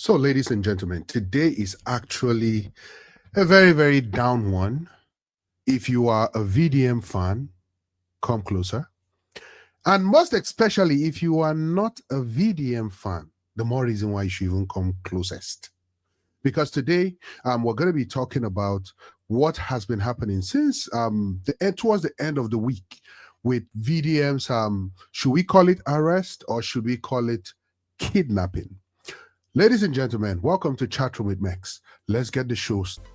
So, ladies and gentlemen, today is actually a very, very down one. If you are a VDM fan, come closer. And most especially if you are not a VDM fan, the more reason why you should even come closest. Because today we're going to be talking about what has been happening since towards the end of the week with VDM's, should we call it arrest or should we call it kidnapping? Ladies and gentlemen, welcome to Chatroom with Mex. Let's get the show started.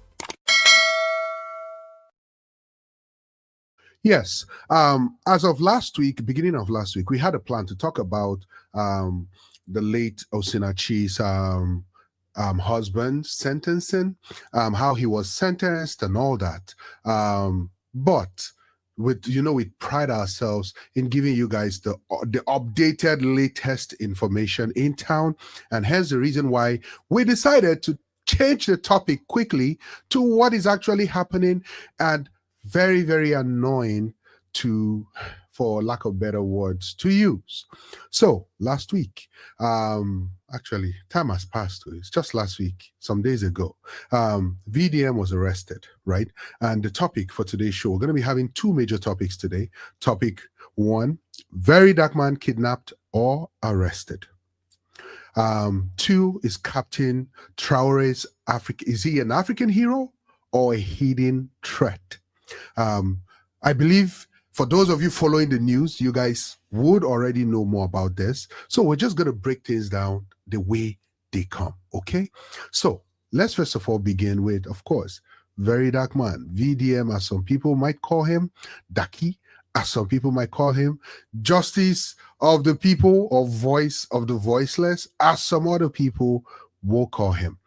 Yes, as of last week, beginning of last week, we had a plan to talk about the late Osinachi's husband sentencing, how he was sentenced and all that. But we pride ourselves in giving you guys the updated, latest information in town, and hence the reason why we decided to change the topic quickly to what is actually happening, and very, very annoying for lack of better words to use. So last week, actually time has passed. It's just last week, some days ago, VDM was arrested, right? And the topic for today's show, we're going to be having two major topics today. Topic one, very dark man kidnapped or arrested. Two is Captain Traore's is he an African hero or a hidden threat? I believe for those of you following the news, you guys would already know more about this. So we're just going to break things down the way they come, okay? So let's first of all begin with, of course, very dark man, VDM, as some people might call him, Daki, as some people might call him, justice of the people, or voice of the voiceless, as some other people will call him.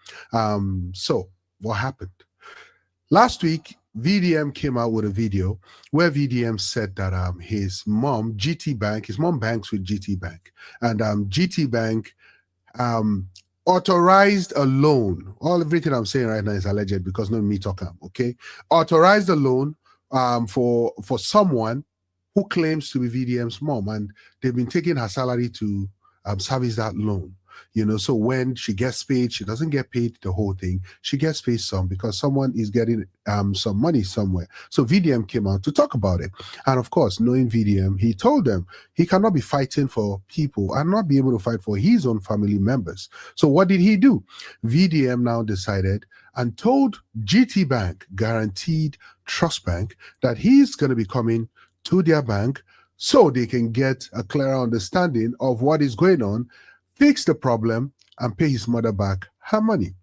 So what happened? Last week, VDM came out with a video where VDM said that his mom, GT Bank, his mom banks with GT Bank, and GT Bank authorized a loan. Everything I'm saying right now is alleged because not me talking, okay? Authorized a loan for someone who claims to be VDM's mom, and they've been taking her salary to service that loan. So when she gets paid, she doesn't get paid the whole thing. She gets paid some because someone is getting some money somewhere. So VDM came out to talk about it. And of course, knowing VDM, he told them he cannot be fighting for people and not be able to fight for his own family members. So what did he do? VDM now decided and told GT Bank, Guaranteed Trust Bank, that he's going to be coming to their bank so they can get a clearer understanding of what is going on, fix the problem, and pay his mother back her money.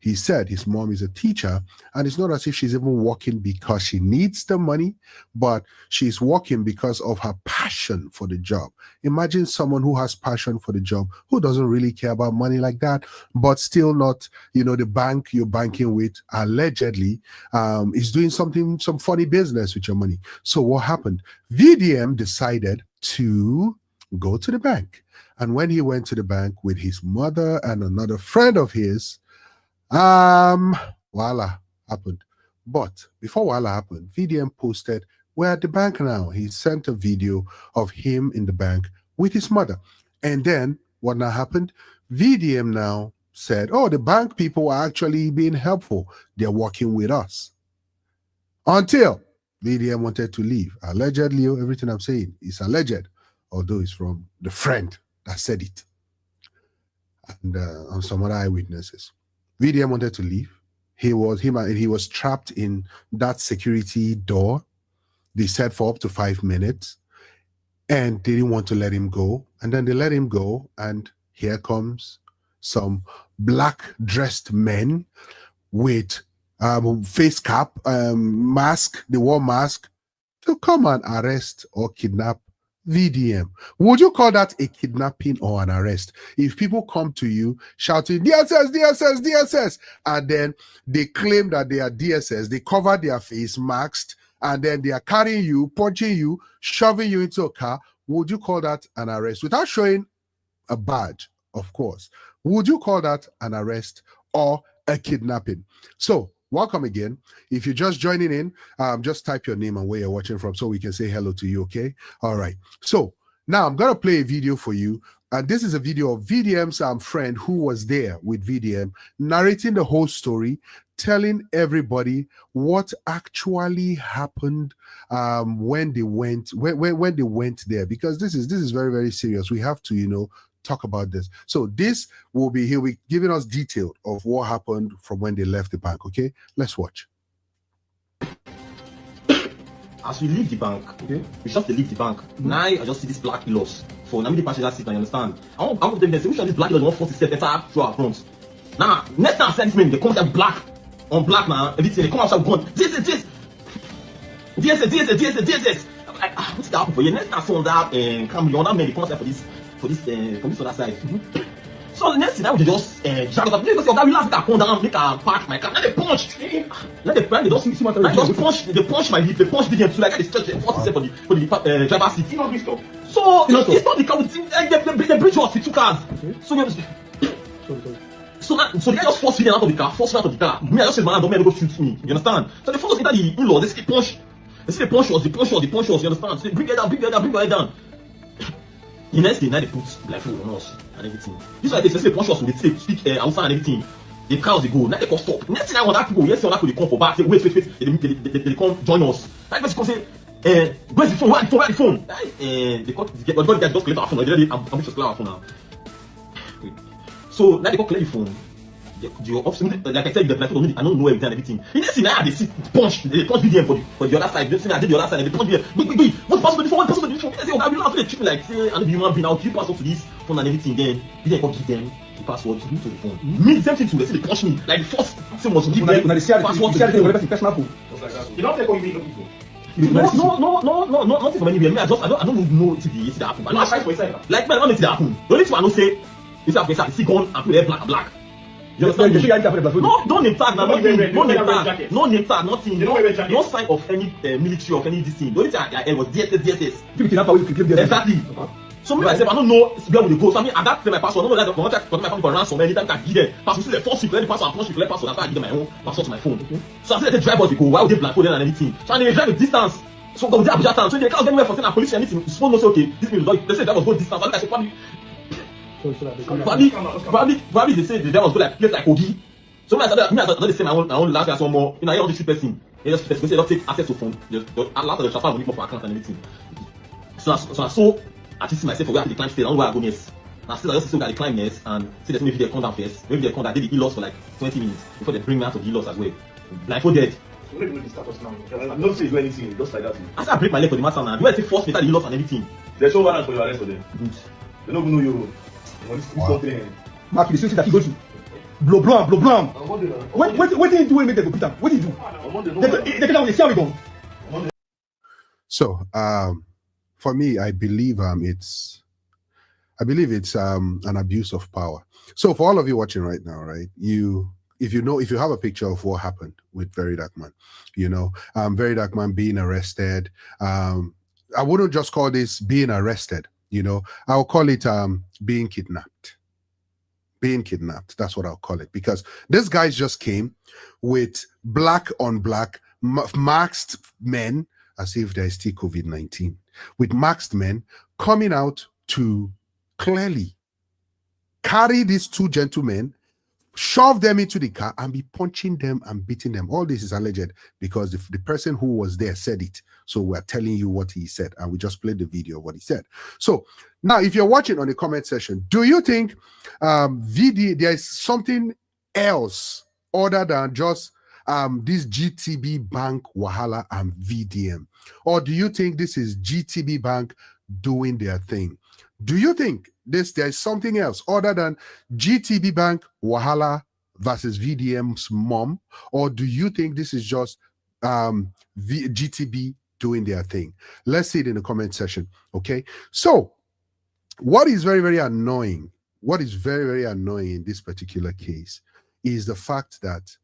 He said his mom is a teacher, and it's not as if she's even working because she needs the money, but she's working because of her passion for the job. Imagine someone who has passion for the job, who doesn't really care about money like that, but still not, the bank you're banking with allegedly is doing some funny business with your money. So what happened? VDM decided to go to the bank. And when he went to the bank with his mother and another friend of his, voila happened. But before voila happened, VDM posted, we're at the bank now. He sent a video of him in the bank with his mother. And then what now happened? VDM now said, the bank people are actually being helpful. They're working with us. Until VDM wanted to leave. Allegedly, everything I'm saying is alleged, although it's from the friend that said it, and some other eyewitnesses. VDM wanted to leave. He was trapped in that security door. They said for up to 5 minutes, and they didn't want to let him go. And then they let him go, and here comes some black dressed men with face cap, mask. They wore mask to come and arrest or kidnap VDM. Would you call that a kidnapping or an arrest? If people come to you shouting DSS, DSS, DSS, and then they claim that they are DSS, they cover their face, masked, and then they are carrying you, punching you, shoving you into a car, would you call that an arrest? Without showing a badge, of course. Would you call that an arrest or a kidnapping? So welcome again. If you're just joining in, just type your name and where you're watching from so we can say hello to you, okay? All right. So now I'm going to play a video for you this is a video of VDM's friend who was there with VDM, narrating the whole story, telling everybody what actually happened when they went when they went there, because this is very, very serious. We have to, you know, talk about this. So this will be, he'll be giving us detail of what happened from when they left the bank. Okay, let's watch. As we leave the bank, okay, we just leave the bank. Now I just see this black pillows. For now, the passenger seat, I understand. I want to tell them, say, which one of these black pillows want force itself enter through our front. Now, next time I send this man, they come out black on black now. Everything they come out gun. This. DSS. What's that happen for you? Next time I saw that Camry, on that man, they come out for this other side. So the next thing I would just drag up. Because that will last that come down, make a park my car. Now they punch. Now they just see what they punch my lip. They punch the game to like they stretch force itself for the driver's seat. So it's not the car with the bridge was with two cars. So you understand? So the guy just force me out of the car, Me, I just said, man, don't go shoot me. You understand? So they force us into the in-law. They see the punch. They see the punch was. You understand? So they bring your head down. The next day, now they put blindfold on us and everything. This is why they say punch us with the speak outside and everything. The cars they go. Now they come stop. Next thing I want that people, yes, they come for back. Say, wait. They come join us. Like they come say, where's the phone? Where's the phone? They call the guy just collect our phone. I'm just collect our phone now. So now they go collect the phone. The officer, like I said, the blindfold, I don't know everything and everything. The next thing now they see punch VDM for the other side. This thing I did the other side and they punch VDM. Wait, what's possible before? What's possible before? I say, I will have to treat me like say I'm a human being. I'll give password to this phone and everything. Then VDM come give them the password to the phone. Me the same thing too. They say they punch me like the first thing was to give them password to the personal phone. You don't take what you mean. No, nothing from anywhere. Me, I don't know if it happen. I know I fight for itself. Like man, I don't know if it happen. The only thing I know say if I say see gun and put it black. You understand? No, don't name tag, no name tag, nothing. No sign of any military of any this thing. The only thing I was DSS. Exactly. So me myself, I don't know where would they go. So I mean, at that time my password, I don't know that I my phone for ransom. Anytime I give them password, see the first people, the password, punch people, password. That's why I give them my own password to my phone. Okay. So I said the drivers they go. Why would they blindfold them and anything? So they drive a distance. So go to Abuja town. So they can't get anywhere for saying police anything. It's supposed to say okay. This means they say that was go distance. I say probably they say the driver was go like place like Ogi. So me I thought they say my own last year some more. You know, I want to person. They just say don't take access to phone. Just allow the transfer money for account and everything. So I just see myself for where I decline stay. I don't know where I go next. Now still I just see where I decline next and see that maybe they come down first. Maybe they come down. They did the e-loss for like 20 minutes before they bring me out of the e-loss as well. Blindfolded. You don't even know the status now. I'm not saying anything, just like that. After I break my leg for the matter now, do I take force metal e-loss and everything? There's no warrant for your arrest for them. Good. They don't even know you. Mark, the same thing that he goes to. Blow am. What did you do when you make them go beat am? What did you do? They get down with the we go. So, for me, I believe it's an abuse of power. So for all of you watching right now, right, if you have a picture of what happened with Very Dark Man, you know, Very Dark Man being arrested, I wouldn't just call this being arrested, you know, I'll call it being kidnapped. Being kidnapped, that's what I'll call it, because this guys just came with black on black masked men, as if there is still COVID-19, with masked men coming out to clearly carry these two gentlemen, shove them into the car and be punching them and beating them. All this is alleged because the person who was there said it. So we're telling you what he said and we just played the video of what he said. So now if you're watching on the comment section, do you think there is something else other than just this GTB Bank Wahala and VDM? Or do you think this is GTB Bank doing their thing? Do you think there is something else other than GTB Bank Wahala versus VDM's mom? Or do you think this is just GTB doing their thing? Let's see it in the comment section. Okay. So what is very, very annoying, in this particular case is the fact that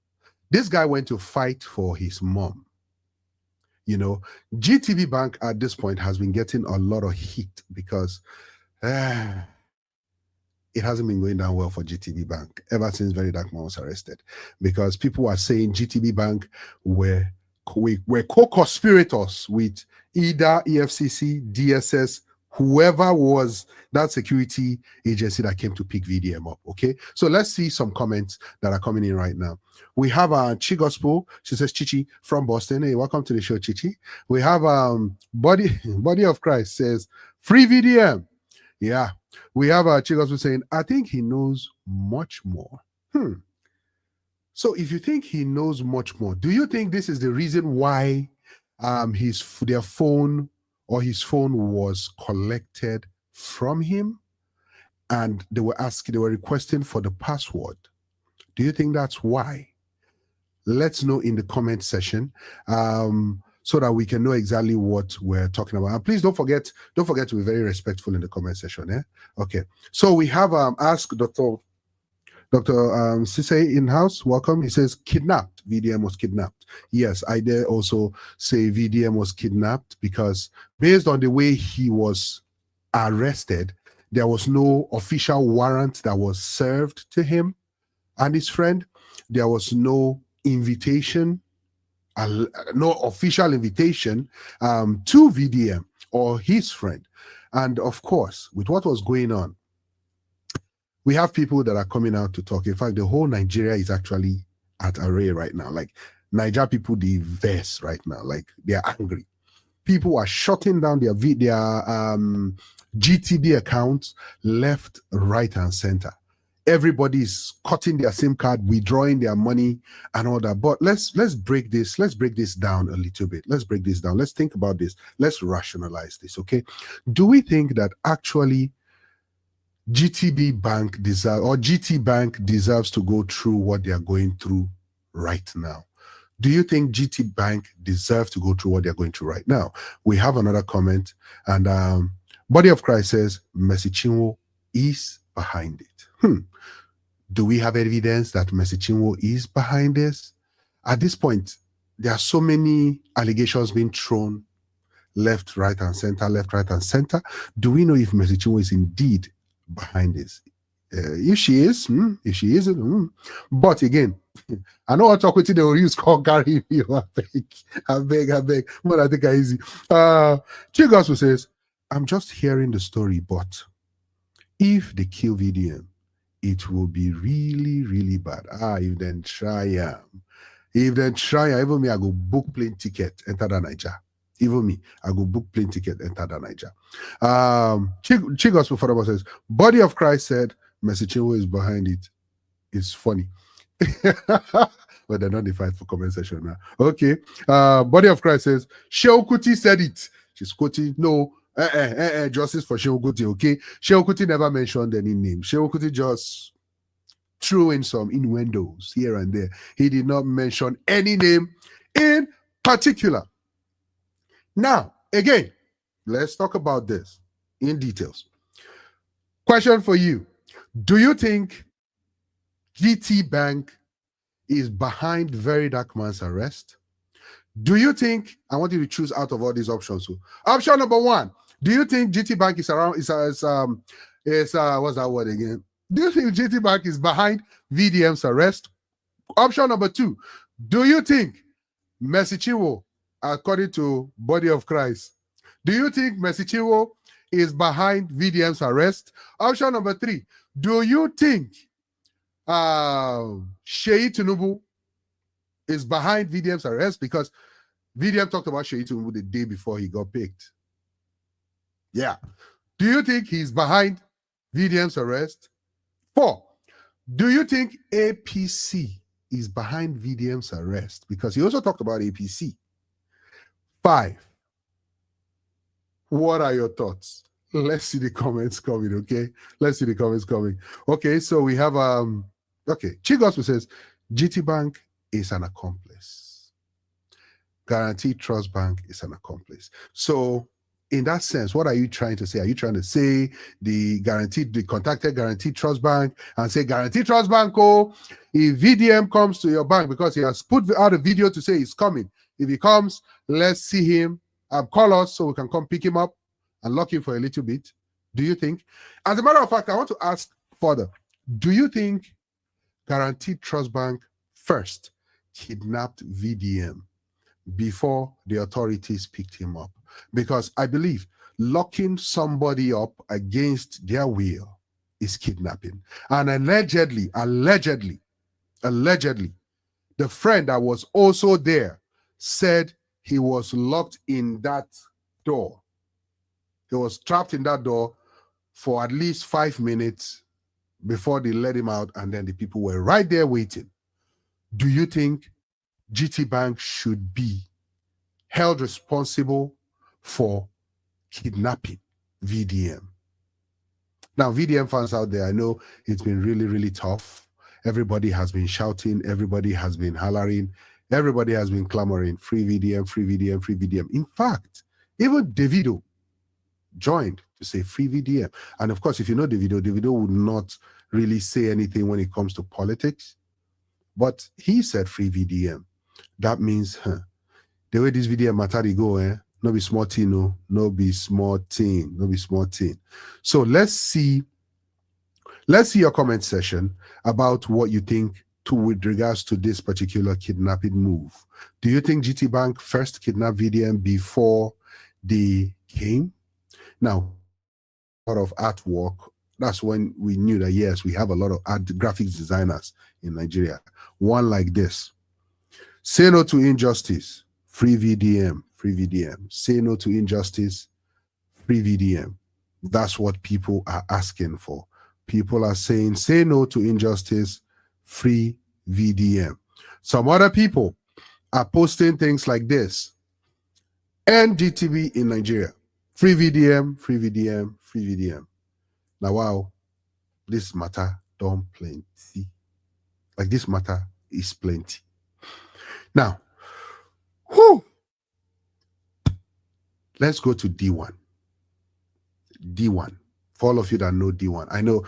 this guy went to fight for his mom. You know, GTB Bank at this point has been getting a lot of heat because it hasn't been going down well for GTB Bank ever since Very Dark Man was arrested, because people are saying GTB Bank were co-conspirators with either EFCC, DSS, whoever was that security agency that came to pick VDM up. Okay, so let's see some comments that are coming in right now. We have Chi Gospel. She says, Chichi from Boston. Hey, welcome to the show, Chichi. We have Body of Christ says, free VDM. Yeah. We have Chi Gospel saying, I think he knows much more. So if you think he knows much more, do you think this is the reason why their phone or his phone was collected from him and they were requesting for the password? Do you think that's why? Let's know in the comment section so that we can know exactly what we're talking about. And please don't forget to be very respectful in the comment section. Okay, so we have ask Dr. Sise in-house, welcome. He says, kidnapped. VDM was kidnapped. Yes, I dare also say VDM was kidnapped because based on the way he was arrested, there was no official warrant that was served to him and his friend. There was no invitation, no official invitation to VDM or his friend. And of course, with what was going on, we have people that are coming out to talk. In fact, the whole Nigeria is actually at array right now. Like, Niger people, they verse right now. Like, they're angry. People are shutting down their GTB accounts left, right, and center. Everybody is cutting their SIM card, withdrawing their money, and all that. But let's break this down a little bit. Let's break this down. Let's think about this. Let's rationalize this. Okay. Do we think that actually GTB Bank GT Bank deserves to go through what they are going through right now? Do you think GT Bank deserves to go through what they're going through right now? We have another comment, and Body of Christ says Mercy Chinwo is behind it. Do we have evidence that Mercy Chinwo is behind this? At this point, there are so many allegations being thrown left, right, and center, left, right, and center. Do we know if Mercy Chinwo is indeed behind this? If she is, if she isn't, but again, I know what talk with they will use called Gary. I beg, but I think I easy. Chigosu says, I'm just hearing the story, but if they kill VDM, it will be really, really bad. If then try, even me, I go book plane ticket, enter the Niger. Even me, I go book plane ticket, enter the Niger. Chigos before says, Body of Christ said, Mercy Chinwo is behind it. It's funny. But they're not defined for comment section now. Okay. Body of Christ says, Shehu Kuti said it. She's quoting, no, justice for Shehu Kuti, okay? Shehu Kuti never mentioned any name. Shehu Kuti just threw in some innuendos here and there. He did not mention any name in particular. Now, again, let's talk about this in details. Question for you. Do you think GT Bank is behind Very Dark Man's arrest? Do you think, I want you to choose out of all these options. So, option number one, do you think GT Bank is around, what's that word again? Do you think GT Bank is behind VDM's arrest? Option number two, do you think Mercy Chinwo, according to Body of Christ, do you think Mercy Chinwo is behind VDM's arrest? Option number three, do you think Sheyi Tinubu is behind VDM's arrest? Because VDM talked about Sheyi Tinubu the day before he got picked. Yeah. Do you think he's behind VDM's arrest? 4, do you think APC is behind VDM's arrest? Because he also talked about APC. 5, what are your thoughts? Let's see the comments coming, okay? Let's see the comments coming. Okay, so we have, okay, Chigospo says, GT Bank is an accomplice. Guaranteed Trust Bank is an accomplice. So, in that sense, what are you trying to say? Are you trying to say the contacted Guaranteed Trust Bank and say, Guaranteed Trust Bank, oh, if VDM comes to your bank because he has put out a video to say he's coming, if he comes, let's see him, call us so we can come pick him up and lock him for a little bit? Do you think? As a matter of fact, I want to ask further, do you think Guaranteed Trust Bank first kidnapped VDM before the authorities picked him up? Because I believe locking somebody up against their will is kidnapping. And allegedly, the friend that was also there said he was locked in that door. He was trapped in that door for at least 5 minutes before they let him out, and then the people were right there waiting. Do you think GT Bank should be held responsible for kidnapping VDM? Now, VDM fans out there, I know it's been really, really tough. Everybody has been shouting, everybody has been hollering, everybody has been clamoring, free VDM, free VDM, free VDM. In fact, even Davido joined to say free VDM. And of course, if you know Davido would not really say anything when it comes to politics, but he said free VDM. That means, the way this VDM matter they go, no be small thing, no be small thing. So let's see your comment section about what you think with regards to this particular kidnapping move. Do you think GT Bank first kidnapped VDM before they came? Now, a lot of artwork. That's when we knew that, yes, we have a lot of graphics designers in Nigeria. One like this: say no to injustice, free VDM, free VDM. Say no to injustice, free VDM. That's what people are asking for. People are saying, say no to injustice, free VDM. Some other people are posting things like this: end GTB in Nigeria, free VDM, free VDM, free VDM. Now, wow, this matter don't plenty. Like, this matter is plenty. Now, let's go to D1. D1. For all of you that know D1, I know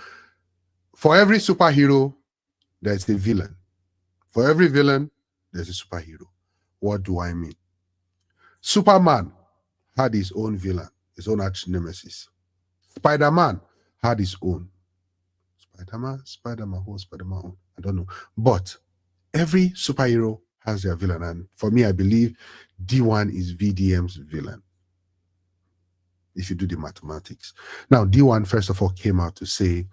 for every superhero, there's a villain. For every villain, there's a superhero. What do I mean? Superman had his own villain, his own arch nemesis. Spider-Man had his own. Spider-Man, who's Spider-Man own? I don't know. But every superhero has their villain. And for me, I believe D1 is VDM's villain, if you do the mathematics. Now, D1, first of all, came out to say,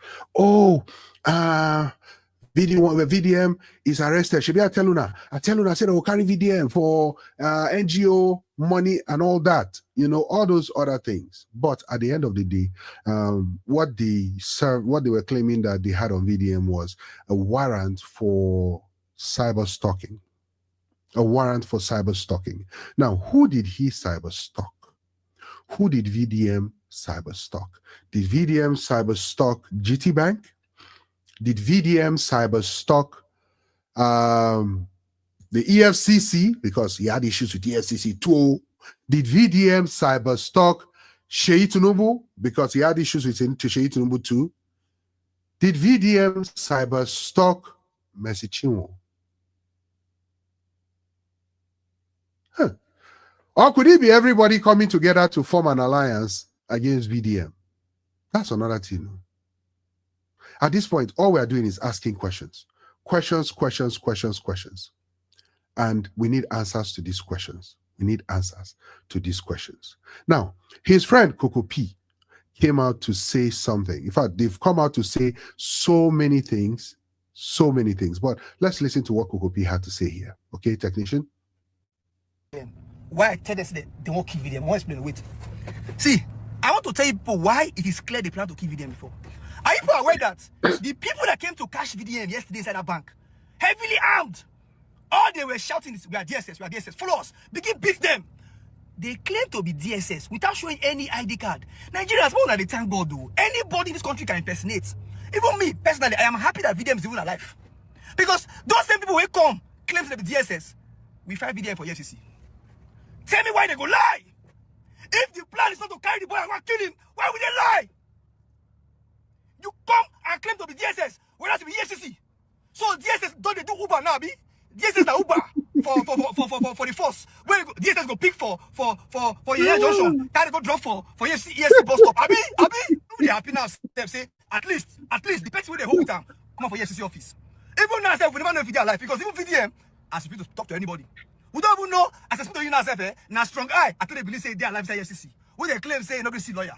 VDM is arrested. Should I tell Una? I said I will carry VDM for NGO money and all that, all those other things. But at the end of the day, what they were claiming that they had on VDM was a warrant for cyber stalking. A warrant for cyber stalking. Now, who did he cyber stalk? Who did VDM cyber stalk? Did VDM cyber stalk GT Bank? Did VDM cyber stalk the EFCC, because he had issues with the EFCC too? Did VDM cyber stalk Sheyi Tinubu, because he had issues with Sheyi Tinubu too? Did VDM cyber stalk Mercy Chinwo? Or could it be everybody coming together to form an alliance against VDM? That's another thing. At this point, all we are doing is asking questions. Questions. And we need answers to these questions. Now, his friend Coco P came out to say something. In fact, they've come out to say so many things. But let's listen to what Coco P had to say here. Okay, technician? Why I tell them they won't kill VDM. I want to explain. Wait. See, I want to tell you people why it is clear they plan to kill VDM before. Are you people aware that the people that came to cash VDM yesterday inside that bank, heavily armed, all they were shouting is, we are DSS, follow us, begin beat them. They claim to be DSS without showing any ID card. Nigerians, more than they thank God though. Anybody in this country can impersonate. Even me, personally, I am happy that VDM is even alive. Because those same people will come, claim to be DSS, we fight VDM for EFCC. Tell me why they go lie. If the plan is not to carry the boy and go kill him, why would they lie? You come and claim to be DSS, whereas to be EFCC. So DSS don't they do Uber now, be? DSS na Uber for the force. Where DSS go pick for your junction, carry go drop for EFC bus stop. Abi, they happy now. They say at least the person where they hold with them come for EFCC office. Even now, we never know if they are alive because even VDM has refused to talk to anybody. We don't even know, as I speak to you now, now strong eye, I thought they believe say they are alive inside EFCC. who they claim say not going to see lawyer.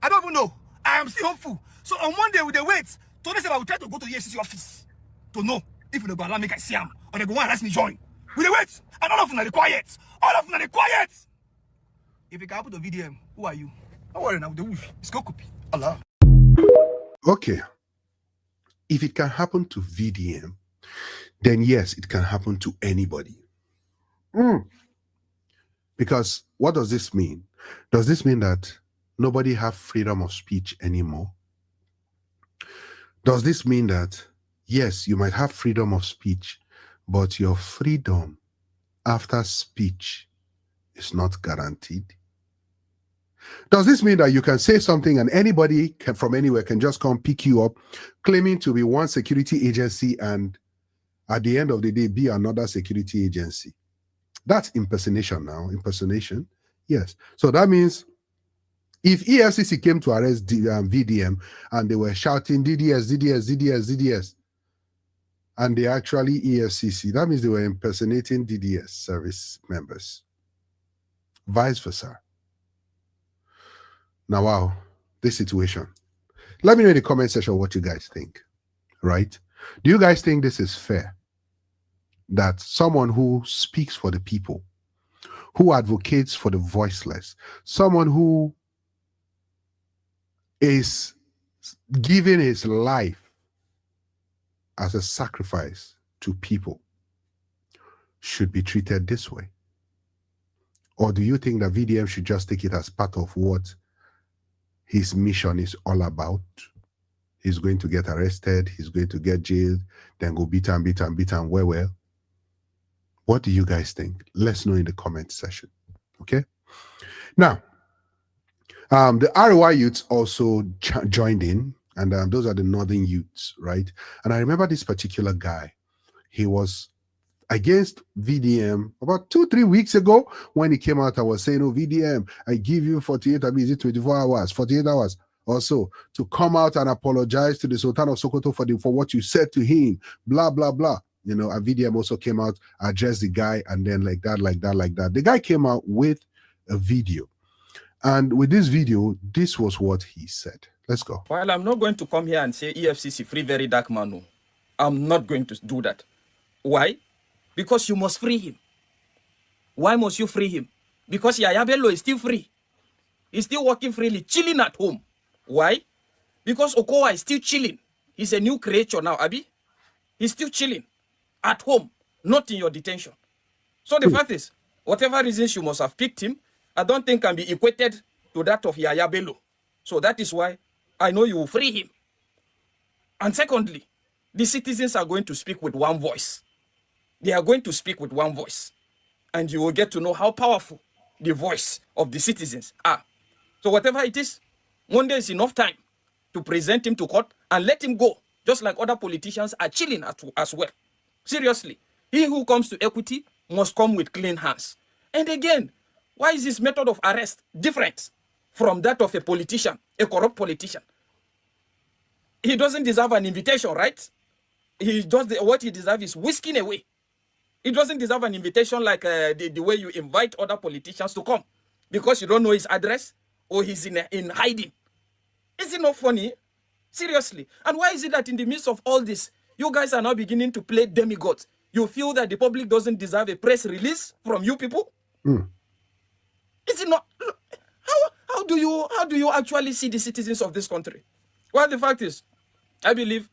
I don't even know. I am still hopeful. So on Monday, we they wait. So they say I will try to go to the EFCC office to know if they go allow me to see him or they go and ask me join. We they wait. And all of them are quiet. All of them are quiet. If it can happen to VDM, who are you? Don't worry now. The wolf. It's go copy. Allah. Okay. If it can happen to VDM, then yes, it can happen to anybody. Because what does this mean? Does this mean that nobody have freedom of speech anymore? Does this mean that, yes, you might have freedom of speech, but your freedom after speech is not guaranteed? Does this mean that you can say something and anybody from anywhere can just come pick you up, claiming to be one security agency and at the end of the day be another security agency? That's impersonation now. Impersonation. Yes. So that means if EFCC came to arrest VDM and they were shouting DDS, DDS, DDS, DDS, and they actually EFCC, that means they were impersonating DDS service members. Vice versa. Now, wow, this situation. Let me know in the comment section what you guys think, right? Do you guys think this is fair? That someone who speaks for the people, who advocates for the voiceless, someone who is giving his life as a sacrifice to people, should be treated this way? Or do you think that VDM should just take it as part of what his mission is all about? He's going to get arrested, he's going to get jailed, then go beat and well. What do you guys think? Let's know in the comment section. Okay. Now, the ROI youths also joined in, and those are the northern youths, right? And I remember this particular guy. He was against VDM about 2-3 weeks ago when he came out and was saying, "Oh, VDM, I give you 48, I mean, is it 24 hours, 48 hours also to come out and apologize to the Sultan of Sokoto for what you said to him, blah, blah, blah." You know, and VDM also came out, addressed the guy, and then like that. The guy came out with a video. And with this video, this was what he said. Let's go. While I'm not going to come here and say EFCC free very dark man, no. I'm not going to do that. Why? Because you must free him. Why must you free him? Because Yaya Bello is still free. He's still working freely, chilling at home. Why? Because Okowa is still chilling. He's a new creature now, Abi. He's still chilling at home, not in your detention. So the fact is, whatever reasons you must have picked him, I don't think can be equated to that of Yaya Bello. So that is why I know you will free him. And secondly, the citizens are going to speak with one voice. They are going to speak with one voice. And you will get to know how powerful the voice of the citizens are. So whatever it is, Monday is enough time to present him to court and let him go, just like other politicians are chilling as well. Seriously, he who comes to equity must come with clean hands. And again, why is this method of arrest different from that of a politician, a corrupt politician? He doesn't deserve an invitation, right? What he deserves is whisking away. He doesn't deserve an invitation like the way you invite other politicians to come because you don't know his address or he's in hiding. Is it not funny? Seriously. And why is it that in the midst of all this, you guys are now beginning to play demigods? You feel that the public doesn't deserve a press release from you people? Is it not? How do you actually see the citizens of this country? Well, the fact is, I believe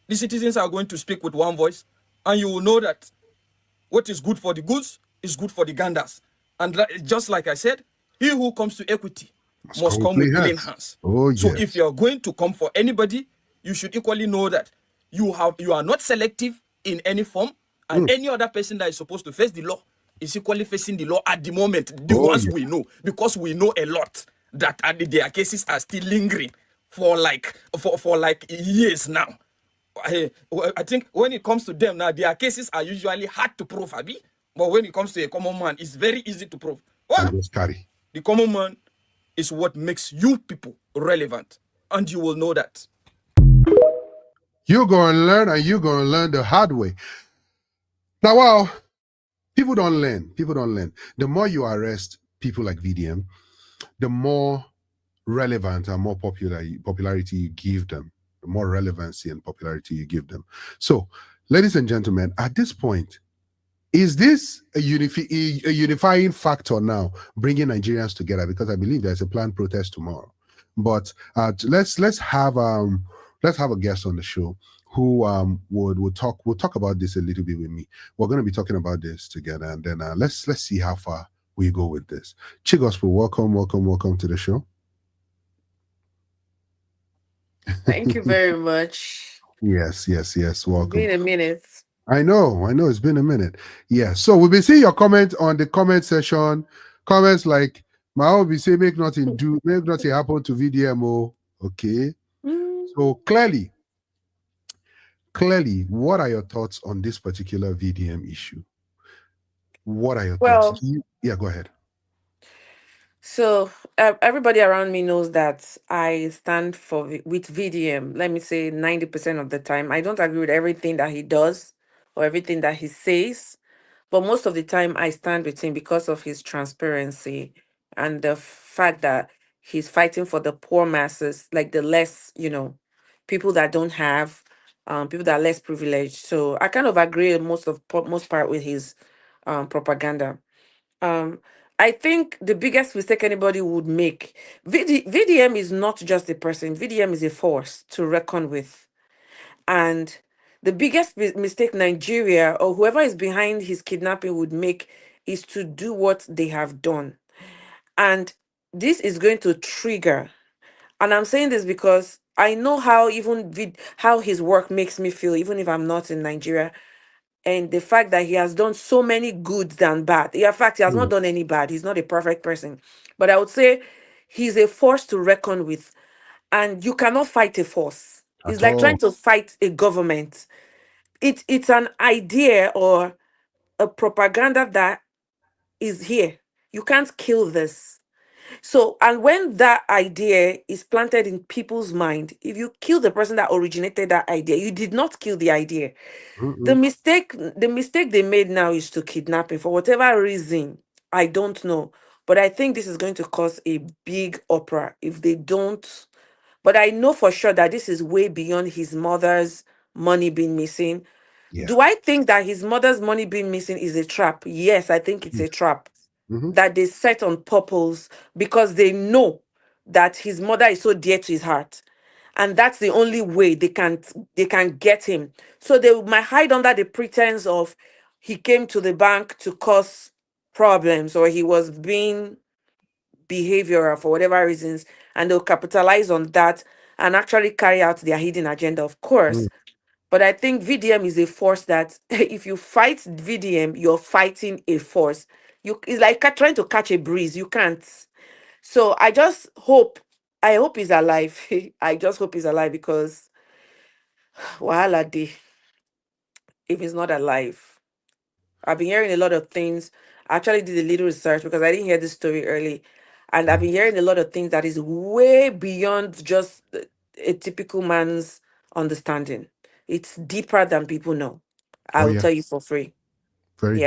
the citizens are going to speak with one voice, and you will know that what is good for the goods is good for the ganders. And just like I said, he who comes to equity must come with clean hands. Oh, yes. So if you are going to come for anybody, you should equally know that you are not selective in any form, and any other person that is supposed to face the law is equally facing the law at the moment. The ones we know, because we know a lot that their cases are still lingering for like years now. I think when it comes to them now, their cases are usually hard to prove, Abi. But when it comes to a common man, it's very easy to prove. Well, the common man is what makes you people relevant, and you will know that. You're going to learn, and you're going to learn the hard way. Now, wow, people don't learn. The more you arrest people like VDM, the more relevant and more popularity you give them, the more relevancy and popularity you give them. So, ladies and gentlemen, at this point, is this a unifying factor now, bringing Nigerians together? Because I believe there's a planned protest tomorrow. But let's have a guest on the show who would talk about this a little bit with me. We're going to be talking about this together, and then let's see how far we go with this. Chigospel, welcome to the show. Thank you very much. Yes, welcome. It's been a minute. I know, it's been a minute. Yeah, so we'll be seeing your comment on the comment section. Comments like, my own be say, make nothing happen to VDMO. Okay. So clearly, what are your thoughts on this particular VDM issue? What are your thoughts? Yeah, go ahead. So everybody around me knows that I stand with VDM. Let me say 90% of the time. I don't agree with everything that he does or everything that he says, but most of the time I stand with him because of his transparency and the fact that he's fighting for the poor masses, like the less, people that don't have, people that are less privileged. So I kind of agree most part with his propaganda. I think the biggest mistake anybody would make, VDM is not just a person. VDM is a force to reckon with. And the biggest mistake Nigeria or whoever is behind his kidnapping would make is to do what they have done. And this is going to trigger. And I'm saying this because I know how how his work makes me feel, even if I'm not in Nigeria. And the fact that he has done so many good than bad. In fact, he has not done any bad. He's not a perfect person. But I would say he's a force to reckon with. And you cannot fight a force. It's like trying to fight a government. It's an idea or a propaganda that is here. You can't kill this. So, and when that idea is planted in people's mind, if you kill the person that originated that idea, you did not kill the idea. The mistake they made now is to kidnap him for whatever reason. I don't know. But I think this is going to cause a big uproar if they don't. But I know for sure that this is way beyond his mother's money being missing. Yeah. Do I think that his mother's money being missing is a trap? Yes, I think it's a trap that they set on purpose because they know that his mother is so dear to his heart. And that's the only way they can get him. So they might hide under the pretense of he came to the bank to cause problems or he was being behavioral for whatever reasons, and they'll capitalize on that and actually carry out their hidden agenda, of course. But I think VDM is a force that if you fight VDM, you're fighting a force. It's like trying to catch a breeze. You can't. So I hope he's alive. I just hope he's alive because wahala dey if he's not alive. I've been hearing a lot of things. I actually did a little research because I didn't hear this story early. And I've been hearing a lot of things that is way beyond just a typical man's understanding. It's deeper than people know. I will tell you for free. Very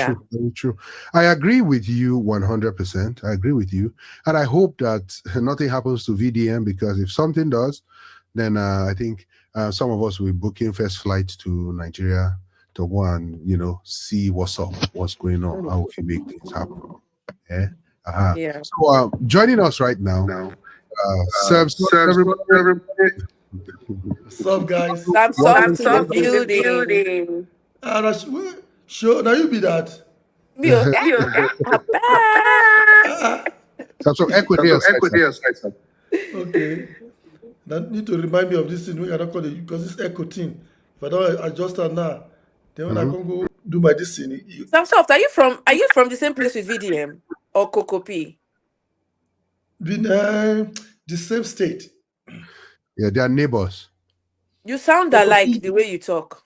true. I agree with you 100%. I agree with you. And I hope that nothing happens to VDM because if something does, then I think some of us will be booking first flight to Nigeria to go and, see what's up, what's going on, how we can make things happen. Yeah. So joining us right now, What's up, guys? Sam's in the building. Sure, now you be that. Okay. Now need to remind me of this thing. We cannot call it because it's echo thing. If I don't adjust it now, then when I can go do my this thing. Samsoft, are you from the same place with VDM or Kokopi? The same state. Yeah, they are neighbors. You sound alike the way you talk.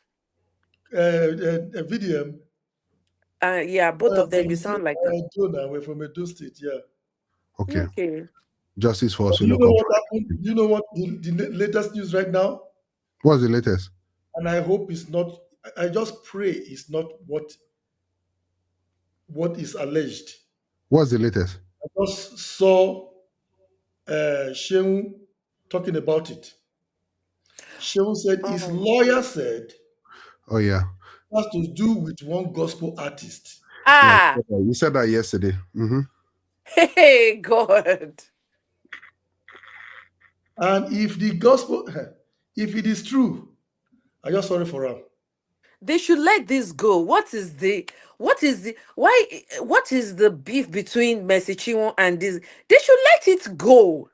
VDM. Yeah, both of them. You sound like that. We're from Edo State. Yeah. Okay. Justice for us. You know what happened? You know what the latest news right now? What's the latest? And I hope it's not. I just pray it's not what is alleged. What's the latest? I just saw Shehu talking about it. Shehu said his Oh. lawyer said Oh yeah. it has to do with one gospel artist. Yeah. Ah, You said that yesterday. hey, God. And if the gospel, if it is true, I just sorry for him. They should let this go. What is the beef between Mercy Chinwo and this? They should let it go.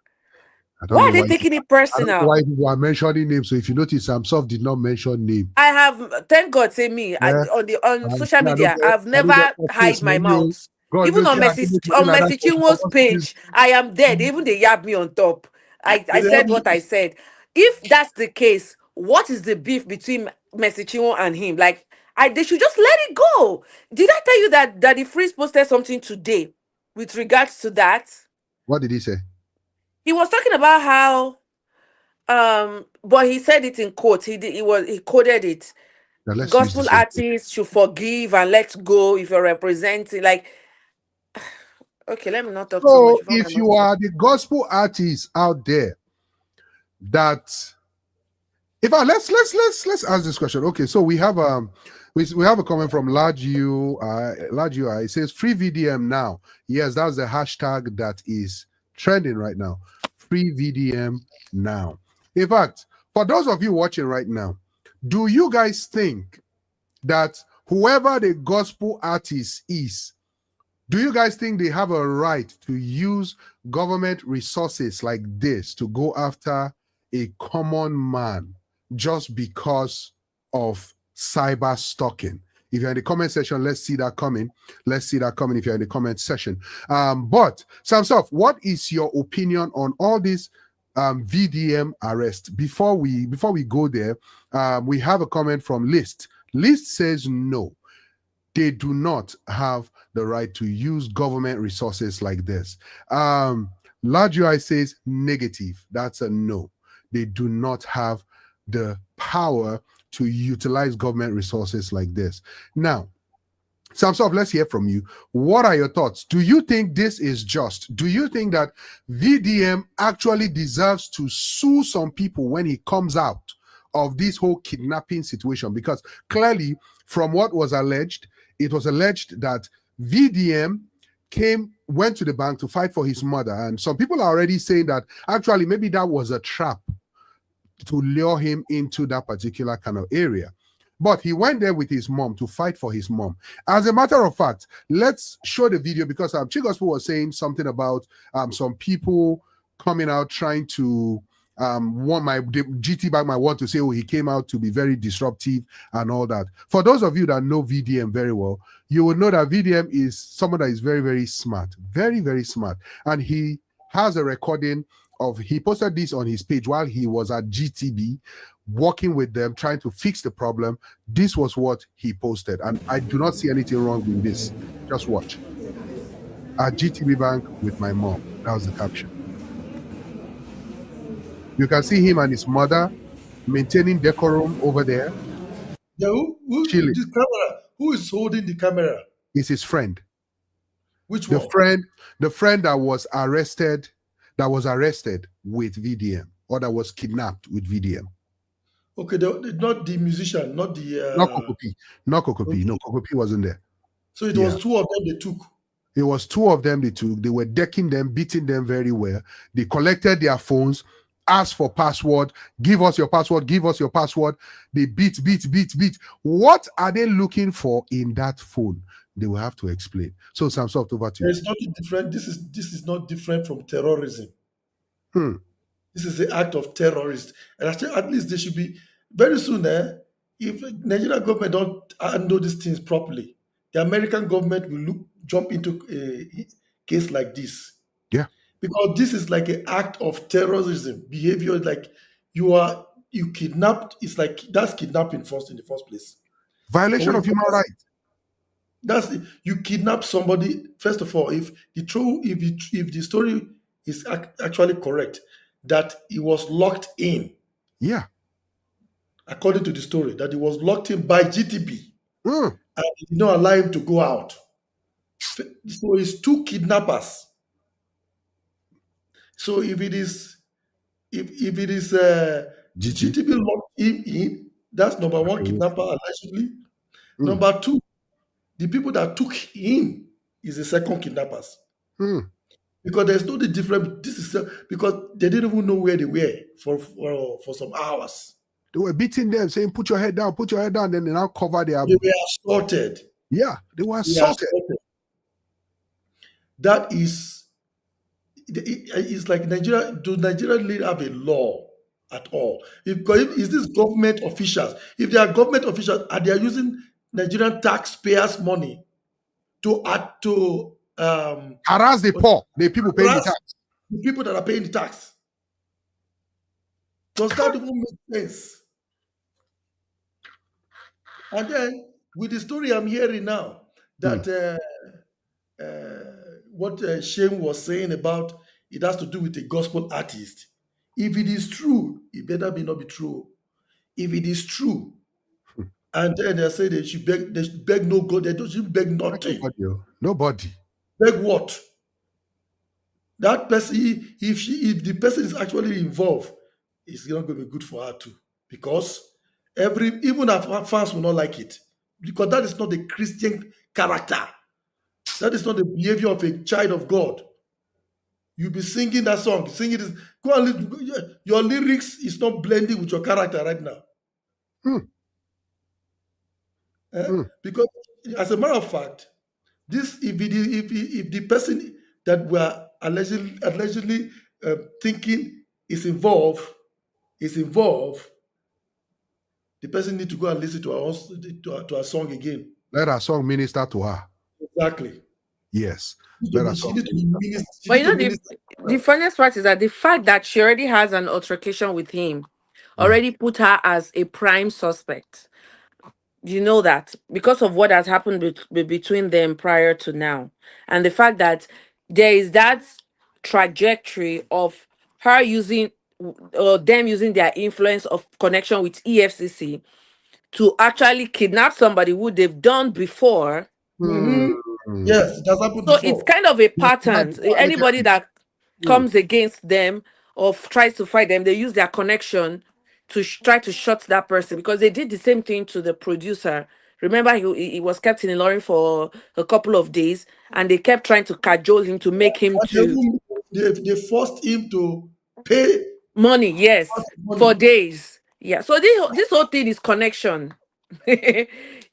I don't Why know are they why. taking it I don't know personal? why people are mentioning names. So if you notice, Samsov did not mention name. I have, thank God, say me Yeah. on social I don't media. get. I've I don't get never that hide face my money. mouth. God Even knows. on Yeah, I Mercy think money like that. Chinwo's page, I am dead. Even they yab me on top. I said what I said. If that's the case, what is the beef between Mercy Chinwo and him? Like, they should just let it go. Did I tell you that Daddy Freeze posted something today with regards to that? What did he say? He was talking about how but he said it in quotes. He quoted it. Now let's use Gospel this. artists should forgive and let go if you're representing. Like, okay, let me not talk too So much before my if mom you says. are the gospel artists out there that, in fact, let's ask this question. Okay, so we have we have a comment from large UI. It says free VDM now. Yes, that's the hashtag that is trending right now. Free VDM now. In fact, for those of you watching right now, do you guys think that whoever the gospel artist is, do you guys think they have a right to use government resources like this to go after a common man just because of cyber stalking? If you're in the comment section, let's see that coming. Let's see that coming if you're in the comment section. But Samsov, what is your opinion on all this VDM arrest? Before we go there, we have a comment from List. List says no, they do not have the right to use government resources like this. Large UI says negative. That's a no. They do not have the power to utilize government resources like this. Now, Samsov, let's hear from you. What are your thoughts? Do you think this is just? Do you think that VDM actually deserves to sue some people when he comes out of this whole kidnapping situation? Because clearly, from what was alleged, it was alleged that VDM went to the bank to fight for his mother. And some people are already saying that actually maybe that was a trap to lure him into that particular kind of area. But he went there with his mom to fight for his mom. As a matter of fact, let's show the video because Chigospel was saying something about some people coming out trying to the GT bag might want to say, oh, he came out to be very disruptive and all that. For those of you that know VDM very well, you will know that VDM is someone that is very, very smart, very, very smart. And he has a recording of, he posted this on his page while he was at GTB, working with them, trying to fix the problem. This was what he posted. And I do not see anything wrong with this. Just watch. At GTB Bank with my mom. That was the caption. You can see him and his mother maintaining decorum over there. Yeah, this camera? Who is holding the camera? It's his friend. Which the one? The friend that was arrested with VDM, or that was kidnapped with VDM. Okay, not the musician, not the not Kokopi. Okay. No, Kokopi wasn't there. So it was two of them they took. It was two of them they took. They were decking them, beating them very well. They collected their phones, asked for password, give us your password, give us your password. They beat. What are they looking for in that phone? They will have to explain. So Samsung, over to you. There's nothing different. This is not different from terrorism. This is the act of terrorists. And at least they should be very soon. If Nigerian government don't handle these things properly, the American government will jump into a case like this. Yeah. Because this is like an act of terrorism behavior. Like you kidnapped. It's like that's kidnapping in the first place. Violation of human rights. That's you kidnap somebody. First of all, if the story is actually correct, that he was locked in. Yeah. According to the story, that he was locked in by GTB and he did not allow him to go out. So it's two kidnappers. So if it is GT. GTB locked him in, that's number one, Okay. kidnapper allegedly. Mm. Number two, the people that took him is the second kidnappers. Mm. Because there's no the difference. This is because they didn't even know where they were for some hours. They were beating them, saying, "Put your head down, put your head down." Then they now cover their. They were assaulted. Yeah, they were They were assaulted. assaulted. That is, it's like Nigeria. Do Nigeria really have a law at all? Is this government officials? If they are government officials and they are using Nigerian taxpayers' money to Harass the poor, the people paying the harass tax. the people that are paying the tax. Does that even make sense? And then with the story I'm hearing now, that what Shane was saying about it has to do with a gospel artist. If it is true, it better not be true. If it is true, and then they say they should beg no God, they should beg nothing. Nobody. Oh. Nobody. Beg what? That person, if the person is actually involved, it's not going to be good for her too. Because even her fans will not like it. Because that is not the Christian character. That is not the behavior of a child of God. You'll be singing that song, singing this. Your lyrics is not blending with your character right now. Because, as a matter of fact, this if the person that we're allegedly thinking is involved, the person need to go and listen to our song again. Let our song minister to her. Exactly. Yes. But the funniest part is that the fact that she already has an altercation with him already put her as a prime suspect. You know that because of what has happened between them prior to now, and the fact that there is that trajectory of her using or them using their influence of connection with EFCC to actually kidnap somebody who they've done before. Yes, it has happened So before. it's kind of a pattern. Anybody that comes against them or tries to fight them, they use their connection to try to shut that person, because they did the same thing to the producer. Remember, he was kept in a lorry for a couple of days, and they kept trying to cajole him to make him to they forced him to pay money, yes, for days. Yeah. So this whole thing is connection.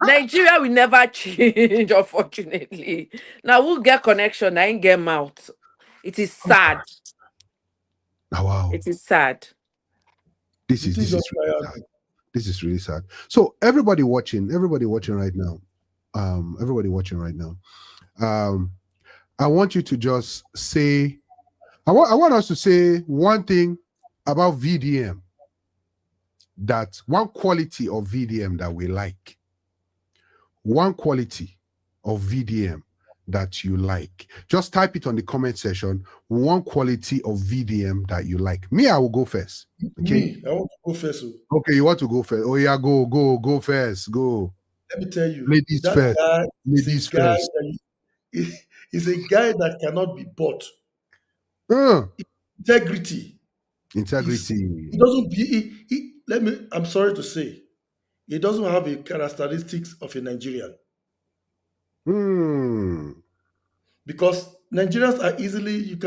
Nigeria will never change, unfortunately. Now we'll get connection, I ain't get mouth. It is sad. Oh, wow. It is sad. This is really sad. This is really sad. So everybody watching right now, I want you to just say, I want us to say one thing about VDM, that one quality of VDM that we like. One quality of VDM that you like. Just type it on the comment section. One quality of VDM that you like. Me, I will go first. Okay? Me, I want to go first. Okay, you want to go first? Oh yeah, go first. Go. Let me tell you, ladies first. Ladies first. He's a guy that cannot be bought. Integrity. He doesn't be. I'm sorry to say, he doesn't have the characteristics of a Nigerian. Because Nigerians are easily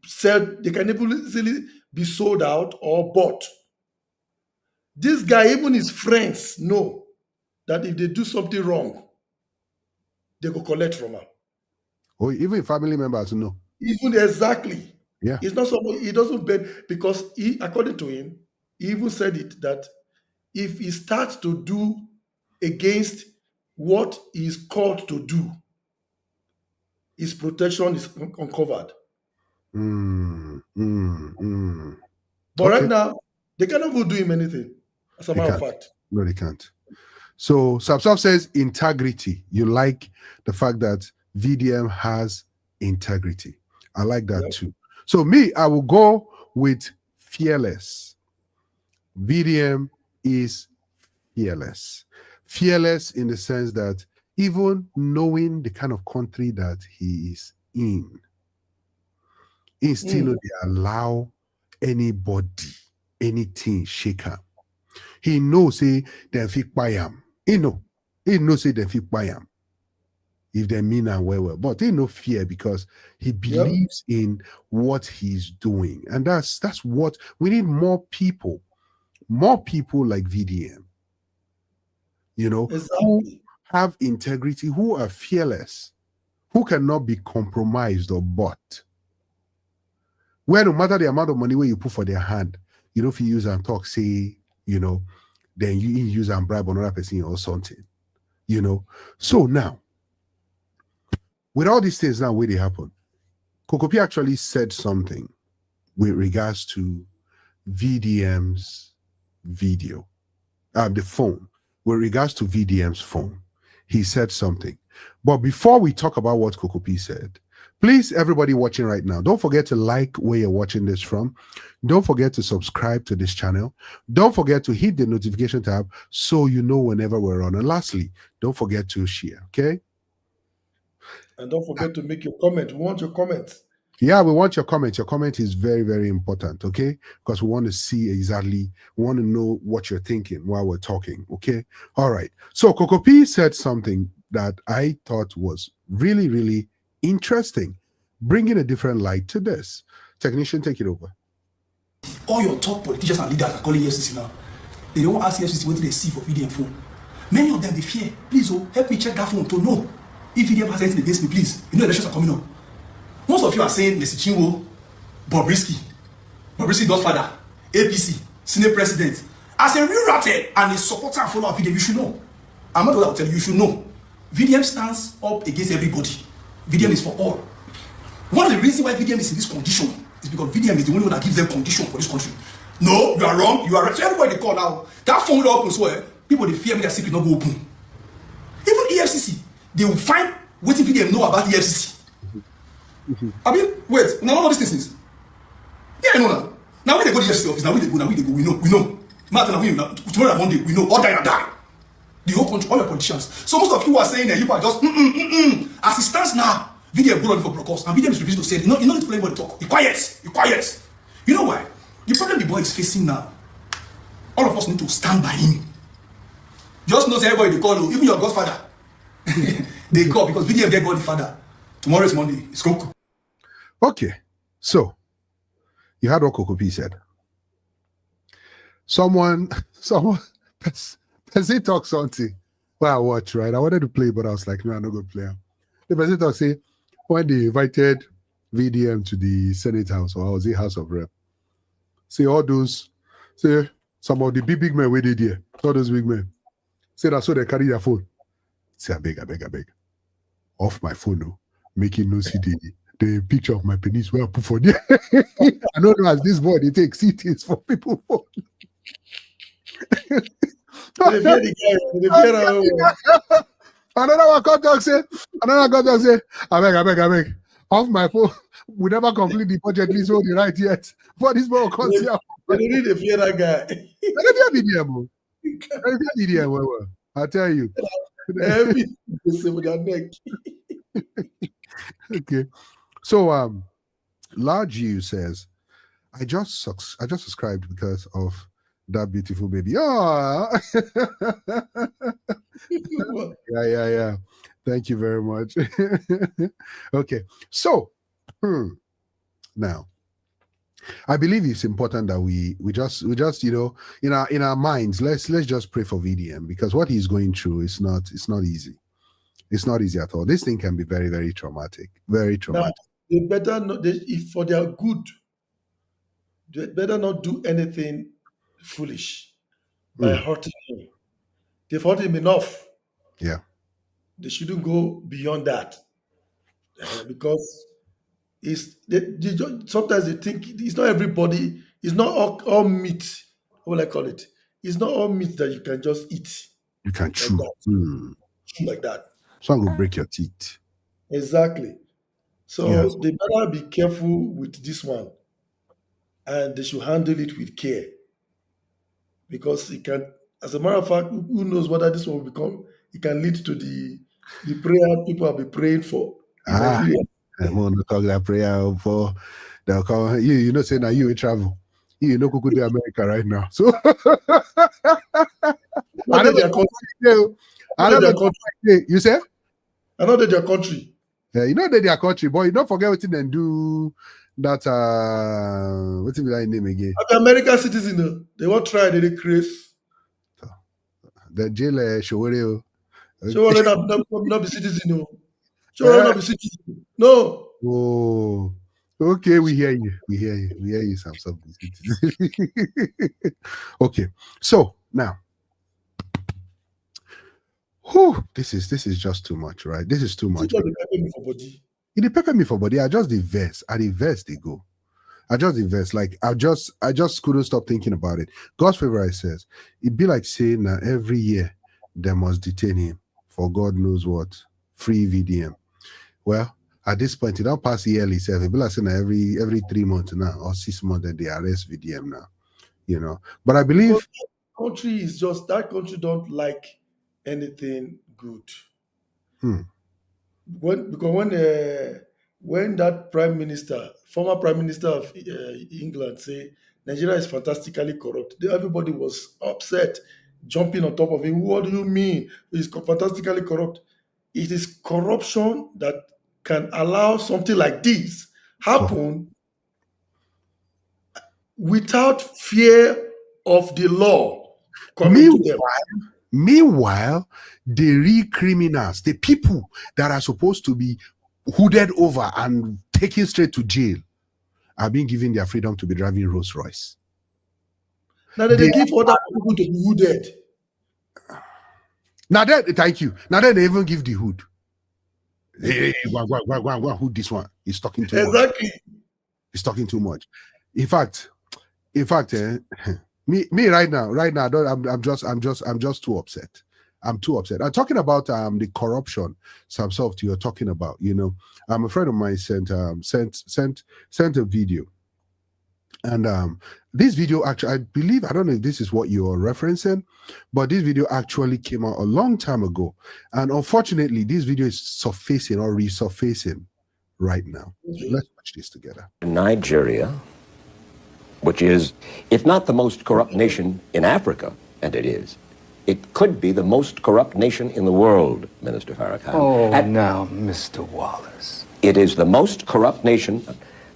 sell. They can easily be sold out or bought. This guy, even his friends, know that if they do something wrong, they go collect from him. Oh, even family members know. Even exactly. Yeah. It's not somebody, he doesn't bend, because according to him, he even said it, that if he starts to do against what he is called to do, his protection is uncovered. But right now, they cannot go do him anything, as a matter of fact. No, they can't. So Sapsap says integrity. You like the fact that VDM has integrity. I like that too. So me, I will go with fearless. VDM is fearless. Fearless in the sense that even knowing the kind of country that he is in, He still know they allow anybody, anything shake him. He knows say they fit buy him. He know say they fit buy him if they mean and well. But he no fear because he believes in what he's doing. And that's what we need. More people like VDM, who have integrity, who are fearless, who cannot be compromised or bought. Where no matter the amount of money where you put for their hand, if you use and talk, say, then you use and bribe another person or something, So now, with all these things now where they happen, Kokopi actually said something with regards to VDM's video, the phone, with regards to VDM's phone. He said something. But before we talk about what Kokopi said, please, everybody watching right now, don't forget to like where you're watching this from. Don't forget to subscribe to this channel. Don't forget to hit the notification tab so you know whenever we're on. And lastly, don't forget to share, okay? And don't forget to make your comment. We want your comments. Yeah, we want your comment. Your comment is very, very important, okay? Because we want to see exactly, we want to know what you're thinking while we're talking, okay? All right. So Kokopi said something that I thought was really, really interesting, bringing a different light to this. Technician, take it over. All your top politicians and leaders are calling EFCC now. They don't ask EFCC what they see for VDM phone. Many of them, they fear. Please, help me check that phone to know if VDM has anything against me, please. Elections are coming up. Most of you are saying Mr. Chinwo, Bobrisky Godfather, APC, Senate President. As a real ratted and a supporter and follower of VDM, you should know. I'm not what I'll tell you, you should know. VDM stands up against everybody. VDM is for all. One of the reasons why VDM is in this condition is because VDM is the only one that gives them condition for this country. No, you are wrong, you are right. So everybody they call now. That phone will open, so people they fear me their secret not go open. Even EFCC, they will find what VDM know about EFCC. I mean, wait, now all of these things. Yeah, I know now. Now when they go to the EFCC office, now we go, we know. Martin, tomorrow Monday, we know, all die and die. The whole country, all your politicians. So most of you are saying that you are just as it stands now, VDM go on for broadcast, and VDM is refusing to say, you know, need to play anybody talk. Be quiet. You know why? The problem the boy is facing now, all of us need to stand by him. Just know everybody they call, even your godfather. They call because VDM get godfather. Tomorrow is Monday. It's Coco. Okay, so you heard what Kokopi said. Someone, person talk something. Well, I watch, right? I wanted to play, but I was like, no, I'm not going to play. The person talk say, when they invited VDM to the Senate House, or was it House of Rep, say all those, say some of the big men where they there, all those big men, say that's so they carry their phone. Say, I beg. Off my phone, no. Making no see the picture of my penis where I put for there. I don't know as this boy they take CTs for people phone. Another one contact say, I beg. Off my phone, we never complete the budget list on the right yet. But this boy comes here. They need to fear that guy. I tell you. Every with their neck. Okay. So Large U says, I just subscribed because of that beautiful baby. Oh yeah. Thank you very much. Okay. So now I believe it's important that we just in our minds, let's just pray for VDM, because what he's going through is not easy. It's not easy at all. This thing can be very, very traumatic. Very traumatic. Now, they better not, if for their good, they better not do anything foolish by hurting him. They've hurt him enough. Yeah. They shouldn't go beyond that. Because sometimes they think it's not everybody, it's not all meat. What will I call it? It's not all meat that you can just eat. You can chew. Chew like that. Some will break your teeth. Exactly. So they better be careful with this one. And they should handle it with care. Because it can, as a matter of fact, who knows whether this one will become, it can lead to the prayer people have been praying for. I want to talk that prayer for They'll call you know, say now you travel. You know, could go to America right now. So I Not never their country. I Not never their country. you say? I know that their country. Yeah, you know that their country, boy. You don't forget what they do that what's that name again? The American citizen, they won't try they craze. The jail Showore. So not be citizen. So not be citizen. No. Oh, okay, we hear you. We hear you. We hear you, Sam. Okay, so now, this is just too much, right? This is too much. It pepper me for body. I just the verse. At the verse they go. I just the verse. Like I just couldn't stop thinking about it. God's favorite says it be like saying that every year they must detain him for God knows what free VDM. Well, at this point, it don't pass yearly. So it be like saying every 3 months now or 6 months that they arrest VDM now. You know, but I believe country is just that country don't like anything good. When that former prime minister of England say Nigeria is fantastically corrupt, everybody was upset, jumping on top of him. What do you mean? It's fantastically corrupt. It is corruption that can allow something like this happen without fear of the law coming to them. Meanwhile, the real criminals, the people that are supposed to be hooded over and taken straight to jail, are being given their freedom to be driving Rolls Royce. Now they give other people to be hooded. Now that, thank you. Now that they even give the hood. Hey, go, hood this one. He's talking too much. Exactly. He's talking too much. In fact, me right now, I'm just too upset. I'm too upset. I'm talking about the corruption, some stuff you're talking about. You know, a friend of mine sent a video, and this video actually, I believe, I don't know if this is what you're referencing, but this video actually came out a long time ago, and unfortunately, this video is surfacing or resurfacing right now. So let's watch this together. Nigeria, which is, if not the most corrupt nation in Africa, and it is, it could be the most corrupt nation in the world, Minister Farrakhan. Oh, now, Mr. Wallace. It is the most corrupt nation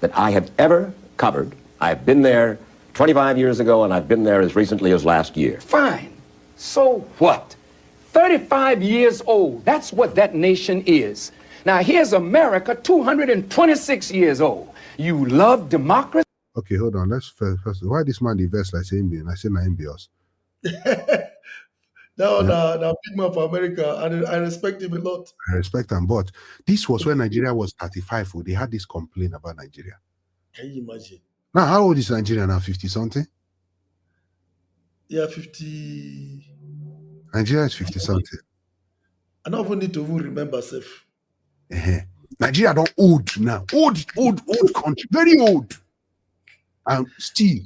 that I have ever covered. I've been there 25 years ago, and I've been there as recently as last year. Fine. So what? 35 years old. That's what that nation is. Now, here's America, 226 years old. You love democracy? Okay, hold on. Let's first why this man diverse like saying I say na MBS. Now, big man for America, and I respect him a lot. I respect him, but this was when Nigeria was 35. They had this complaint about Nigeria. Can you imagine? Now, how old is Nigeria now? 50 something? Yeah, 50. Nigeria is 50 something. I don't even need to even remember self. Nigeria don't old now. Old country. Very old. And still,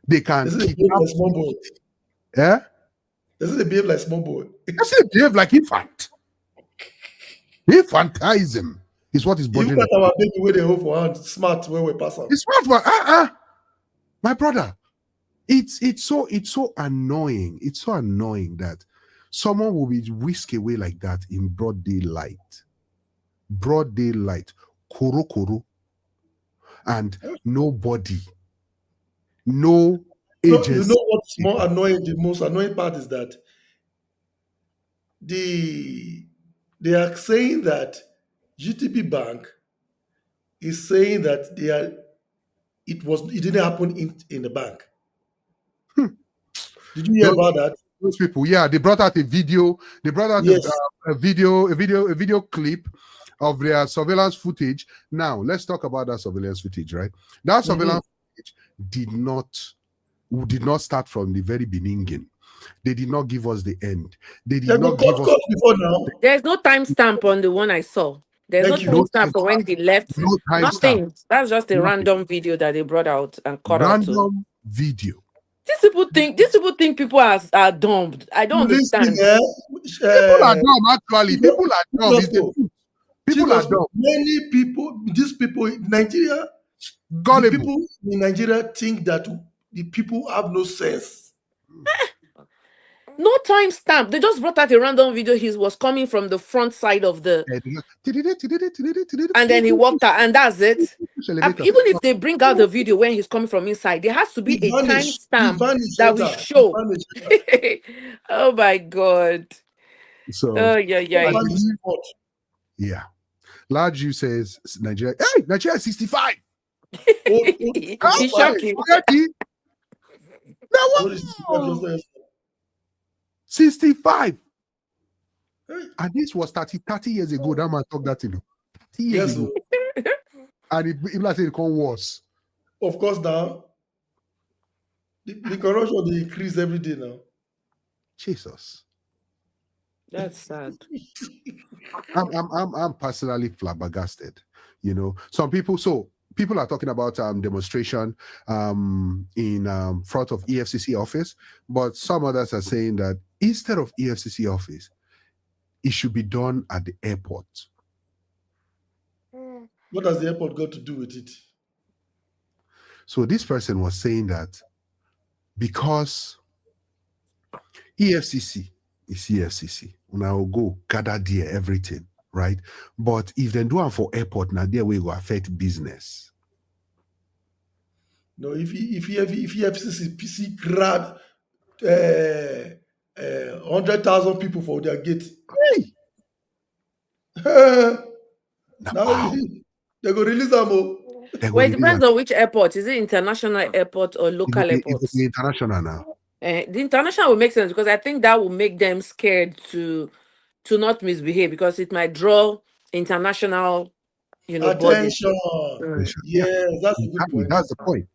they can keep like small boy. Yeah? Doesn't it behave like small boy? Doesn't it behave like infant? Infantism is what is bothering. You got our baby where they hold for hand, smart where we pass out. It's smart, but my brother, it's so annoying. It's so annoying that someone will be whisked away like that in broad daylight. Broad daylight. Koro. And nobody, no agency. You know what's more annoying? The most annoying part is that they are saying that GTB Bank is saying that it didn't happen in the bank. Did you hear about that? Those people, yeah, they brought out a video. They brought out a video clip of their surveillance footage. Now, let's talk about that surveillance footage, right? That surveillance footage did not start from the very beginning. They did not give us the end. They did not give us before now. There's no timestamp on the one I saw. There's no timestamp for when they left. No Nothing. That's just a random video that they brought out and cut out. Random video. These people think people are dumb. I don't understand. People are dumb, actually. People are dumb. People are dumb. These people in Nigeria, Gullible. people in Nigeria think that the people have no sense. No timestamp. They just brought out a random video. He was coming from the front side of the, and then he walked out, and that's it. Even if they bring out the video when he's coming from inside, there has to be He a vanished. He timestamp vanished that will later. He show. vanished later. Oh my God. So Oh yeah, yeah. Vanished spot. yeah. Large says Nigeria. Hey, Nigeria 65. It's shocking. Now What is it? 65. Hey. And this was 30 years ago. That man talked that, 30 years Yes, ago. And it like it become worse. of course now. The corruption they increase every day now. Jesus. That's sad. I'm personally flabbergasted. Some people. So people are talking about demonstration in front of EFCC office, but some others are saying that instead of EFCC office, it should be done at the airport. What has the airport got to do with it? So this person was saying that because EFCC is EFCC, when I will go gather there everything, right? But if they do it for airport, now there we go affect business. No, if EFCC grab 100,000 people for their gate, Hey! now they go release them. Well, it depends on which airport. Is it international airport or local It airport? will be international now. The international will make sense because I think that will make them scared to not misbehave because it might draw international, bodies. Attention. Yes, that's a good point. That's the point.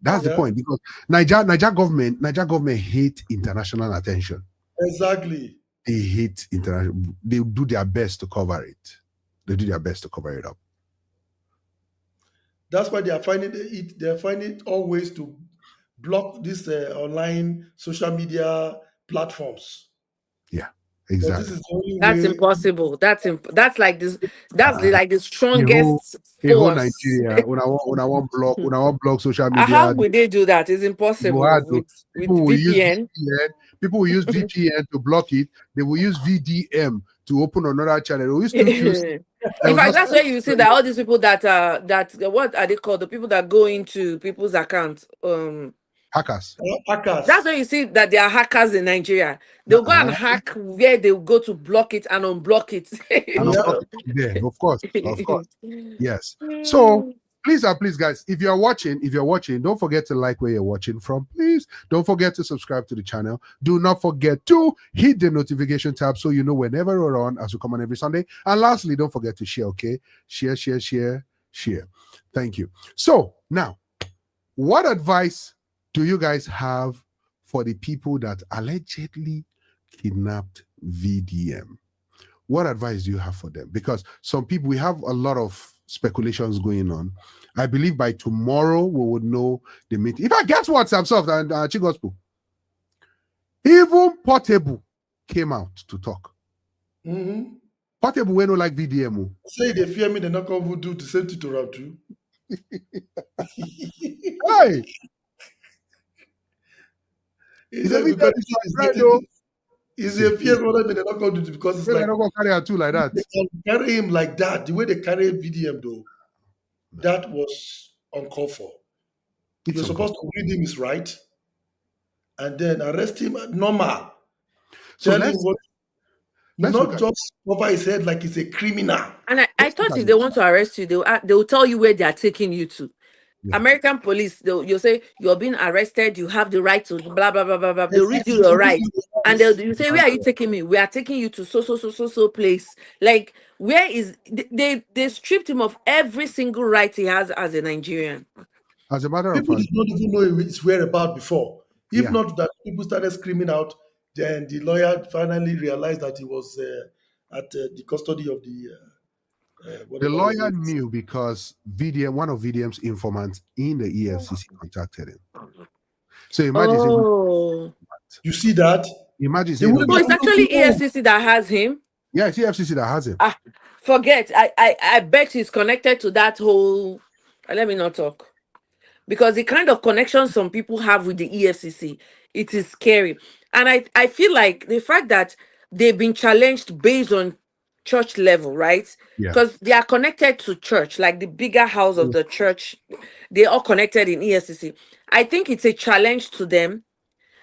That's the point, because Niger government hate international attention. Exactly. They hate international. They do their best to cover it. They do their best to cover it up. That's why they are finding it. They are finding all ways to block these online social media platforms. Yeah, But exactly. this is the only That's way. impossible. That's like this. That's like the strongest A whole force. Nigeria, when I want block social media. How would they do that? It's impossible with VPN. People will use VPN to block it. They will use VDM to open another channel. They will use QQ. In fact, that's where you see that all these people that what are they called? The people that go into people's accounts. Hackers. That's where you see that there are hackers in Nigeria. They'll go and hack where they'll go to block it and unblock it. Yeah, of course. Yes. So please, guys, if you're watching, don't forget to like where you're watching from. Please don't forget to subscribe to the channel. Do not forget to hit the notification tab so you know whenever we're on, as we come on every Sunday. And lastly, don't forget to share, okay? Share. Thank you. So now, what advice do you guys have for the people that allegedly kidnapped VDM? What advice do you have for them? Because some people, we have a lot of speculations going on. I believe by tomorrow we would know the meeting. If I guess what, Samsoft and Chigospel, even Portable came out to talk. Mm-hmm. Portable we no like VDM. Say they fear me, they're not going to do the same thing to Round 2. Hey! It's a fear more than they're not going to do because it's They're like not going to carry out two like that. they can carry him like that. The way they carry VDM though, that was uncalled for. You're supposed to read him his right and then arrest him normal. So Tell him what, not just cover his head like he's a criminal. And I thought if they want to arrest you, they will tell you where they are taking you to. Yeah. American police, you'll say you're being arrested, you have the right to blah blah blah blah blah. They'll read you your right, and you say, "Where are you taking me? We are taking you to so place." Like, where is they stripped him of every single right he has as a Nigerian. As a matter of people fact, did not even know his whereabouts before. If not that people started screaming out, then the lawyer finally realized that he was at the custody of the. The lawyer knew because one of VDM's informants in the EFCC contacted him. So imagine. You see that? Imagine. So it's actually EFCC that has him. Yeah, it's EFCC that has him. Forget. I bet he's connected to that whole Let me not talk. Because the kind of connection some people have with the EFCC, it is scary. And I feel like the fact that they've been challenged based on church level, right? Yeah. Because they are connected to church, like the bigger house of the church, they're all connected in EFCC. I think it's a challenge to them,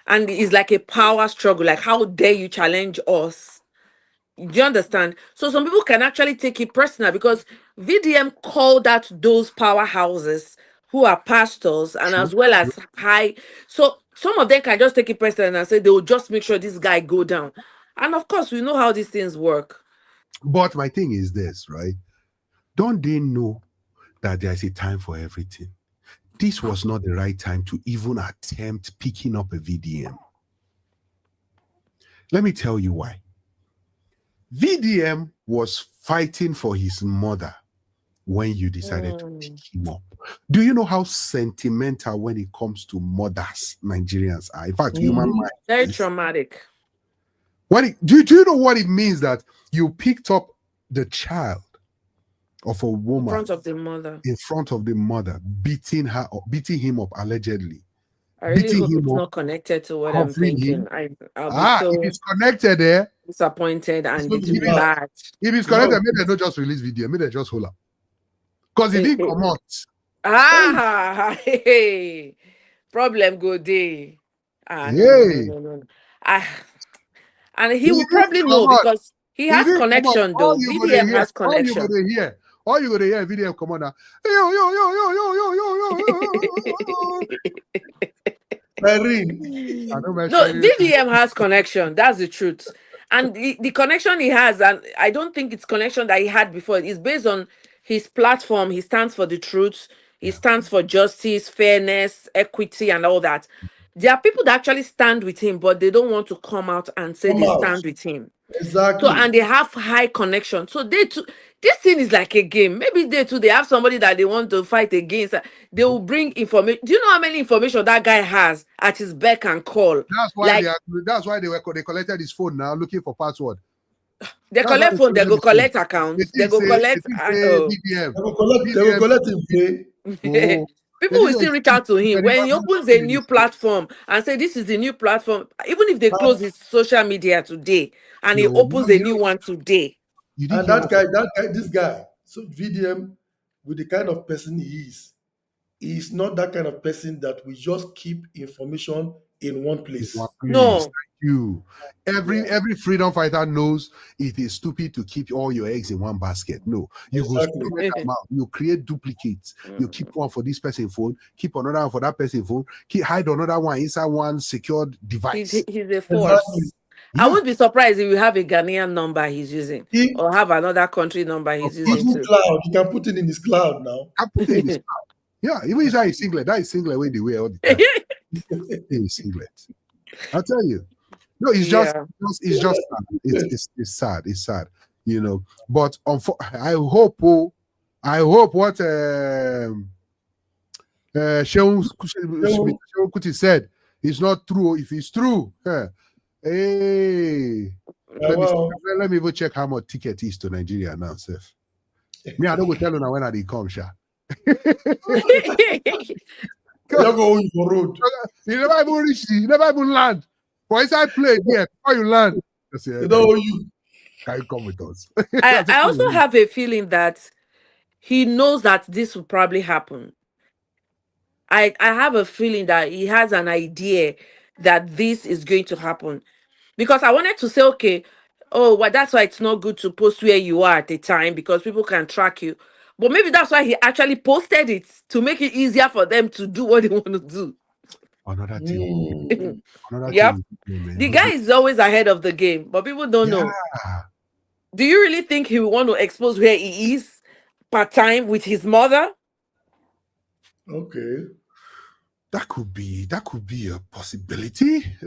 and it's like a power struggle. Like, how dare you challenge us? Do you understand? So some people can actually take it personal because VDM called out those powerhouses who are pastors and True. as well as high. So some of them can just take it personal and say they will just make sure this guy go down. And of course, we know how these things work. But my thing is this, right? Don't they know that there's a time for everything? This was not the right time to even attempt picking up a VDM. Let me tell you why. VDM was fighting for his mother when you decided to pick him up. Do you know how sentimental when it comes to mothers Nigerians are? In fact, human mind. Very traumatic. Do you know what it means that you picked up the child of a woman In front of the mother. in front of the mother, beating him up allegedly? I really beating hope him it's up, not connected to what I'm covering thinking. him. I'll be so If it's connected there, disappointed and so it will be if bad. it's connected, maybe they don't just release video, maybe they just hold up. Because he didn't come out. Hey. Problem go day. Hey. No. And he He will didn't probably come know out. because he has didn't come out. connection though. VDM has connection. All you gonna hear video come on now. No, VDM has connection. That's the truth. And the connection he has, and I don't think it's connection that he had before. It's based on his platform. He stands for the truth. He stands for justice, fairness, equity, and all that. There are people that actually stand with him, but they don't want to come out and say they stand with him. Exactly. So, and they have high connection. So they too, this thing is like a game. Maybe they too, they have somebody that they want to fight against. They will bring information. Do you know how many information that guy has at his beck and call? That's why they collected his phone now, looking for password. They collect phone, they go collect accounts, they go collect. VDM. They will collect him. People will still reach out to him when he opens a new platform and say this is the new platform. Even if they close his social media today and he opens a new one today. And this guy, so VDM, with the kind of person he is not that kind of person that will just keep information in one place. No. Every freedom fighter knows it is stupid to keep all your eggs in one basket. No, you you create duplicates. You keep one for this person's phone, keep another one for that person's phone, hide another one inside one secured device. He's a force. Exactly. I wouldn't be surprised if you have a Ghanaian number he's using or have another country number he's using too. Cloud. You can put it in his cloud now. I put it in his cloud. Yeah, even inside his singlet. That is singlet where they wear all the time. His singlet. I'll tell you. No, it's just sad. It's sad. It's sad, you know. But I hope what Shehu Kuti said is not true. If it's true, hey, let me even check how much ticket is to Nigeria now, Seth. Me, I don't go tell you now when they come, Sha. You go on the road. You never even reach. You never even land. For inside plane, before you land, you know you can you come with us? I also have a feeling that he knows that this will probably happen. I have a feeling that he has an idea that this is going to happen. Because I wanted to say, okay, well, that's why it's not good to post where you are at the time because people can track you. But maybe that's why he actually posted it to make it easier for them to do what they want to do. Another thing. The guy is always ahead of the game, but people don't know. Do you really think he will want to expose where he is part-time with his mother? Okay. That could be a possibility. He's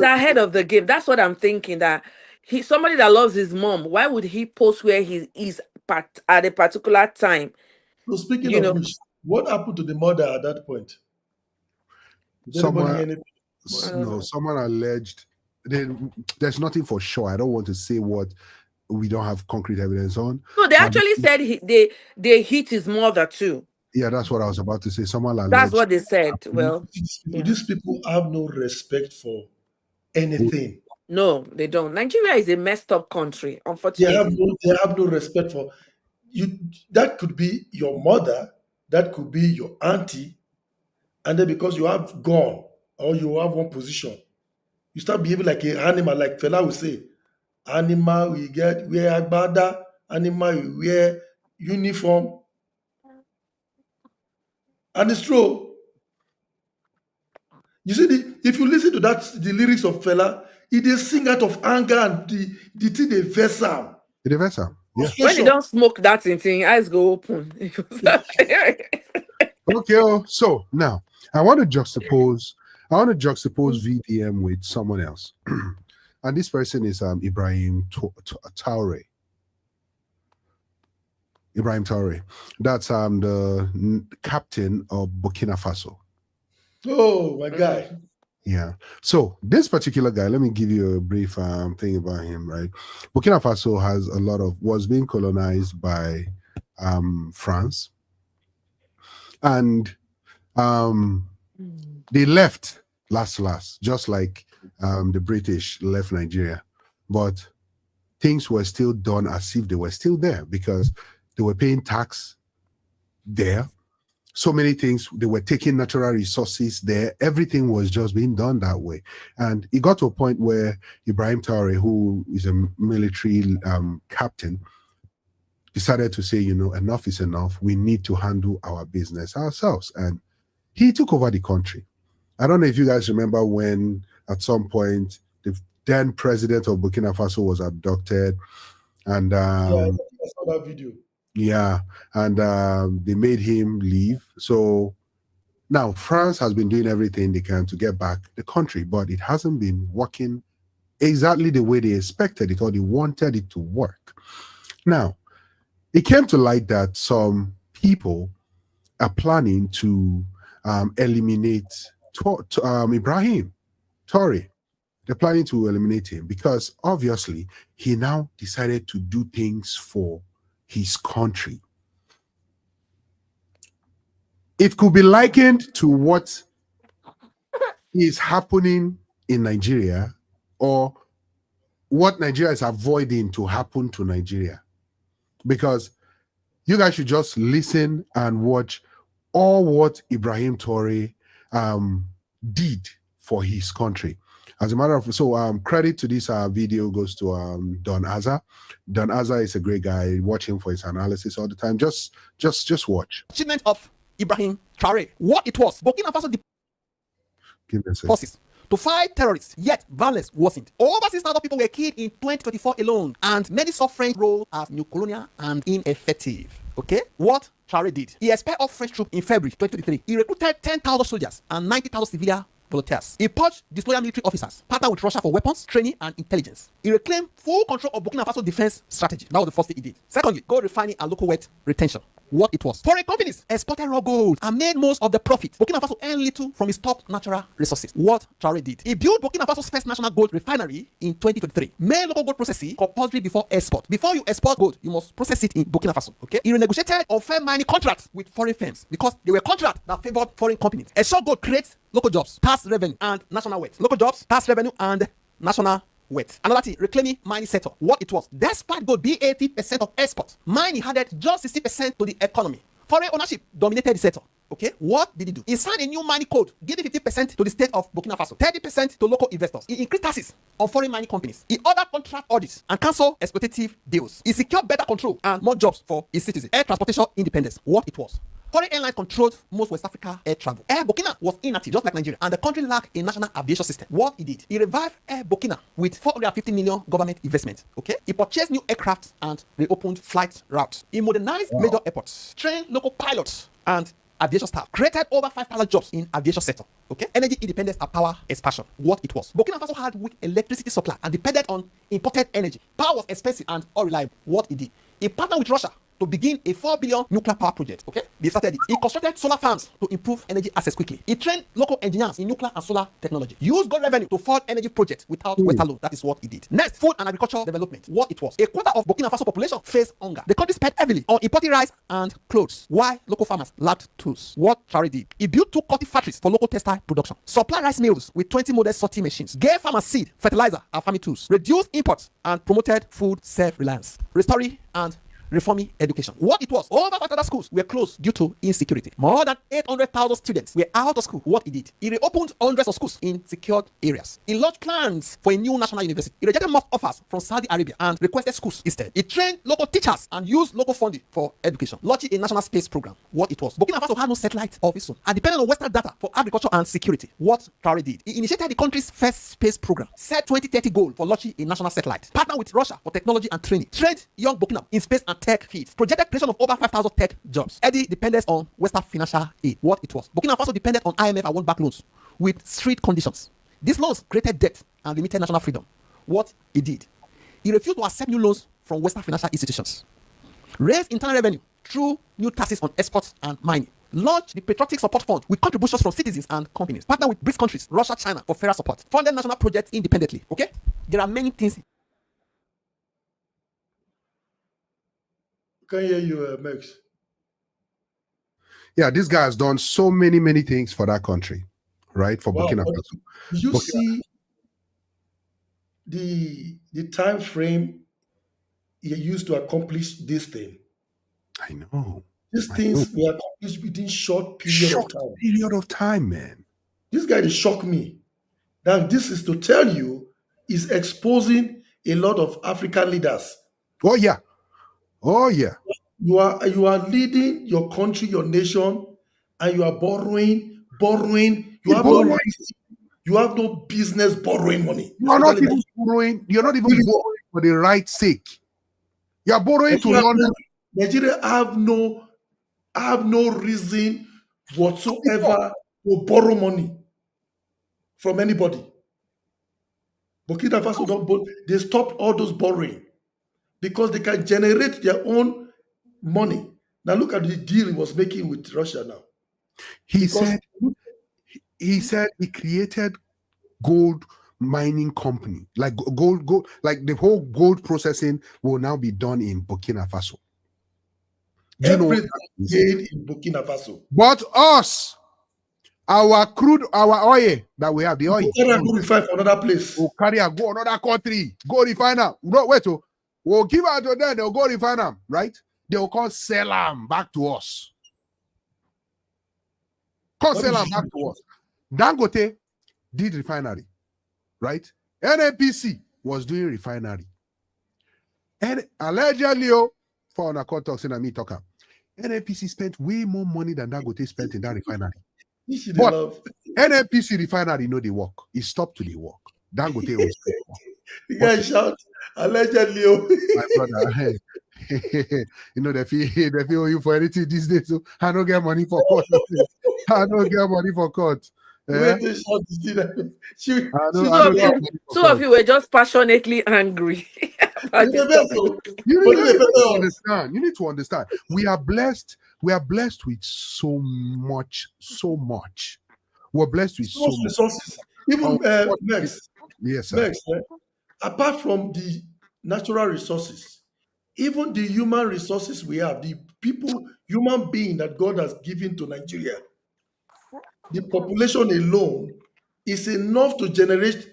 ahead of the game. That's what I'm thinking. That he's somebody that loves his mom. Why would he post where he is at a particular time? So speaking of which, what happened to the mother at that point? Someone alleged. There's nothing for sure. I don't want to say what we don't have concrete evidence on. No, they actually said they hit his mother too. Yeah, that's what I was about to say. Someone That's alleged. what they said. Well, These people have no respect for anything. no, they don't. Nigeria is a messed up country, They unfortunately. have no respect for you. That could be your mother, that could be your auntie, and then because you have gone or you have one position, you start behaving like an animal, like Fela will say. Animal we wear agbada, animal we wear uniform. And it's true. You see, if you listen to the lyrics of Fela, it is sing out of anger and the thing they verse am. The versa. Yeah. When you don't smoke that thing, eyes go open. Okay, so now I want to juxtapose VDM with someone else. And this person is Ibrahim Traore. Ibrahim Traore. That's the captain of Burkina Faso. Oh, my guy. Yeah. So this particular guy, let me give you a brief thing about him, right? Burkina Faso has was being colonized by France. And they left last, just like the British left Nigeria. But things were still done as if they were still there because they were paying tax there. So many things, they were taking natural resources there. Everything was just being done that way. And it got to a point where Ibrahim Traore, who is a military captain, decided to say, enough is enough. We need to handle our business ourselves. And he took over the country. I don't know if you guys remember when at some point the then president of Burkina Faso was abducted. And I saw that video. Yeah, and they made him leave. So now France has been doing everything they can to get back the country, but it hasn't been working exactly the way they expected it or they wanted it to work. Now, it came to light that some people are planning to eliminate Ibrahim Traore. They're planning to eliminate him because obviously he now decided to do things for his country. It could be likened to what is happening in Nigeria or what Nigeria is avoiding to happen to Nigeria. Because you guys should just listen and watch all what Ibrahim Traore did for his country. As a matter of credit to this video goes to Don Azza. Don Azza is a great guy. Watch him for his analysis all the time. Just watch. Achievement of Ibrahim Traore. What it was. Burkina Faso forces to fight terrorists, yet violence wasn't. Over 6,000 people were killed in 2024 alone, and many saw French role as neo-colonial and ineffective. Okay? What Traore did. He expelled all French troops in February 2023. He recruited 10,000 soldiers and 90,000 civilian volunteers. He purged disloyal military officers, partnered with Russia for weapons, training, and intelligence. He reclaimed full control of Burkina Faso defense strategy. That was the first thing he did. Secondly, gold refining and local wet retention. What it was. Foreign companies exported raw gold and made most of the profit. Burkina Faso earned little from its top natural resources. What Traore did. He built Burkina Faso's first national gold refinery in 2023. Made local gold processing compulsory before export. Before you export gold, you must process it in Burkina Faso. Okay? He renegotiated unfair mining contracts with foreign firms because they were contracts that favored foreign companies. Extra gold creates local jobs, tax revenue, and national wealth. Local jobs, tax revenue, and national wealth. Another thing, reclaiming mining sector. What it was. Despite gold being 80% of export, mining added just 60% to the economy. Foreign ownership dominated the sector. Okay, what did he do? He signed a new mining code, giving 50% to the state of Burkina Faso, 30% to local investors. He increased taxes on foreign mining companies. He ordered contract audits and canceled exploitative deals. He secured better control and more jobs for his citizens. Air transportation independence. What it was. Foreign airlines controlled most West Africa air travel. Air Burkina was inactive, just like Nigeria, and the country lacked a national aviation system. What he did, he revived Air Burkina with 450 million government investment. Okay, he purchased new aircraft and reopened flight routes. He modernized major airports, trained local pilots and aviation staff, created over 5,000 jobs in aviation sector. Okay, energy independence and power expansion. What it was. Burkina Faso had weak electricity supply and depended on imported energy. Power was expensive and unreliable. What he did, he partnered with Russia to begin a 4 billion nuclear power project. Okay, they started it. He constructed solar farms to improve energy access quickly. He trained local engineers in nuclear and solar technology. Used gold revenue to fund energy projects without Western loan. That is what he did. Next, food and agricultural development. What it was. A quarter of Burkina Faso population faced hunger. The country spent heavily on importing rice and clothes, while local farmers lacked tools. What Traore did. He built 2 cotton factories for local textile production. Supply rice mills with 20 modern sorting machines. Gave farmers seed, fertilizer, and farming tools. Reduced imports and promoted food self-reliance. Restoring and reforming education. What it was, over 500 schools were closed due to insecurity. More than 800,000 students were out of school. What he did, he reopened hundreds of schools in secured areas. He launched plans for a new national university. He rejected most offers from Saudi Arabia and requested schools instead. He trained local teachers and used local funding for education. Launched a national space program. What it was, Burkina Faso had no satellite of its own and depended on Western data for agriculture and security. What Traore did, he initiated the country's first space program, set 2030 goal for launching a national satellite, partnered with Russia for technology and training, trained young Burkina in space and tech fields, projected creation of over 5,000 tech jobs. Eddie dependence on Western financial aid. What it was, Burkina Faso depended on IMF and World Bank loans with strict conditions. These loans created debt and limited national freedom. What he did, he refused to accept new loans from Western financial institutions, raised internal revenue through new taxes on exports and mining, launched the Patriotic Support Fund with contributions from citizens and companies, partnered with BRICS countries, Russia, China for federal support, funded national projects independently. Okay, there are many things. Can hear you, Max. Yeah, this guy has done so many things for that country, right? For Burkina Faso. Did you see the time frame he used to accomplish this thing? I know. These things were accomplished within short period of time. Man. This guy shocked me. Now, this is to tell you, is exposing a lot of African leaders. Oh yeah. Oh yeah. You are leading your country, your nation, and you are borrowing. You have no right. You have no business borrowing money. You're not even borrowing. You're not even borrowing for the right sake. You are borrowing to London. Nigeria have no reason whatsoever to borrow money from anybody. Burkina Faso don't borrow. They stopped all those borrowing because they can generate their own money. Now look at the deal he was making with Russia now. He said he created gold mining company, like gold, like the whole gold processing will now be done in Burkina Faso. Everything made in Burkina Faso. But us, our crude, our oil that we have, the oil, we'll refine for another place. We'll carry and go another country, go refine them. No, wait, we'll give out to them, they'll go refine them, right? They'll come sell them back to us. Come sell them back to us. Dangote did refinery, right? NNPC was doing refinery. And allegedly, for an account talks in me talker, NNPC spent way more money than Dangote spent in that refinery. But NNPC refinery, no, they work. It stopped to the work. Dangote was the guy shout, allegedly. My brother, hey, you know, they feel you for anything these days. So I don't get money for court. I don't get money for court. Two of you were just passionately angry. You need to understand. We are blessed with so much. We're blessed with so much resources. Even Max. Yes, sir. Max, apart from the natural resources, even the human resources we have, the people, human being that God has given to Nigeria, the population alone is enough to generate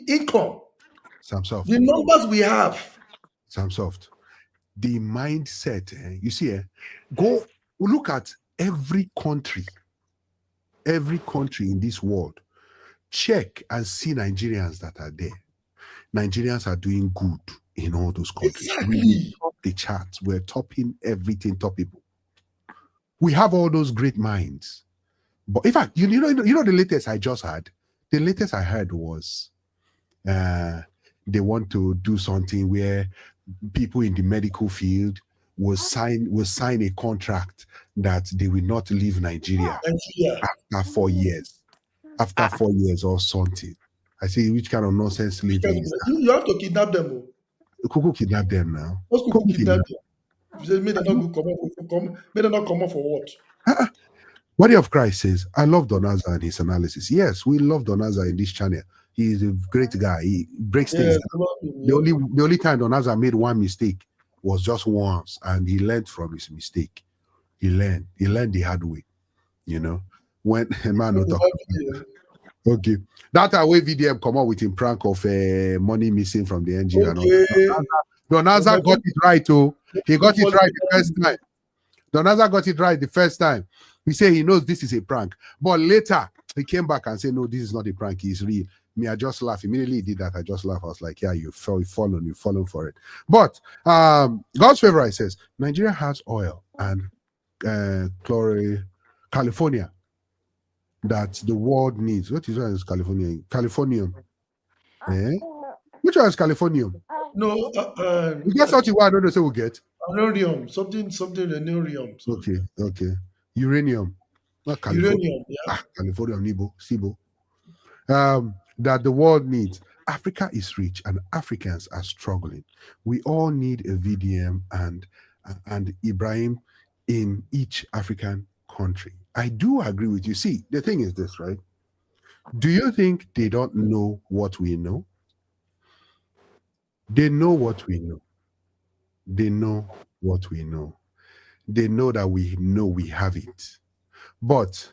income. Samsoft. The numbers we have. Samsoft. The mindset, you see, go look at every country in this world. Check and see Nigerians that are there. Nigerians are doing good in all those countries. Exactly. We top the charts. We're topping everything, top people. We have all those great minds. But in fact, you know the latest I just had? The latest I heard was they want to do something where people in the medical field will sign a contract that they will not leave Nigeria after 4 years. After 4 years or something. I say, which kind of nonsense living is that? You have to kidnap them. Kuku kidnap them now. Those people Kuku kidnap kidnap. them. They made them not go made them not come up for what? Body of Christ says, I love Donaza and his analysis. Yes, we love Donaza in this channel. He is a great guy. He breaks things down. The only time Donaza made one mistake was just once, and he learned from his mistake. He learned the hard way. You know, when a man not talk. Okay, that way VDM come out with him prank of money missing from the NGO. And Donaza got it right. Oh, he got it right the first time. Donaza got it right the first time. He said he knows this is a prank, but later he came back and said, "No, this is not a prank. It's real." Me, I just laughed. Immediately he did that. I just laughed. I was like, "Yeah, you've fallen for it." But God's favorite says Nigeria has oil and California that the world needs. What is California? Californium. Which one is Californium? No, that's what you want. I don't know. So we'll get uranium, something uranium. Okay. Uranium. Not California. Uranium, yeah. California, SIBO. That the world needs. Africa is rich and Africans are struggling. We all need a VDM and Ibrahim in each African country. I do agree with you. See, the thing is this, right? Do you think they don't know what we know? They know what we know. They know what we know. They know that we have it. But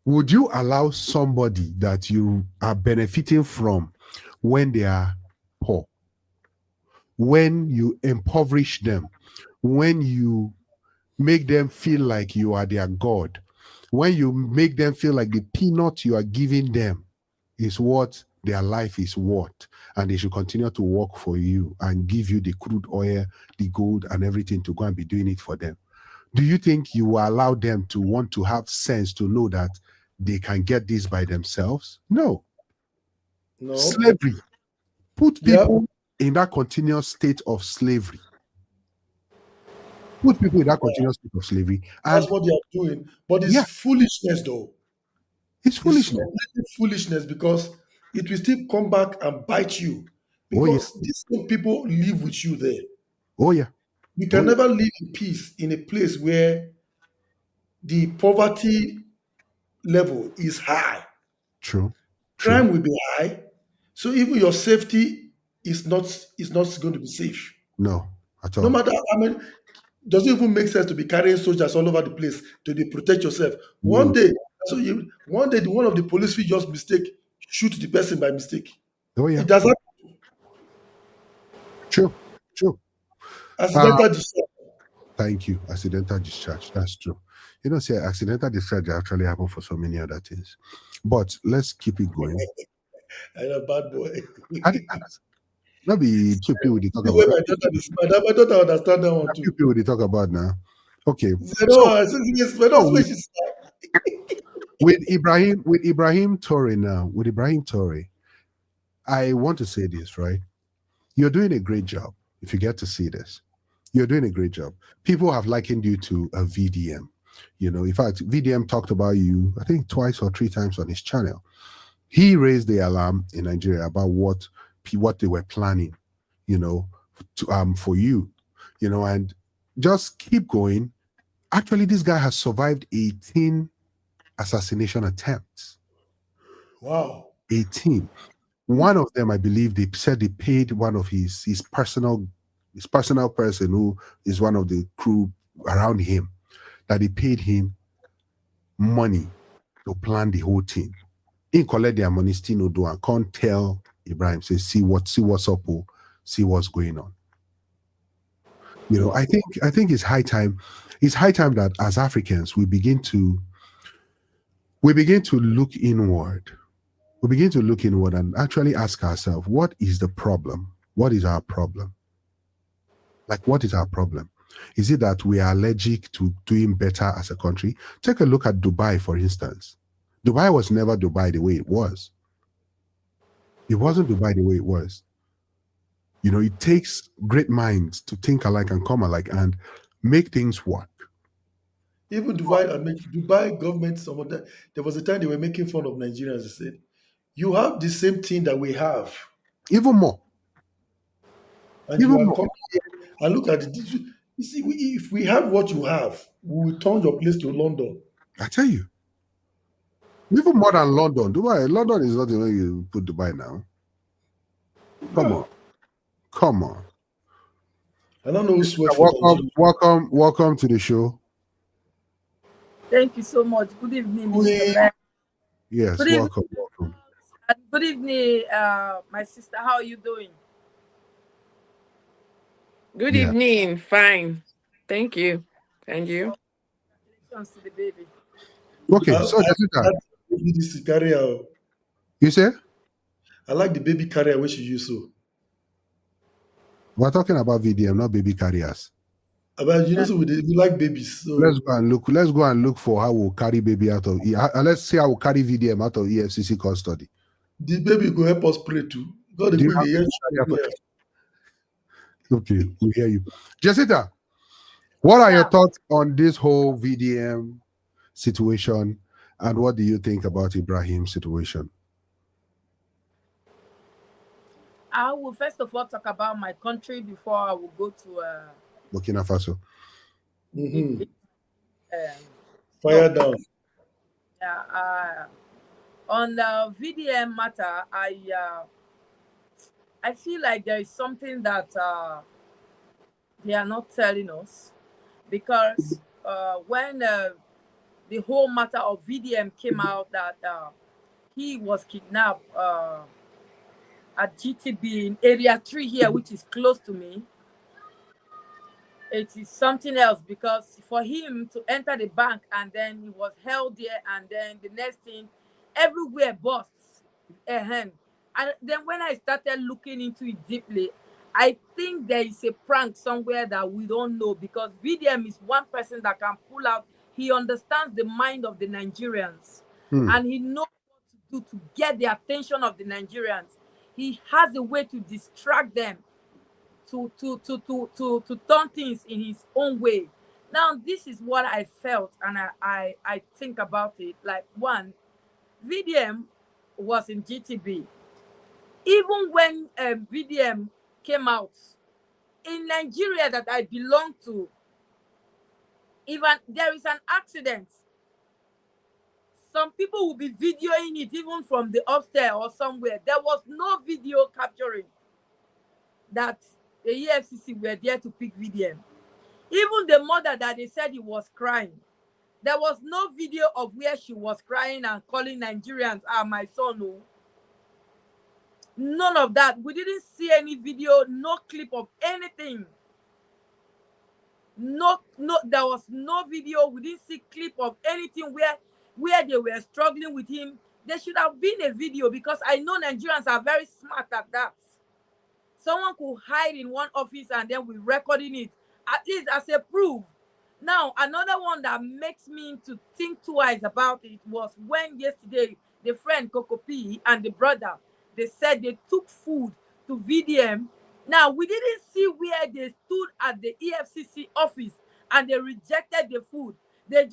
would you allow somebody that you are benefiting from when they are poor, when you impoverish them, when you make them feel like you are their God, when you make them feel like the peanut you are giving them is what their life is worth, and they should continue to work for you and give you the crude oil, the gold, and everything to go and be doing it for them? Do you think you will allow them to want to have sense to know that they can get this by themselves? No. Slavery. Put people in that continuous state of slavery. Put people in that continuous state of slavery. And that's what they are doing. But it's foolishness, though. It's foolishness. It's foolishness because it will still come back and bite you. Because these same people live with you there. Oh, yeah. You can never live in peace in a place where the poverty level is high. True. Crime will be high. So even your safety is not going to be safe. No, at all. No matter, does it even make sense to be carrying soldiers all over the place to protect yourself? One day, one of the police will just shoot the person by mistake. Oh, yeah. It does happen. True. Accidental discharge. Thank you. Accidental discharge. That's true. You know, say accidental discharge actually happen for so many other things. But let's keep it going. I'm a bad boy. Not be two people they talk about. My daughter understand that one too. Two people they talk about now. Okay. With Ibrahim Traore now, with Ibrahim Traore, I want to say this, right? You're doing a great job. If you get to see this, you're doing a great job. People have likened you to a VDM. You know, in fact, VDM talked about you, I think twice or three times on his channel. He raised the alarm in Nigeria about what they were planning, you know, for you, you know, and just keep going. Actually, this guy has survived 18 assassination attempts. Wow. 18. One of them, I believe, they said they paid one of his personal person who is one of the crew around him, that they paid him money to plan the whole thing. He collect their money, still no do, and can't tell Ibrahim, say, see what's up, see what's going on. You know, I think it's high time. It's high time that as Africans we begin to look inward. We begin to look inward and actually ask ourselves, what is the problem? What is our problem? Like, what is our problem? Is it that we are allergic to doing better as a country? Take a look at Dubai, for instance. Dubai was never Dubai the way it was. It wasn't Dubai the way it was. You know, it takes great minds to think alike and come alike and make things work. Even Dubai government, there was a time they were making fun of Nigerians. They said, you have the same thing that we have. Even more. And Even you are more. coming here and look at it. You see, if we have what you have, we will turn your place to London. I tell you. Even more than London. Dubai. London is not the way you put Dubai now. Come on. Come on. I don't know who sweat for Nigeria. Welcome to the show. Thank you so much. Good evening, Mr. Ben. Yes, Good evening. welcome. Good evening, my sister. How are you doing? Good evening. Fine. Thank you. And you? Congratulations to the baby. Okay, so Jessica. This carrier. You say? I like the baby carrier which you use so. We're talking about VDM, not baby carriers. About so we like babies. So. Let's go and look for how we'll carry baby out of let's see how we'll carry VDM out of EFCC custody. The baby will help us pray too. God Okay, we hear you. Jessica, what are your thoughts on this whole VDM situation, and what do you think about Ibrahim's situation? I will first of all talk about my country before I will go to Burkina Faso. Fire down. Yeah, on the VDM matter, I feel like there is something that they are not telling us, because when the whole matter of VDM came out that he was kidnapped at GTB in Area 3 here, which is close to me, it is something else, because for him to enter the bank and then he was held there, and then the next thing, everywhere busts. And then when I started looking into it deeply, I think there is a prank somewhere that we don't know, because VDM is one person that can pull out. He understands the mind of the Nigerians, and he knows what to do to get the attention of the Nigerians. He has a way to distract them, to turn things in his own way. Now, this is what I felt, and I think about it. Like, one, VDM was in GTB. Even when VDM came out, in Nigeria that I belong to, even there is an accident, some people will be videoing it even from the upstairs or somewhere. There was no video capturing that the EFCC were there to pick VDM. Even the mother that they said he was crying, there was no video of where she was crying and calling Nigerians, my son. No. None of that. We didn't see any video, no clip of anything. No, there was no video. We didn't see clip of anything where they were struggling with him. There should have been a video, because I know Nigerians are very smart at that. Someone could hide in one office and then we're recording it, at least as a proof. Now, another one that makes me to think twice about it was when yesterday the friend Kokopi and the brother, they said they took food to VDM. Now, we didn't see where they stood at the EFCC office and they rejected the food. The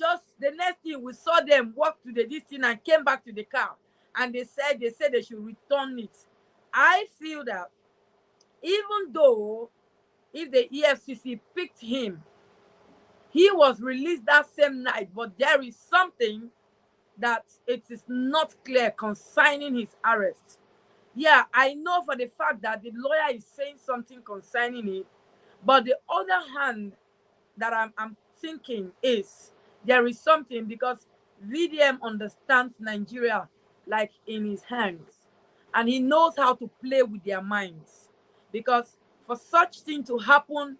next thing we saw them walk to the distance and came back to the car, and they said they should return it. I feel that even though if the EFCC picked him, he was released that same night, but there is something that it is not clear concerning his arrest. Yeah, I know for the fact that the lawyer is saying something concerning it, but the other hand that I'm thinking is there is something, because VDM understands Nigeria like in his hands, and he knows how to play with their minds, because for such thing to happen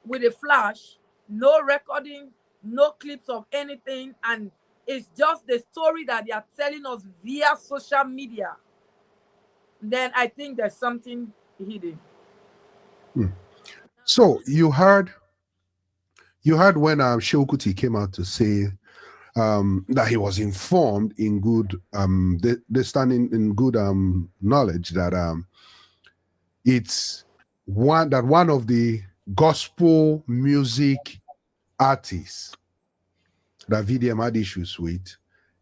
with a flash, no recording, no clips of anything, and it's just the story that they are telling us via social media, then I think there's something hidden. So you heard when Shehu Kuti came out to say that he was informed in good they standing in good knowledge that it's one of the gospel music artists that VDM had issues with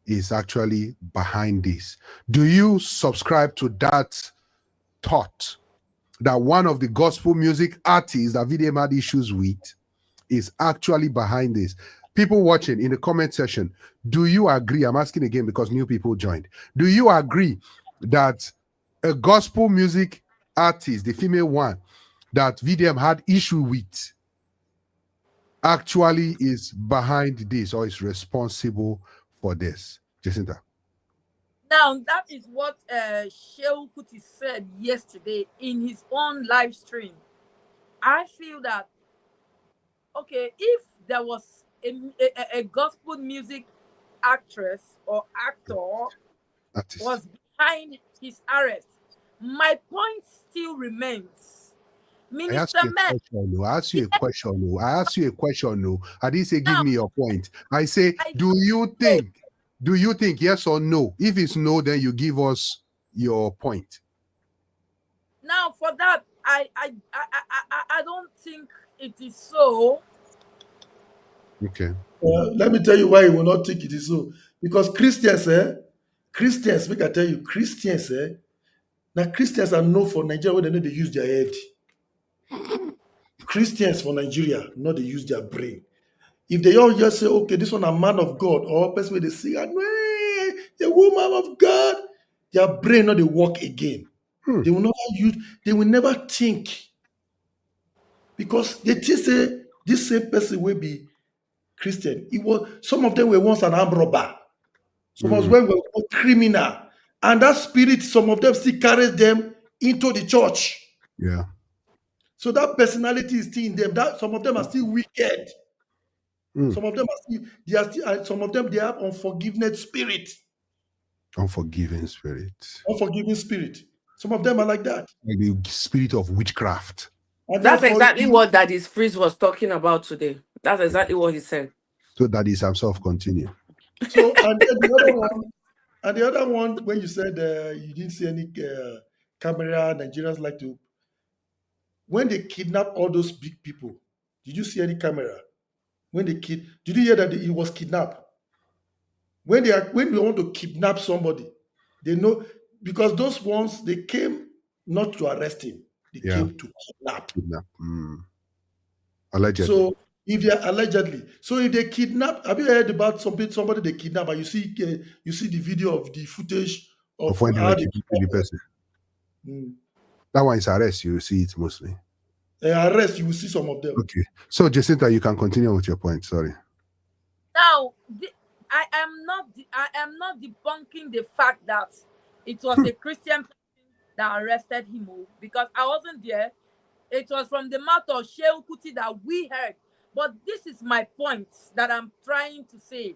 is actually behind this. Do you subscribe to that thought? that one of the gospel music artists that VDM had issues with is actually behind this. People watching in the comment section, do you agree? I'm asking again because new people joined. Do you agree that a gospel music artist, the female one, that VDM had issue with, actually is behind this or is responsible for this? Jacinta. Now, that is what Shehu Kuti said yesterday in his own live stream. I feel that, okay, if there was a gospel music actress or actor was behind his arrest, my point still remains. Minister Man. I asked you a question. I asked you a question. I didn't say give me your point. I say, do you think yes or no? If it's no, then you give us your point. Now, for that, I don't think it is so. Okay. Let me tell you why you will not think it is so. Because Christians, make I tell you, Christians, now Christians are known for Nigeria when they know they use their head. Christians for Nigeria, know they use their brain. If they all just say, okay, this one a man of God, or person where they say, the woman of God, their brain not they work again. They will not use, they will never think. Because they just say this same person will be Christian. Some of them were once an armed robber. Some of them were criminal. And that spirit, some of them still carries them into the church. Yeah. So that personality is still in them. Some of them are still wicked. Some of them some of them they have unforgiveness spirit. Unforgiving spirit. Unforgiving spirit. Some of them are like that. Like the spirit of witchcraft. That's exactly what Daddy Freeze was talking about today. That's exactly what he said. So Daddy himself continue. So and the other one, when you said you didn't see any camera, Nigerians like to. When they kidnap all those big people, did you see any camera? Did you hear that he was kidnapped? When they want to kidnap somebody, they know, because those ones, they came not to arrest him, they came to kidnap. Allegedly. So if they are allegedly, so if they kidnap, have you heard about somebody they kidnap and you see the video of the footage of when how they the person? That one is arrest, you will see it mostly. Arrest, you will see some of them. Okay. So Jacinta, you can continue with your point. Sorry. Now, I am not debunking the fact that it was a Christian person that arrested him, because I wasn't there. It was from the mouth of Shehu Kuti that we heard. But this is my point that I'm trying to say.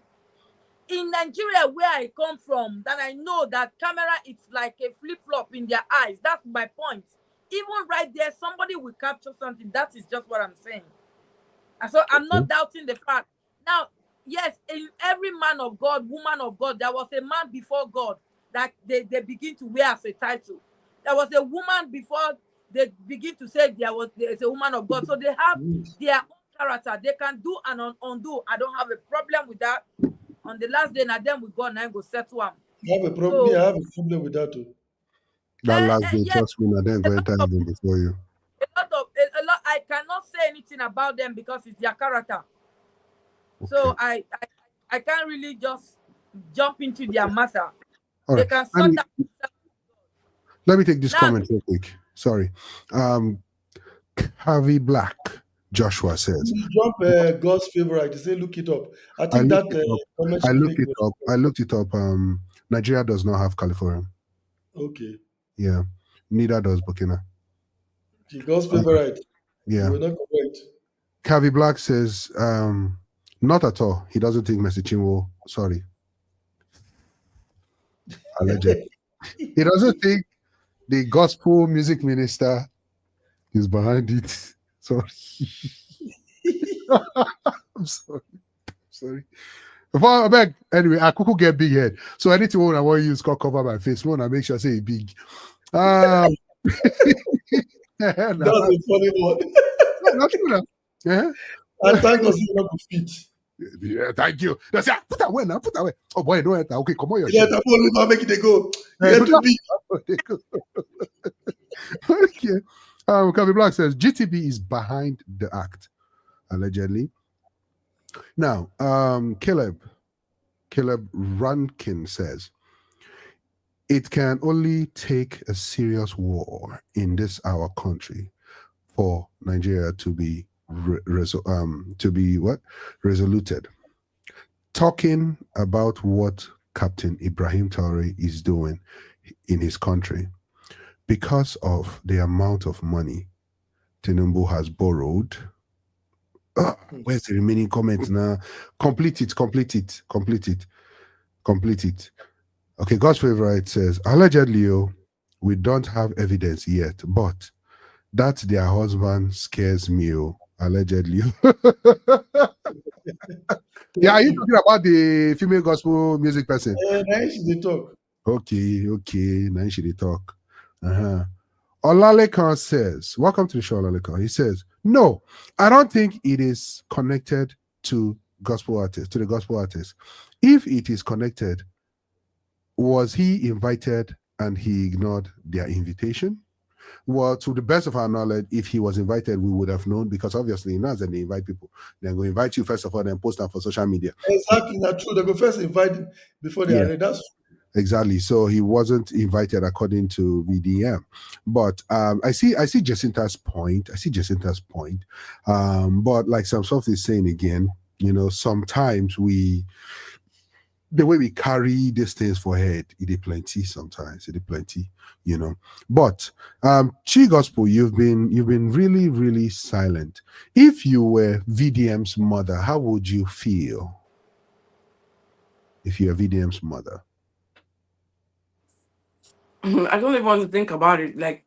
In Nigeria, where I come from, that I know that camera is like a flip-flop in their eyes. That's my point. Even right there, somebody will capture something. That is just what I'm saying. And so I'm not doubting the fact. Now, yes, in every man of God, woman of God, there was a man before God that they begin to wear as a title. There was a woman before they begin to say there's a woman of God. So they have their own character. They can do and undo. I don't have a problem with that. On the last day, now them we go and I go settle them. I have a problem. So, I have a problem with that too. That last day, trust me, I didn't go enter heaven before you. A lot. I cannot say anything about them because it's their character. Okay. So I can't really just jump into their matter. All they right. can sort out. Let me take this comment real quick. Sorry. Harvey Black Joshua says, jump God's favorite. They say look it up. I think I looked it up. Nigeria does not have California. Okay. Yeah. Neither does Burkina. God's favorite. Yeah. We're not correct. Harvey Black says, not at all. He doesn't think Mercy Chinwo. Sorry. Allegedly. He doesn't think the gospel music minister is behind it. Sorry. I'm sorry. Before I beg, anyway, I could get big head. So anything I want to use, cover my face. I want to make sure I say it big. That's a funny one. Not true. Yeah. And thank God you're not fit. Yeah, thank you. That's it. Put away now. Put away. Oh boy, don't enter. Okay, come on. Yeah, that one will make it go. Yeah, too big. Okay. Kevin Black says GTB is behind the act, allegedly. Now, Caleb Rankin says it can only take a serious war in our country for Nigeria to be resoluted. Talking about what Captain Ibrahim Traore is doing in his country, because of the amount of money Tinubu has borrowed. Where's the remaining comments now? Complete it. Okay, God's favorite says, allegedly, we don't have evidence yet, but that their husband scares me, allegedly. Yeah, are you talking about the female gospel music person? Now she dey talk. Okay, now she dey talk. Olalekan says, welcome to the show, Olalekan. He says, no, I don't think it is connected to the gospel artist. If it is connected, was he invited and he ignored their invitation? Well, to the best of our knowledge, if he was invited, we would have known, because obviously now that they invite people, they're going to invite you first of all, then post them for social media. Exactly, that's true. They go first invite him before they are. That's true. Exactly. So he wasn't invited according to VDM. But I see Jacinta's point. But like some stuff is saying again, sometimes the way we carry these things for head, it is plenty sometimes. But Chi Gospel, you've been really, really silent. If you were VDM's mother, how would you feel? If you're VDM's mother? I don't even want to think about it. Like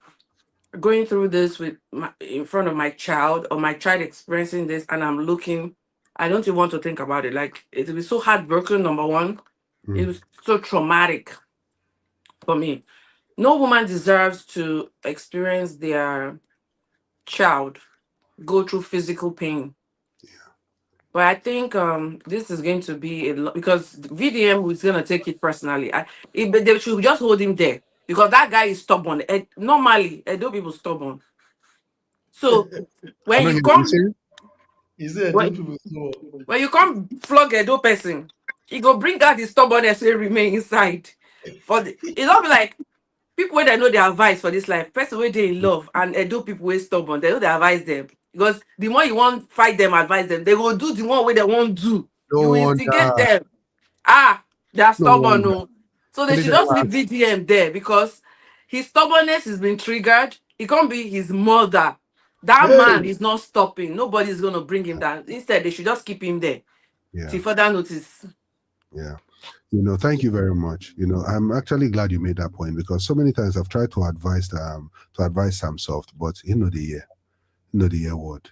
going through this in front of my child, or my child experiencing this, and I'm looking. I don't even want to think about it. Like it will be so heartbroken. Number one, it was so traumatic for me. No woman deserves to experience their child go through physical pain. But I think this is going to be a lot, because VDM is going to take it personally. They should just hold him there, because that guy is stubborn. Normally, Edo people stubborn. So when you come, when you come flog Edo person, he go bring out the stubbornness and remain inside. It don't be like people where they know their advice for this life. Person where they in love and Edo people where stubborn, they know they advise them. Because the more you want fight them, advise them, they will do the one way they won't do. You instigate them. They are stubborn, no. So they should just leave VDM there, because his stubbornness has been triggered. It can't be his mother. That man is not stopping. Nobody's gonna bring him down. Instead, they should just keep him there. Till further notice. Yeah. Thank you very much. I'm actually glad you made that point, because so many times I've tried to advise Sam Soft, but the year word.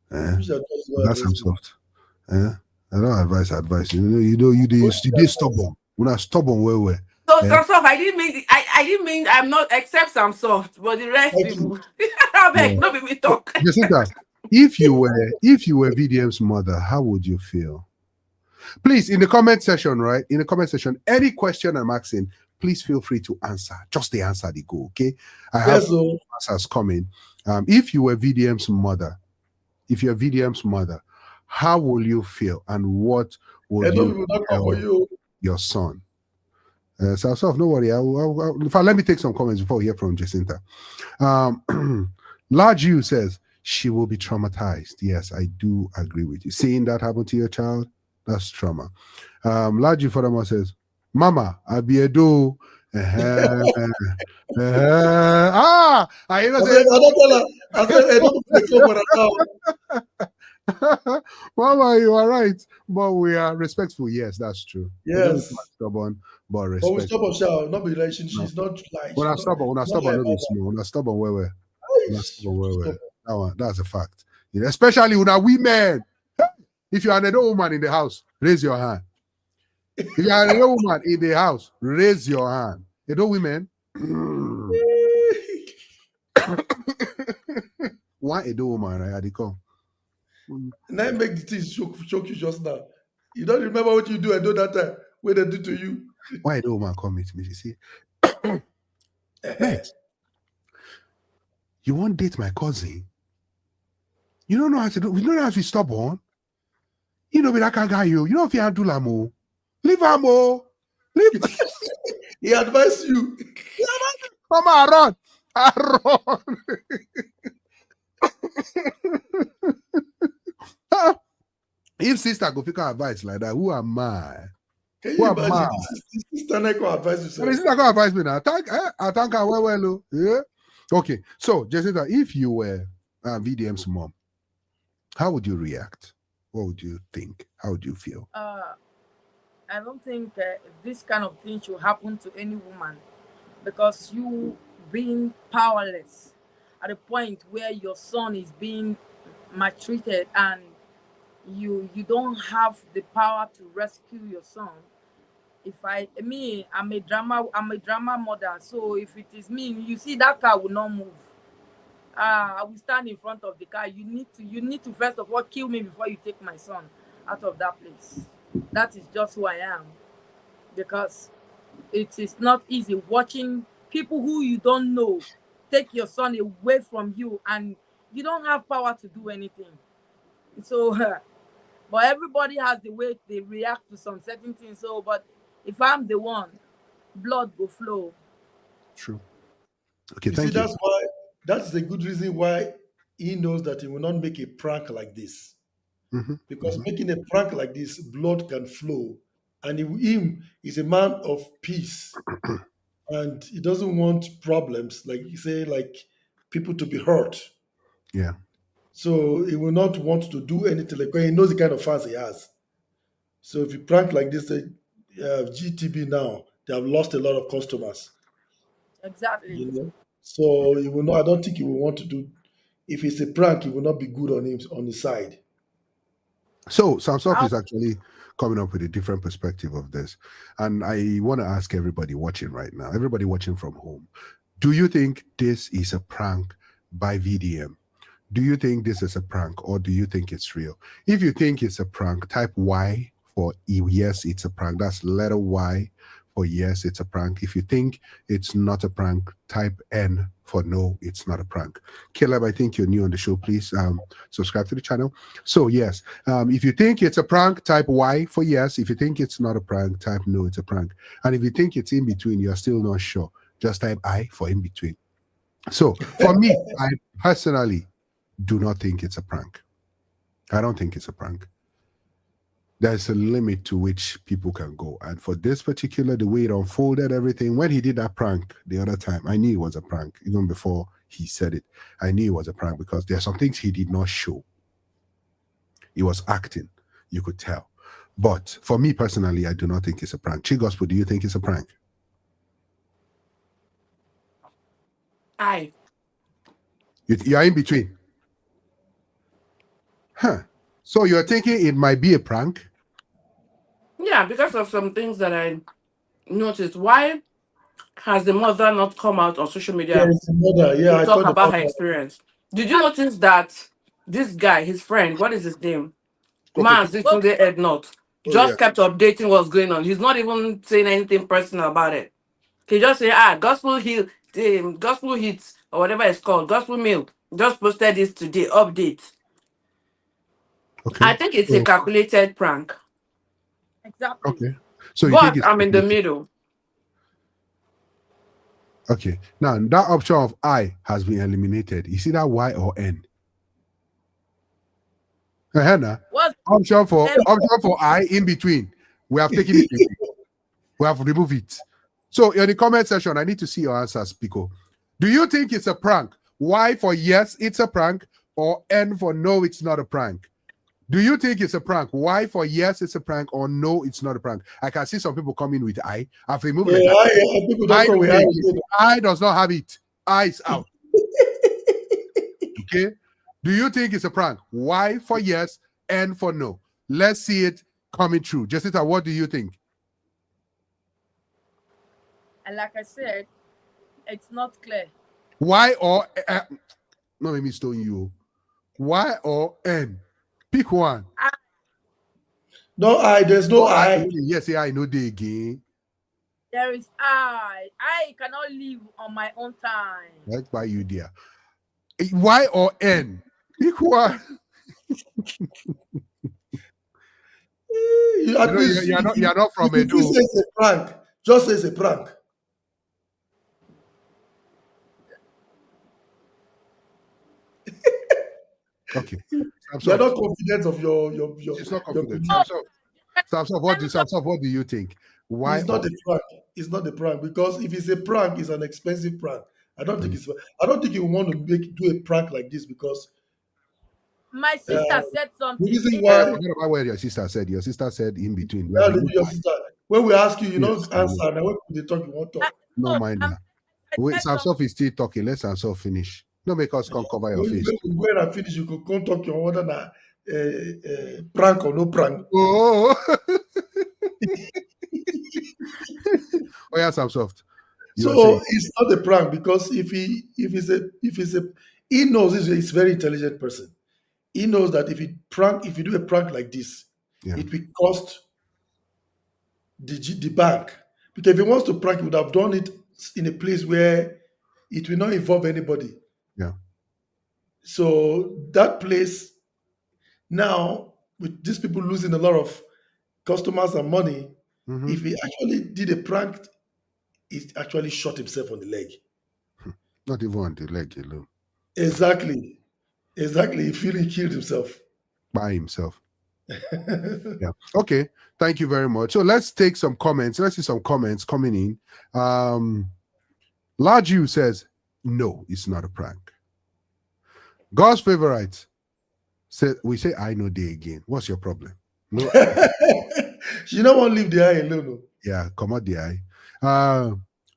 That's Sam Soft. I don't advise. You did stubborn. We're not stubborn where. So Sam Soft, I didn't mean I'm not, except Sam Soft, but the rest people. No baby talk. Jacinta, if you were VDM's mother, how would you feel? Please, in the comment section, right? In the comment section, any question I'm asking, please feel free to answer. Just the answer they go, okay? I have answers coming. If you were VDM's mother, how will you feel, and what would you tell your son? So no worry. Let me take some comments before we hear from Jacinta. Large U says she will be traumatized. Yes, I do agree with you. Seeing that happen to your child, that's trauma. Large U furthermore says, Mama, I be a do. I Mama, you are right, but we are respectful. Yes, that's true. Yes, stubborn, but respectful. But we stubborn, shall not be like she's not like. When I stubborn, no be small. When I stubborn, where. That's a fact. Especially when women. If you are an adult woman in the house, raise your hand. If you are an adult woman in the house, raise your hand. Adult women. Why adult woman? I had to come. Now make the things choke you just now. You don't remember what you do and do that time, what they do to you. Why adult woman come with me? You see? Next. You won't date my cousin. You don't know how to do. You don't know how to be stubborn. You know, but I can't guy you. You know if you have to do lamo. Leave amo. Leave. He advised you. Come on, run. Run. If sister go pick her advice like that, who am I? Can Who you am I? imagine? Sister Neko advised you. I mean, sister go advise me now. I thank her well. Yeah. Okay. So, Jessica, if you were VDM's mom, how would you react? What would you think? How would you feel? I don't think this kind of thing should happen to any woman, because you being powerless at a point where your son is being maltreated and you don't have the power to rescue your son. I'm a drama mother, so if it is me, you see that car will not move. I will stand in front of the car. You need to first of all kill me before you take my son out of that place. That is just who I am, because it is not easy watching people who you don't know take your son away from you and you don't have power to do anything. So but everybody has the way they react to some certain things. So but if I'm the one, blood will flow. True. Okay, You thank see, you. that's the good reason why he knows that he will not make a prank like this. Because making a prank like this, blood can flow. And him is a man of peace. And he doesn't want problems, like you say, like people to be hurt. Yeah. So he will not want to do anything like, he knows the kind of fans he has. So if you prank like this, GTB now, they have lost a lot of customers. Exactly. You know? So he will not, I don't think he will want to do, if it's a prank, it will not be good on him, on his side. So Samsoft is actually coming up with a different perspective of this. And I want to ask everybody watching right now, everybody watching from home, do you think this is a prank by VDM? Do you think this is a prank, or do you think it's real? If you think it's a prank, type Y for yes, it's a prank. That's letter Y for yes, it's a prank. If you think it's not a prank, type N for no, it's not a prank. Caleb, I think you're new on the show. Please subscribe to the channel. So yes, if you think it's a prank, type Y for yes. If you think it's not a prank, type no, it's a prank. And if you think it's in between, you're still not sure, just type I for in between. So for me, I personally do not think it's a prank. I don't think it's a prank. There's a limit to which people can go. And for this particular, the way it unfolded everything, when he did that prank the other time, I knew it was a prank. Even before he said it, I knew it was a prank, because there are some things he did not show. He was acting, you could tell. But for me personally, I do not think it's a prank. Chi Gospel, do you think it's a prank? You are in between. Huh. So you're thinking it might be a prank? Yeah, because of some things that I noticed. Why has the mother not come out on social media It's the mother. Yeah, to talk about her experience? Did you notice that this guy, his friend, what is his name? Man, Zitunde Ednot, just kept updating what's going on. He's not even saying anything personal about it. He just say, gospel hits, or whatever it's called, gospel milk. Just posted this today, update. Okay. I think it's a calculated prank. Exactly. Okay. So you But think it's I'm in the middle. Okay. Now that option of I has been eliminated. Is it that Y or N? Hannah, option for I in between. We have taken it away. We have removed it. So in the comment section, I need to see your answers, Pico. Do you think it's a prank? Y for yes, it's a prank, or N for no, it's not a prank? Do you think it's a prank? Y for yes, it's a prank, or no, it's not a prank? I can see some people coming with I. I've removed it. People don't come with I does not have it. I is out. Okay. Do you think it's a prank? Y for yes, N for no. Let's see it coming true. Jessica, what do you think? And like I said, it's not clear. Y or no, let me stone you. Y or N? Pick one. No I. There's no I. Yes, I know the again. There is I. I cannot live on my own time. Right by you, dear. Y or N? Equal. At least you're not from if you Edo. say it's a prank, just say it's a prank. Okay. You're not confident of your She's not your confident. opinion. Samson, what do you think? Why? It's not a prank. It's not a prank because if it's a prank, it's an expensive prank. I don't think you want to do a prank like this because My sister said the something. reason why Forget about what your sister said. Your sister said in between. your sister, when we ask you, you Yes, don't answer. Now when they talk, you won't talk. No mind I'm- her. Wait, Samson is still talking. Let Samson finish. Don't make us come cover your face. When I finish, you could come talk your whether na prank or no prank. Oh, oh yeah, Samson. So it's not a prank because if he knows he's a very intelligent person. He knows that if you do a prank like this, it will cost the bank. Because if he wants to prank, he would have done it in a place where it will not involve anybody. Yeah. So that place now, with these people losing a lot of customers and money, if he actually did a prank, he actually shot himself on the leg. Not even on the leg alone. Exactly. He killed himself. By himself. Yeah. Okay. Thank you very much. So let's take some comments. Let's see some comments coming in. Large U says, no, it's not a prank. God's favorite said, we say I know day again. What's your problem? No. She don't want to leave the eye alone. Yeah, come out the eye.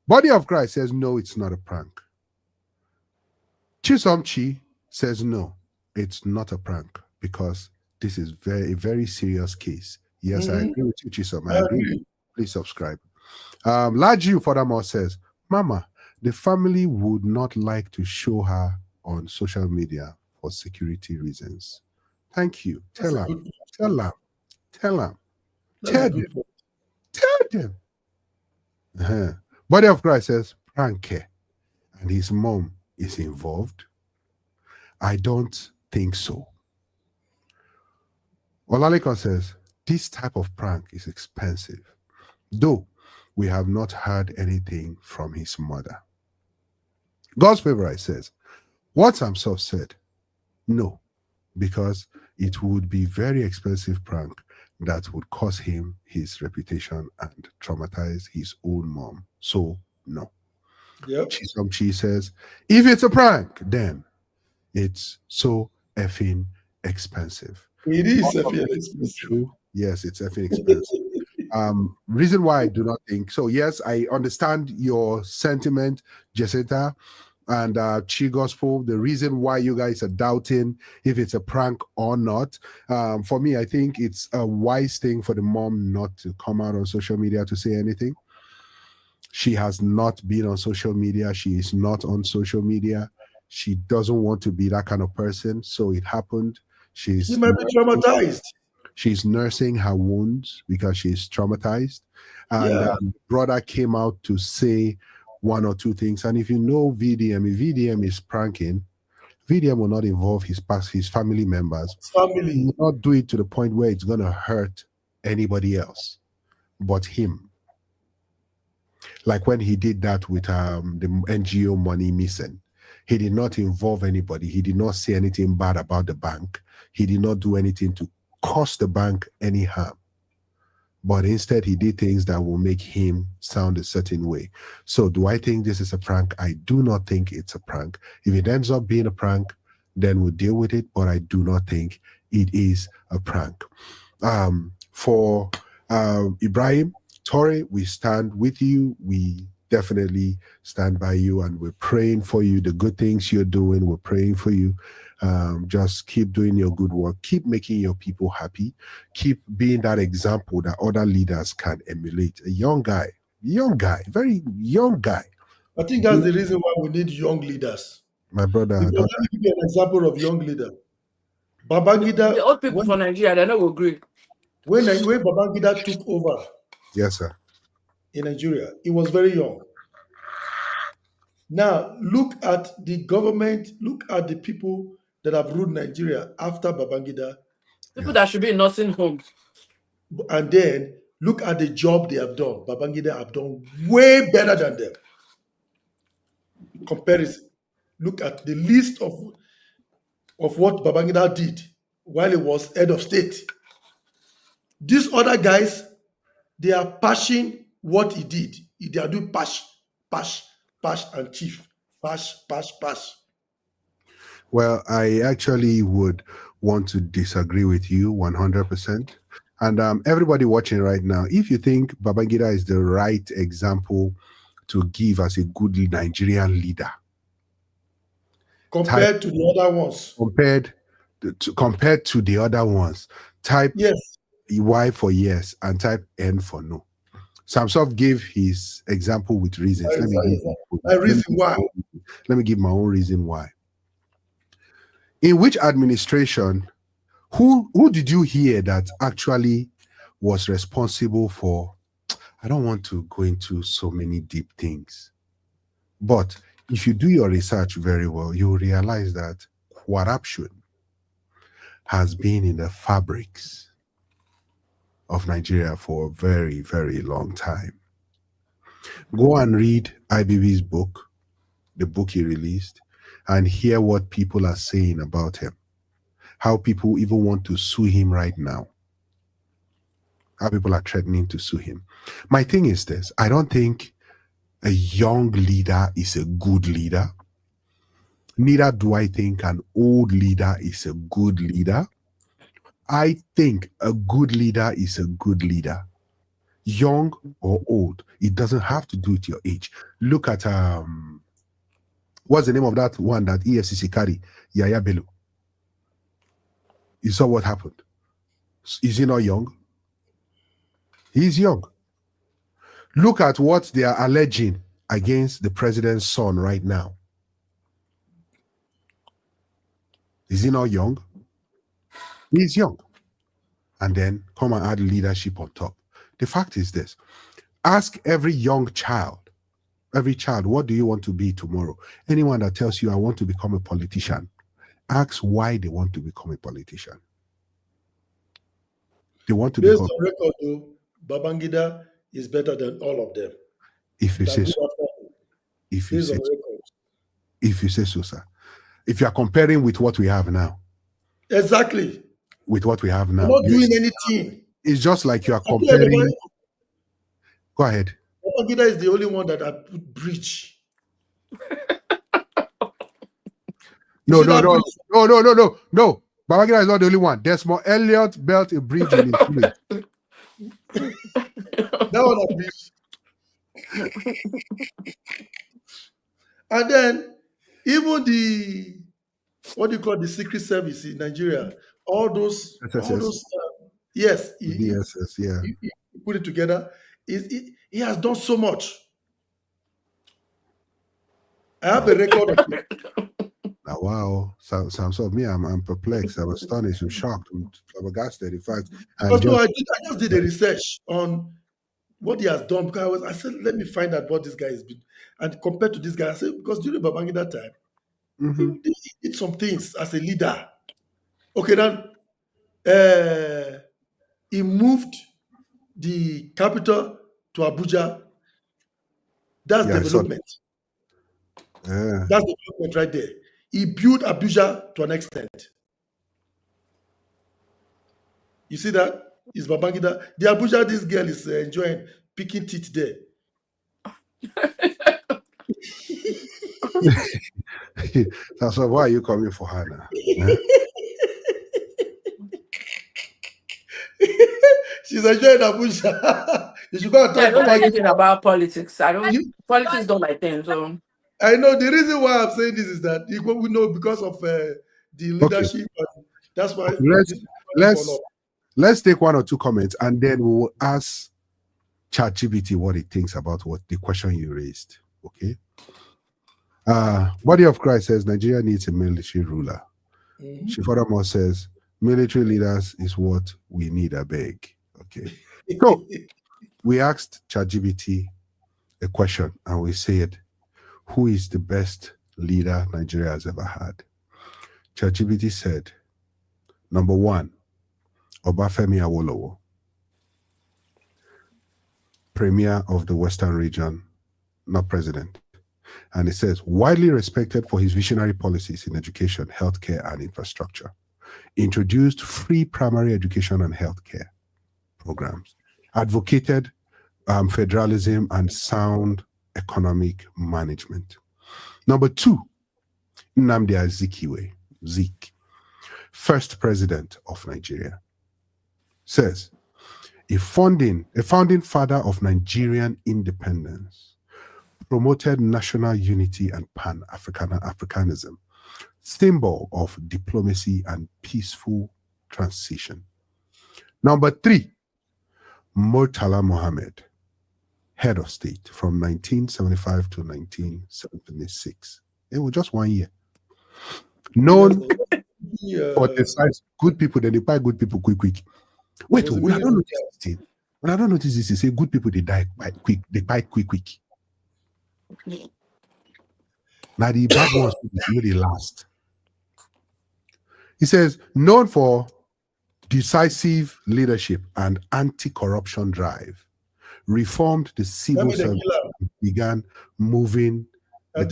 Body of Christ says, no, it's not a prank. Chisom Chi says, no, it's not a prank because this is a very serious case. Yes, I agree with you, Chisom. I agree. Please subscribe. Laju furthermore says, Mama, the family would not like to show her on social media for security reasons. Thank you. Tell them. Body of Christ says, prank, and his mom is involved. I don't think so. Olaleko says, this type of prank is expensive, though we have not heard anything from his mother. God's favorite says, what Samson said, no, because it would be very expensive prank that would cost him his reputation and traumatize his own mom. So, no. Yep. She says, if it's a prank, then it's so effing expensive. It is effing expensive. True. Yes, it's effing expensive. Reason why I do not think so. Yes, I understand your sentiment, Jacinta and Chi Gospel. The reason why you guys are doubting if it's a prank or not. For me, I think it's a wise thing for the mom not to come out on social media to say anything. She has not been on social media. She is not on social media. She doesn't want to be that kind of person. So it happened. She might be traumatized. She's nursing her wounds because she's traumatized. And brother came out to say one or two things. And if you know VDM, if VDM is pranking, VDM will not involve his family members. He will not do it to the point where it's going to hurt anybody else but him. Like when he did that with the NGO money missing. He did not involve anybody. He did not say anything bad about the bank. He did not do anything to cause the bank any harm. But instead, he did things that will make him sound a certain way. So do I think this is a prank? I do not think it's a prank. If it ends up being a prank, then we'll deal with it. But I do not think it is a prank. For Ibrahim Traore, we stand with you. We definitely stand by you, and we're praying for you. The good things you're doing, we're praying for you. Just keep doing your good work. Keep making your people happy. Keep being that example that other leaders can emulate. A young guy, very young guy. I think that's the reason why we need young leaders. My brother. Because let me give you an example of young leader. Babangida. The old people from Nigeria, they don't agree. When Babangida took over, yes, sir, in Nigeria, he was very young. Now, look at the government, look at the people that have ruled Nigeria after Babangida, People that should be in nursing homes. and then look at the job they have done. Babangida have done way better than them. Comparison. Look at the list of what Babangida did while he was head of state. These other guys, they are pashing what he did. They are doing pash, and chief. Pash. Well, I actually would want to disagree with you 100%. And everybody watching right now, if you think Babangida is the right example to give as a good Nigerian leader, compared to the other ones, compared to the other ones, type yes, Y for yes and type N for no. Samsov gave his example with reasons. Let me give my own reason why. In which administration, who did you hear that actually was responsible for? I don't want to go into so many deep things, but if you do your research very well, you'll realize that corruption has been in the fabrics of Nigeria for a very, very long time. Go and read IBB's book, the book he released, and hear what people are saying about him. How people even want to sue him right now. How people are threatening to sue him. My thing is this: I don't think a young leader is a good leader. Neither do I think an old leader is a good leader. I think a good leader is a good leader. Young or old, it doesn't have to do with your age. Look at what's the name of that one that EFCC carry? Yaya Bello. You saw what happened. Is he not young? He's young. Look at what they are alleging against the president's son right now. Is he not young? He's young. And then come and add leadership on top. The fact is this: ask every young child, what do you want to be tomorrow? Anyone that tells you I want to become a politician, ask why they want to become a politician. They want to based become. on record, though, Babangida is better than all of them. If you say so. If you say so, sir. If you are comparing with what we have now. Exactly. With what we have now. We're not doing anything. It's just like you are comparing. Go ahead. Babangida is the only one that I put bridge. No. Babangida is not the only one. Desmond Elliott built a bridge in his village. That one I bridge. And then even the the Secret Service in Nigeria, all those yes, he put it together. He has done so much. I have a record of it. Wow, so me, I'm perplexed. I'm astonished. I'm shocked. I'm flabbergasted. In fact, I just did a research on what he has done, because I said, let me find out what this guy has been. And compared to this guy, I said, because during Babangida time, he did some things as a leader. Okay, then he moved the capital to Abuja. That's development. That's development right there. He built Abuja to an extent. You see that? Is Babangida. The Abuja this girl is enjoying, picking teeth there. That's why are you coming for her now? She's enjoying Abuja. You should go and talk I don't know anything about politics. Politics don't like things. So. I know the reason why I'm saying this is that we know because of the leadership. Okay. That's why. Let's take one or two comments and then we will ask ChatGPT what it thinks about what the question you raised. Okay. Body of Christ says Nigeria needs a military ruler. Shifadamo says military leaders is what we need, I beg. Okay. So we asked ChatGPT a question and we said, who is the best leader Nigeria has ever had? ChatGPT said, number 1, Obafemi Awolowo, premier of the Western region, not president. And it says, widely respected for his visionary policies in education, healthcare, and infrastructure. Introduced free primary education and healthcare programs. Advocated federalism and sound economic management. Number 2, Nnamdi Azikiwe, Zik, first president of Nigeria. Says, a founding father of Nigerian independence, promoted national unity and Pan-Africanism, symbol of diplomacy and peaceful transition. Number 3, Murtala Mohammed, head of state from 1975 to 1976. It was just 1 year. Known for decisive good people, then they buy good people quick. Wait, when I don't notice this thing, when I don't notice this, they say good people they die quick, they buy quick. Now the bad ones really last. He says, known for decisive leadership and anti-corruption drive, reformed the civil service and began moving the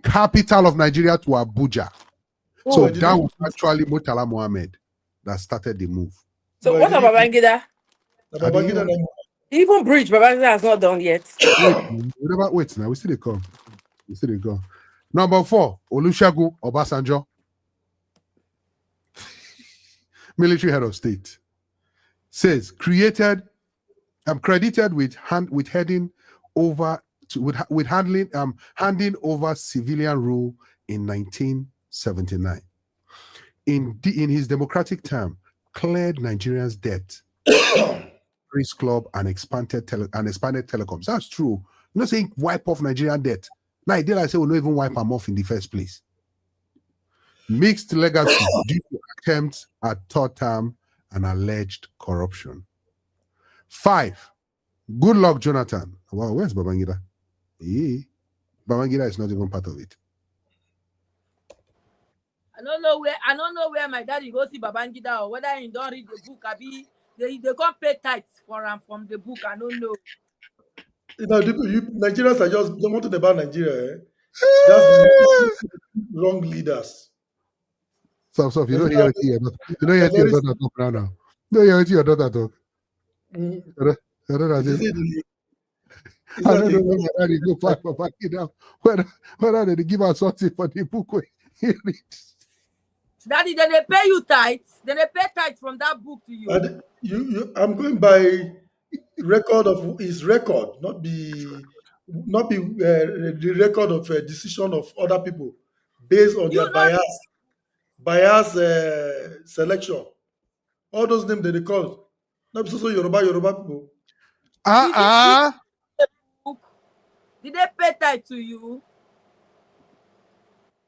capital of Nigeria to Abuja. So that was actually Murtala Mohammed that started the move. So what about Babangida? Even bridge, Babangida has not done yet. Wait now, we still come. Number 4, Olusegun Obasanjo, military head of state, says credited with handing over civilian rule in 1979. In his democratic term, cleared Nigerians' debt, Peace Club, and expanded telecoms. That's true. You're not saying wipe off Nigerian debt. Now, did I say we'll not even wipe them off in the first place? Mixed legacy due to attempts at third term and alleged corruption. 5, Goodluck Jonathan. Wow, where's Babangida? Babangida is not even part of it. I don't know where my daddy go see Babangida, or whether he don't read the book. They can't pay tithes for him from the book. I don't know. Nigerians are just don't want to about Nigeria. That's the wrong leaders. So you don't hear your daughter talk now. No, you hear your daughter talk. I don't know when my daddy go fight for Babangida. Whether they give us something for the book where he reads. Daddy, then they pay you tithes. Then they pay tithes from that book to you. I'm going by record of his record, not the record of a decision of other people based on their bias selection. All those names that they call, not so Yoruba people. Did they pay tithes to you?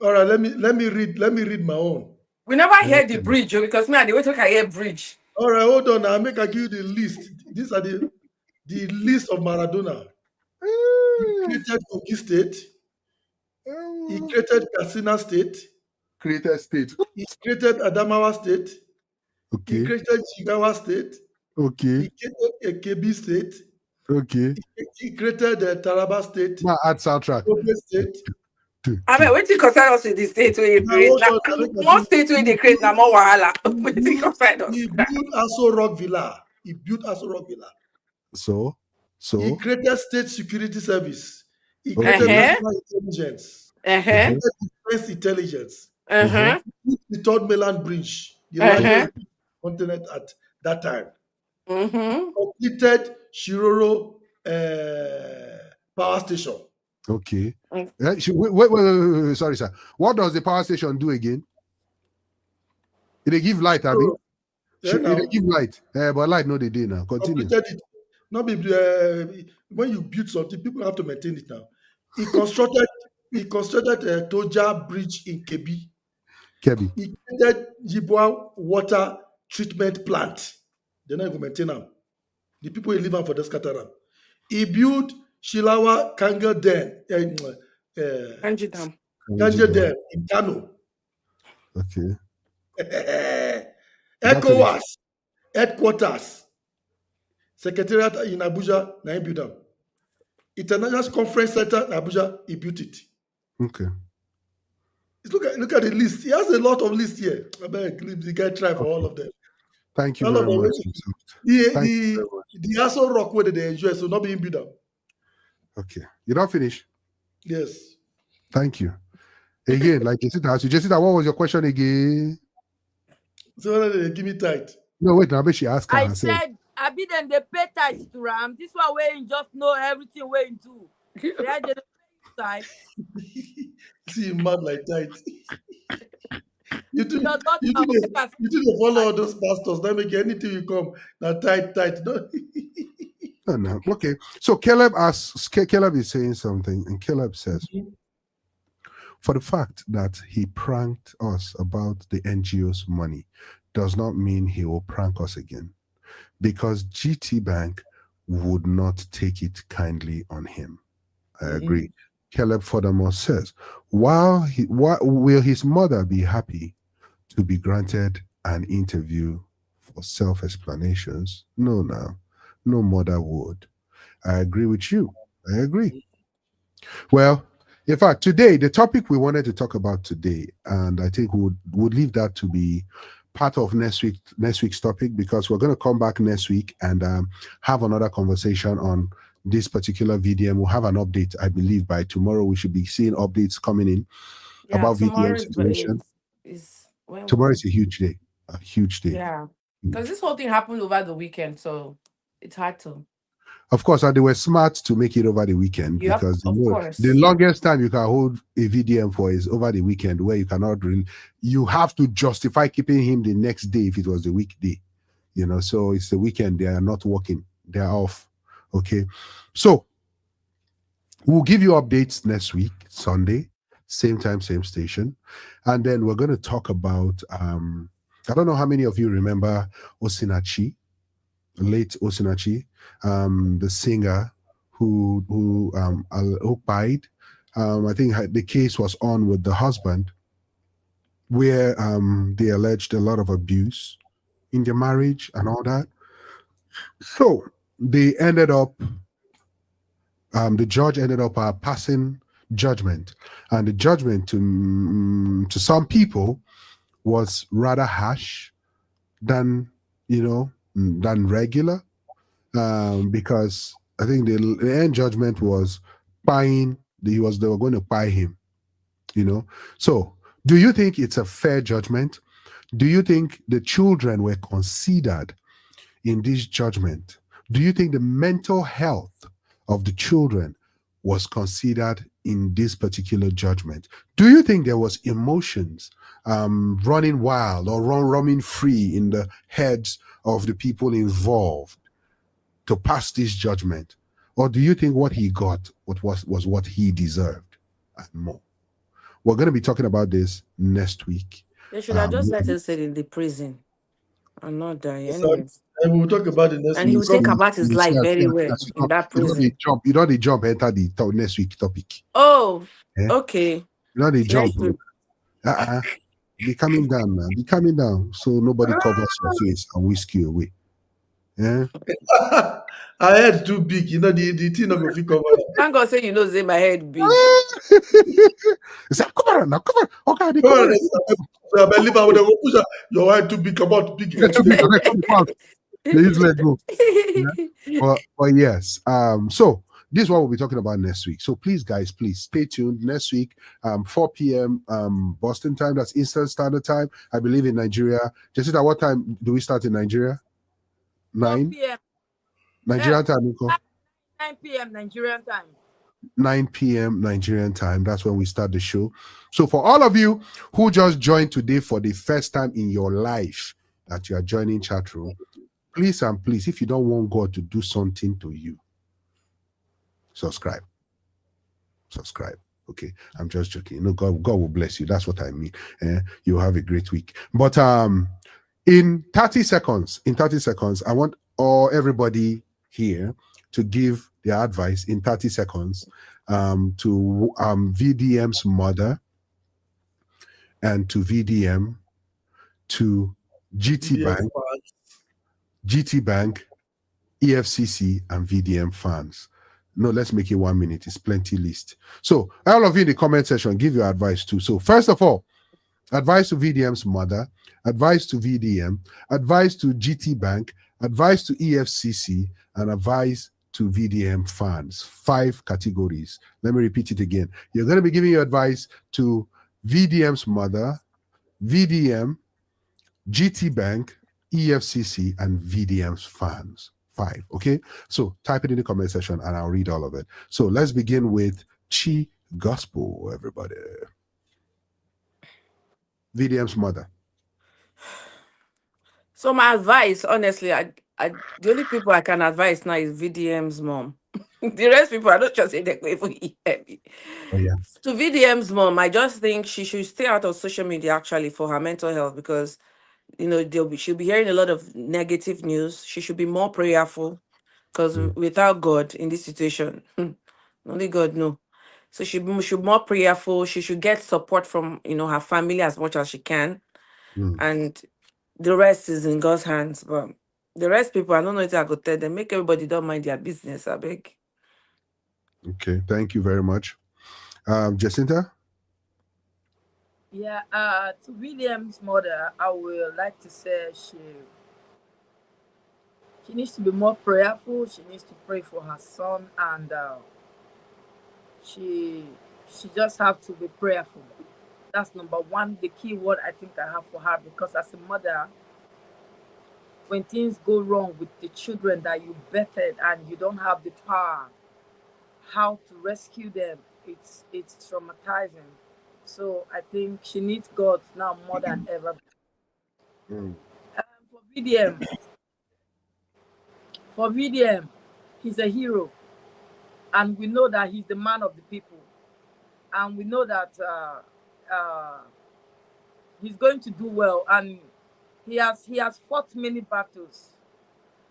All right, let me read my own. We never hear the bridge because me and the way to hear bridge. All right, hold on. I'll give you the list. These are the list of Maradona. He created Kogi State. He created Katsina State. He created Adamawa State. Okay. He created Jigawa State. Okay. He created Kebbi State. Okay. He created Taraba State. Add soundtrack. State. I mean, what do you concern us with the state where you create? One state where they create now more wahala. What do you concern us? He built Aso Rock Villa. So he created State Security Service. He created National Intelligence. He created Defense Intelligence. He built the Third Mainland Bridge, the largest continent at that time. Completed Shiroro Power Station. Okay. Wait, sorry, sir. What does the power station do again? They give light, Abby. They give light. But light, no, they did now. Continue. Completed it. Not be, when you build something, people have to maintain it now. He constructed a Toja Bridge in Kebbi. He created Yibwa Water Treatment Plant. They don't even maintain them. The people who live on for the scatter them. He built Shilawa Kanga Den, Kanji Dam. Kanga Den in Kano. Okay. ECOWAS headquarters, Secretariat in Abuja, na him build them. International Conference Center in Abuja, he built it. Okay. Look at the list. He has a lot of lists here. I bet the guy try for all of them. Thank you all very much. The Aso Rock where they enjoy, so not being built up. Okay. You don't finish? Yes. Thank you. Again, like Jessica, what was your question again? So they give me tight. No, wait, now she asked her. I said, I be then they pay tithes to Ram. This one where you just know everything where you do. Yeah, they pay See you mad like tight. You do follow all those pastors. That make anything you come now tight. No. Okay. So Caleb is saying something, and Caleb says, for the fact that he pranked us about the NGO's money does not mean he will prank us again, because GT Bank would not take it kindly on him. I agree. Caleb furthermore says, will his mother be happy to be granted an interview for self-explanations? No mother would. I agree with you. I agree. Well, in fact, today, the topic we wanted to talk about today, and I think we would leave that to be part of next week's topic, because we're going to come back next week and have another conversation on this particular VDM. We'll have an update, I believe, by tomorrow. We should be seeing updates coming in about VDM situation. Tomorrow is a huge day. A huge day. Yeah. Because this whole thing happened over the weekend, so it's hard to. Of course, and they were smart to make it over the weekend, because the longest time you can hold a VDM for is over the weekend, where you cannot really, you have to justify keeping him the next day if it was the weekday. So it's the weekend, they are not working, they are off. Okay, so we'll give you updates next week, Sunday, same time, same station, and then we're going to talk about I don't know how many of you remember Osinachi, late Osinachi, the singer who died. I think the case was on with the husband, where they alleged a lot of abuse in their marriage and all that. So they ended up, the judge ended up passing judgment, and the judgment to some people was rather harsh than regular, because I think the end judgment was they were going to buy him. So do you think it's a fair judgment? Do you think the children were considered in this judgment? Do you think the mental health of the children was considered in this particular judgment? Do you think there was emotions running wild or roaming free in the heads of the people involved to pass this judgment? Or do you think what he got was what he deserved and more? We're going to be talking about this next week. They should have just let us sit in the prison and not die. Anyways. And we'll talk about it next week. And he will think about his life very well in that prison. You know the jump enter the next week topic. Oh, okay. You know the jump. Be coming down now. Be coming down so nobody covers your face and whisk you away. Yeah. I head too big. The thing not going to cover. Thank God say say my head big. It's like, cover it now, cover. Okay, cover it. Your head too big. Come out big. Please let go. Yeah? But yes. So this is what we'll be talking about next week. So please, guys, stay tuned. Next week, 4 p.m. Boston time. That's Eastern Standard Time, I believe, in Nigeria. Jessica, what time do we start in Nigeria? 9 p.m. Nigerian time, Nico? 9 p.m. Nigerian time. 9 p.m. Nigerian time. That's when we start the show. So for all of you who just joined today for the first time in your life that you are joining chat room, please and please, if you don't want God to do something to you, subscribe. Okay, I'm just joking. God will bless you. That's what I mean. You'll have a great week. But in 30 seconds, I want everybody here to give their advice in 30 seconds to VDM's mother and to VDM, to GT Bank, GT Bank, EFCC, and VDM fans. No, let's make it 1 minute. It's plenty list. So all of you in the comment section, give your advice too. So first of all, advice to VDM's mother, advice to VDM, advice to GT Bank, advice to EFCC, and advice to VDM fans. 5 categories. Let me repeat it again. You're going to be giving your advice to VDM's mother, VDM, GT Bank, EFCC, and VDM's fans. 5. Okay, so type it in the comment section and I'll read all of it. So let's begin with Chi Gospel, everybody. VDM's mother. So my advice, honestly, the only people I can advise now is VDM's mom. The rest people, I don't just say they're going for heavy. Oh, yeah. To VDM's mom, I just think she should stay out of social media actually for her mental health, because she'll be hearing a lot of negative news. She should be more prayerful, because without God in this situation, only God knows. So she should be more prayerful. She should get support from her family as much as she can, and the rest is in God's hands. But the rest people, I don't know if I could tell them, make everybody don't mind their business, I beg. Okay, thank you very much. Jacinta? Yeah, to William's mother, I would like to say she needs to be more prayerful. She needs to pray for her son, and she just have to be prayerful. That's number one, the key word I think I have for her, because as a mother, when things go wrong with the children that you birthed and you don't have the power how to rescue them, it's traumatizing. So I think she needs God now more than ever. For VDM, he's a hero, and we know that he's the man of the people, and we know that he's going to do well, and he has fought many battles,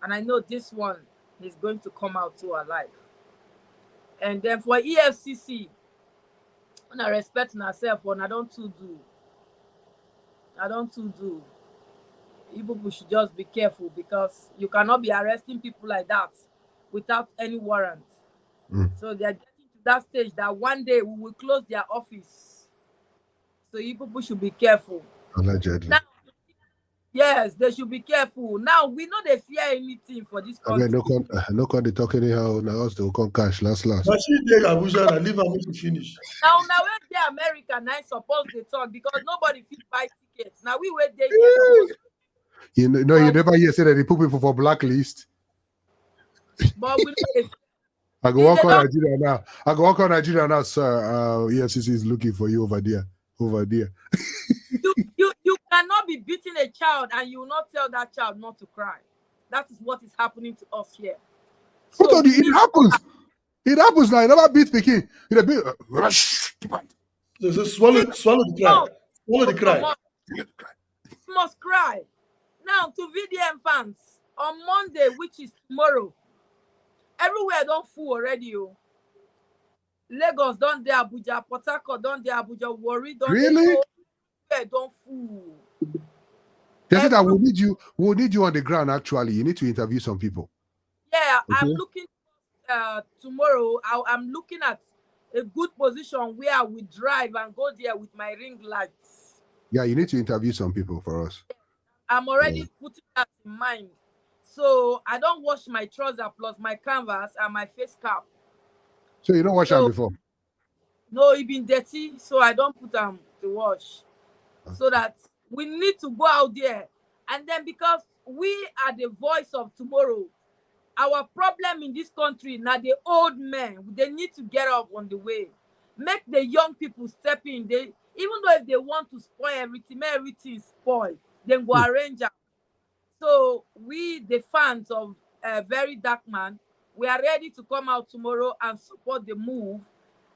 and I know this one he's going to come out to alive. And then for EFCC, when I respect myself, when I don't too do. You people should just be careful, because you cannot be arresting people like that without any warrant. So they are getting to that stage that one day we will close their office. So you people should be careful. Allegedly. Now, yes, they should be careful. Now we know they fear anything for this country. I mean, no con they talk anyhow. Now us they will come cash last. But she did Abuja and leave her to finish. Now when they America, now suppose they talk, because nobody fit buy tickets. Now we wait there. You never hear say that they put people for blacklist. But we know I go walk on Nigeria now. Sir. EFCC is looking for you over there. You cannot be beating a child and you will not tell that child not to cry. That is what is happening to us here. So it happens. It happens now. You never beat the king. So swallow the cry. Swallow the cry. You must cry. Now to VDM fans, on Monday, which is tomorrow, everywhere don't fool already. Lagos don't there, Abuja, Port Harcourt don't there, Abuja, Warri don't really? Don't fool. They said that we'll need you on the ground. Actually, you need to interview some people. Yeah, okay. I'm looking tomorrow. I'm looking at a good position where I will drive and go there with my ring lights. Yeah, you need to interview some people for us. I'm already putting that in mind. So I don't wash my trousers plus my canvas and my face cap. So you don't wash them before? No, it been dirty, so I don't put them to wash. Okay. So that we need to go out there. And then because we are the voice of tomorrow, our problem in this country, now the old men, they need to get up on the way. Make the young people step in. Even though if they want to spoil everything, make everything spoil, then go arrange it. So we, the fans of Very Dark Man, we are ready to come out tomorrow and support the move.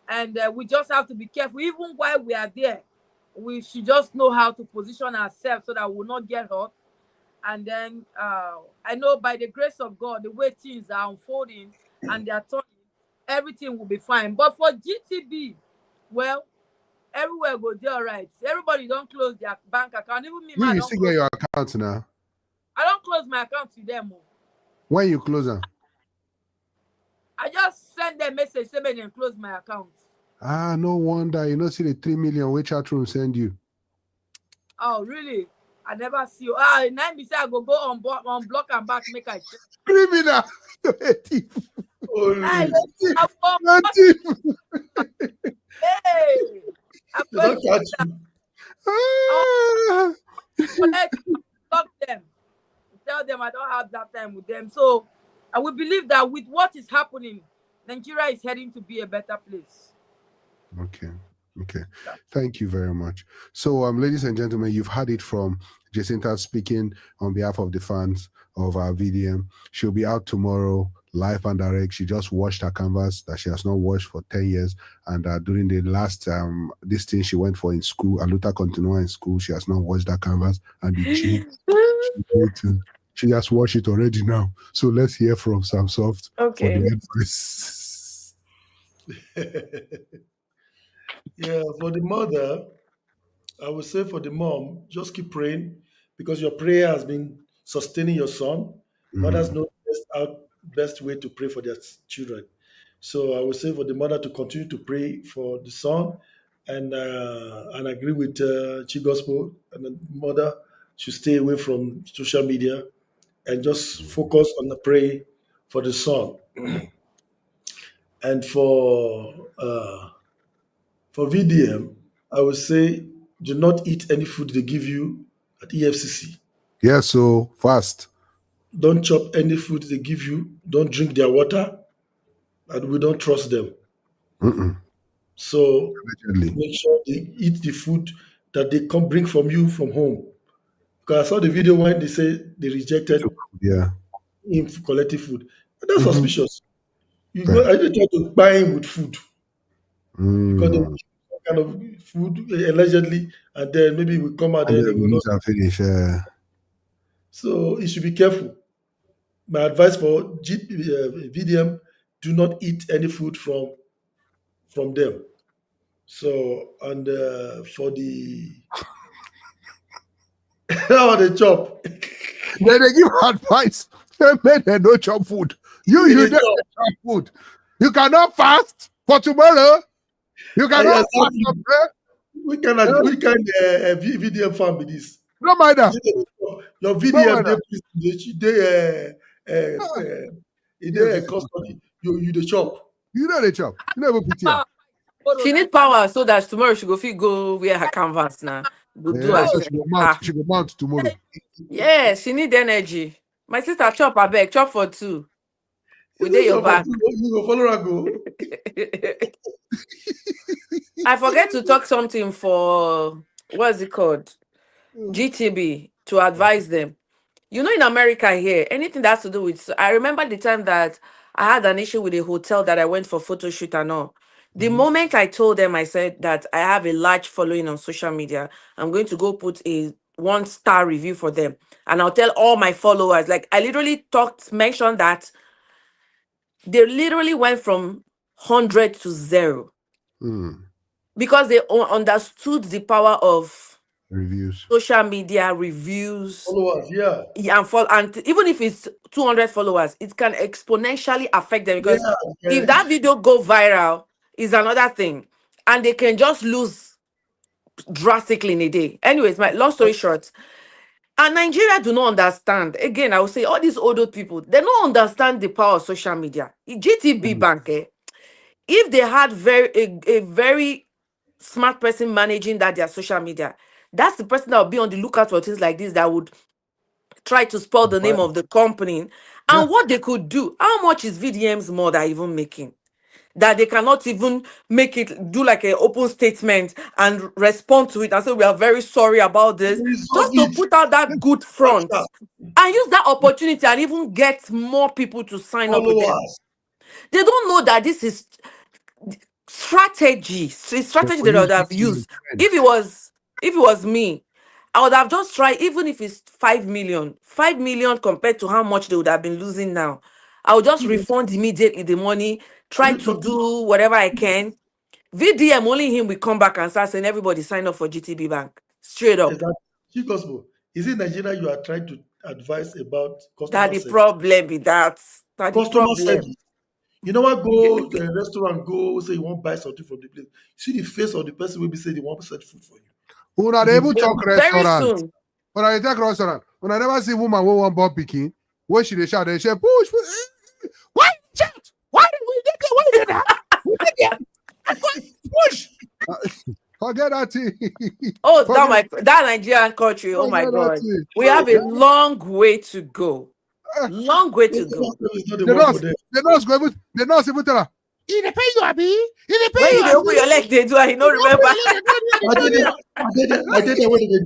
And we just have to be careful. Even while we are there, we should just know how to position ourselves so that we will not get hurt. And then I know by the grace of God, the way things are unfolding, and their attorney, everything will be fine. But for GTB, well, everywhere go there, all right. Everybody don't close their bank account. Even me, I You don't still close. get your account now. I don't close my account to them. When you close them? I just send them message, say me and close my account. Ah, no wonder you see the 3 million which chat room send you. Oh, really? I never see you. Ah, now me say I go on block and back, make I check. Criminal. Thief. Hey, I'm going to block them. Tell them I don't have that time with them. So I will believe that with what is happening, Nigeria is heading to be a better place. Okay. Thank you very much. So, ladies and gentlemen, you've heard it from Jacinta speaking on behalf of the fans of our VDM. She'll be out tomorrow, live and direct. She just watched her canvas that she has not watched for 10 years. And during the last this thing she went for in school, Aluta Continua in school, she has not watched that canvas. And she has watched it already now. So let's hear from Sam Soft for the advice. Yeah, for the mother, I would say for the mom, just keep praying because your prayer has been sustaining your son. Mothers know best way to pray for their children. So I would say for the mother to continue to pray for the son, and agree with Chi Gospel, and the mother should stay away from social media and just focus on the prayer for the son. And for VDM, I would say do not eat any food they give you at EFCC. Yeah, so fast. Don't chop any food they give you. Don't drink their water, and we don't trust them. So make sure they eat the food that they come bring from you from home. Because I saw the video when they say they rejected him for collecting food. That's suspicious. I didn't try to buy him with food. Because they will kind of food allegedly, and then maybe we come out there. They will not finish. So you should be careful. My advice for VDM: do not eat any food from them. So, and for the how they chop. Then they give advice. They no chop food. You don't chop food. You cannot fast for tomorrow. You cannot fast. We can VDM farm with this. No matter. Your VDM they custody. You the chop. You know the chop. You never put here. She need power so that tomorrow she go wear her canvas now. So she go mount tomorrow. Yeah, she need energy. My sister chop her back, chop for two. We did your back. You go follow her go. I forget to talk something for what's it called? GTB to advise them. You know, in America here, anything that has to do with, I remember the time that I had an issue with a hotel that I went for photo shoot and all. The moment I told them, I said that I have a large following on social media, I'm going to go put a 1-star review for them. And I'll tell all my followers, like I literally mentioned that they literally went from 100 to 0. Because they understood the power of reviews, social media reviews, followers, and even if it's 200 followers, it can exponentially affect them because if that video go viral, is another thing, and they can just lose drastically in a day. Anyways, my long story short, and Nigeria do not understand. Again, I will say all these old people, they don't understand the power of social media. GTB Bank, if they had a very smart person managing their social media, that's the person that will be on the lookout for things like this that would try to spoil the name of the company. And what they could do, how much is VDM's mother even making? That they cannot even make it, do like an open statement and respond to it and say, we are very sorry about this. Just to put out that good front and use that opportunity and even get more people to sign up with them. They don't know that this is strategy. Strategy they would have used. If it was me, I would have just tried, even if it's 5 million compared to how much they would have been losing now. I'll just refund immediately the money, try to do whatever I can. VDM, only him will come back and start saying everybody sign up for GTB Bank. Straight up. Exactly. Chief Gospel, is it Nigeria you are trying to advise about customer That the service? problem be that. That the Customer problem. service. You know what? Go to a restaurant, go say you want to buy something from the place. See the face of the person will be saying they want to set food for you. When I able talk Very restaurant. soon. When I take restaurant, when I never see woman who want born picking, where she dey shout, they say push, push. Why shout? Why did we get that? Why did that? We did that. Push. Forget that thing. Oh, that Nigerian country. Oh my God. We have a long way to go. Long way to go. The nurse even tell her, he dey pay you, Abi. He dey pay you. When you open your leg, they do. I don't remember. I did that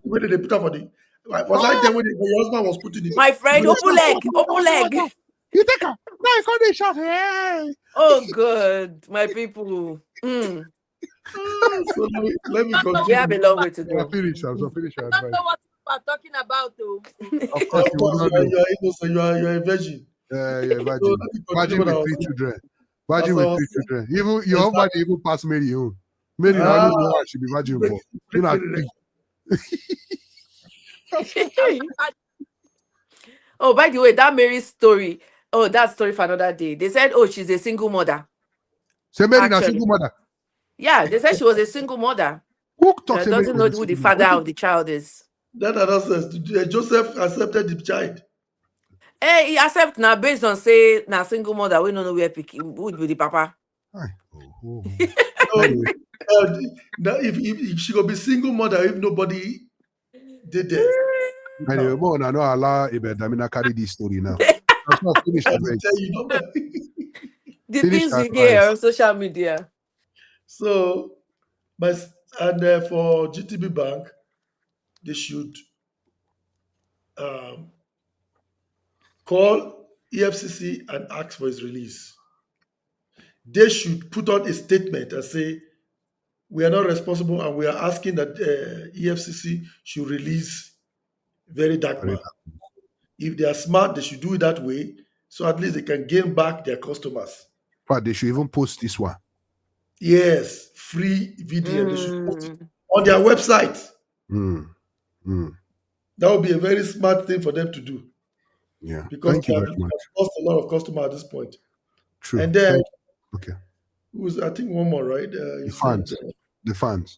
when they put up for the. Was I there when your husband was putting it? My friend, open leg. You take her. No, you can't shout. Hey. Oh, good. My people. So let me continue. We have a long way to go. I'll finish. I don't know what you are talking about, though. Of course, you are innocent. You are a virgin. Yeah, virgin. Virgin with 3 children. Virgin with 3 children. Even your own virgin even pass Mary home. Mary, I don't know how she be virgin for. You know. Oh, by the way, that Mary story. Oh, that story for another day. They said, oh, she's a single mother. Say Mary a single mother. Yeah, they said she was a single mother. Who talks doesn't know who the father of the child is. That nonsense. Joseph accepted the child. Hey, he accept now based on say now single mother. We don't know where pick who would be the papa. If she could be single mother, if nobody did that. Anyway, I know Allah Ibn carry this story now. That's not finished. The things you hear on social media. So, for GTB Bank, they should call EFCC and ask for his release. They should put out a statement and say, we are not responsible and we are asking that EFCC should release Very Dark Man. If they are smart, they should do it that way, so at least they can gain back their customers. But they should even post this one. Yes, free video. They should post it on their website. That would be a very smart thing for them to do. Yeah, because thank you very much. Lost a lot of customers at this point. True. And then, okay, I think one more, right? The fans. The fans.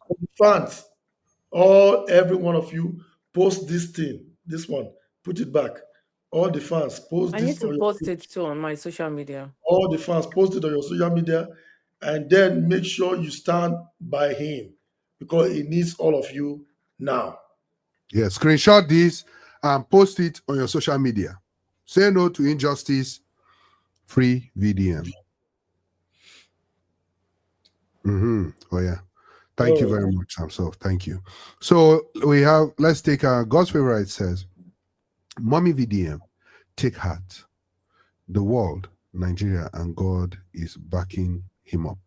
Every one of you post this one, put it back. All the fans post this. I need to post it too on my social media. All the fans post it on your social media, and then make sure you stand by him because he needs all of you now. Yeah, screenshot this and post it on your social media. Say no to injustice. Free VDM. Oh yeah. Thank you very much, Samsov. Thank you. So let's take God's favorite says, Mommy VDM, take heart. The world, Nigeria, and God is backing him up.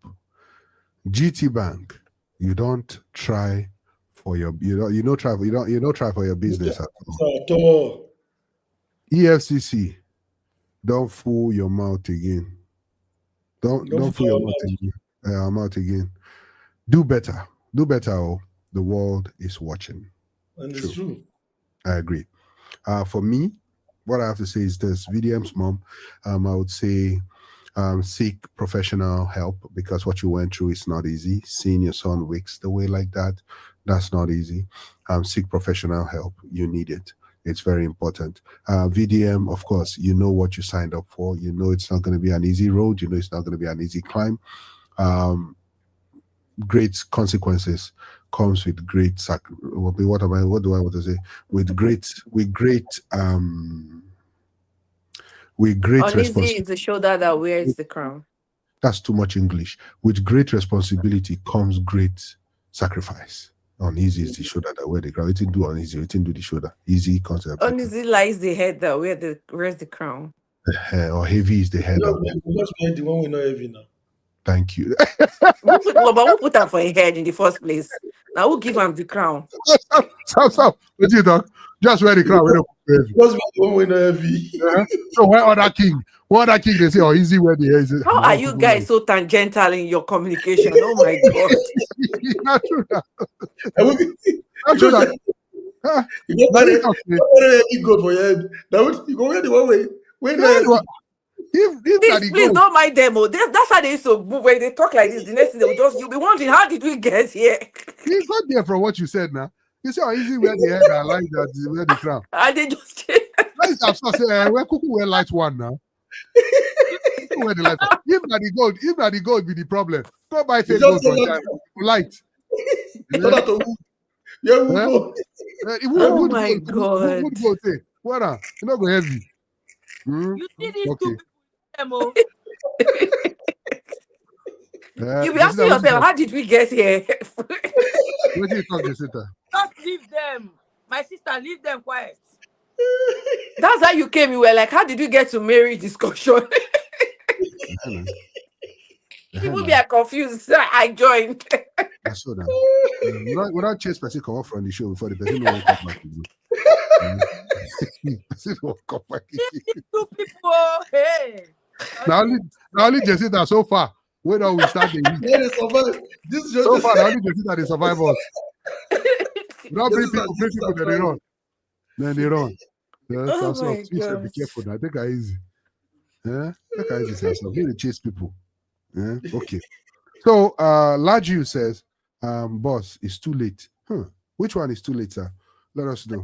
GT Bank, you don't try for your try for your business at all. EFCC, don't fool your mouth again. Don't fool your mouth again. Do better. Oh, the world is watching. And it's true. I agree. For me, what I have to say is this: VDM's mom, I would say, seek professional help, because what you went through is not easy. Seeing your son wakes away like that, that's not easy. Seek professional help. You need it. It's very important. VDM, of course, you know what you signed up for. You know it's not going to be an easy road. You know it's not going to be an easy climb. Great consequences comes with great what do I want to say? With great responsibility. Is the shoulder that wears the crown. That's too much English. With great responsibility comes great sacrifice. Uneasy is the shoulder that wear the crown. It didn't do uneasy. It didn't do the shoulder. Easy concept. Uneasy lies the head that wears the crown. The hair, or heavy is the head. Just wear the one we know heavy now. Thank you. Who put that for a head in the first place? Now who give him the crown? Stop. What you talk? Just wear the crown. heavy. Because we don't win heavy. So what other king they say, oh, easy where the hair is. How are you guys so tangential in your communication? Oh my God. Not true. Not You true. don't you go heavy goat for your head. Now you go wear the one way. Please don't mind them. Oh. That's how they used to move. When they talk like this, the next thing you'll be wondering, how did we get here? He's not there from what you said now. You see how easy wear the hair, I like that, wear the crown. And they just Let's say, where Kuku wear light one now. Wear the light one. If not the gold be the problem. Go buy fake gold from China. Light. Oh my God. Wood gold say, what are you not go heavy? You see these two people. You be asking yourself, how did we get here? What do you talk, Jessica? Just leave them. My sister, leave them quiet. That's how you came. You were like, how did we get to marriage discussion? People be confused. So I joined. I saw that. Without chase person come up from the show before the person won't come back to you. Person won't come back. Two people. Hey. Now only Jessica so far. Where do we start the week? Yeah, they survive. This so far, only Jessica they survive us. Not bring people, then they run. Then they run. Oh my God. Be careful now. Take it easy. Take it easy. So here to chase people. Okay. So Laju says, boss, it's too late. Which one is too late, sir? Let us know.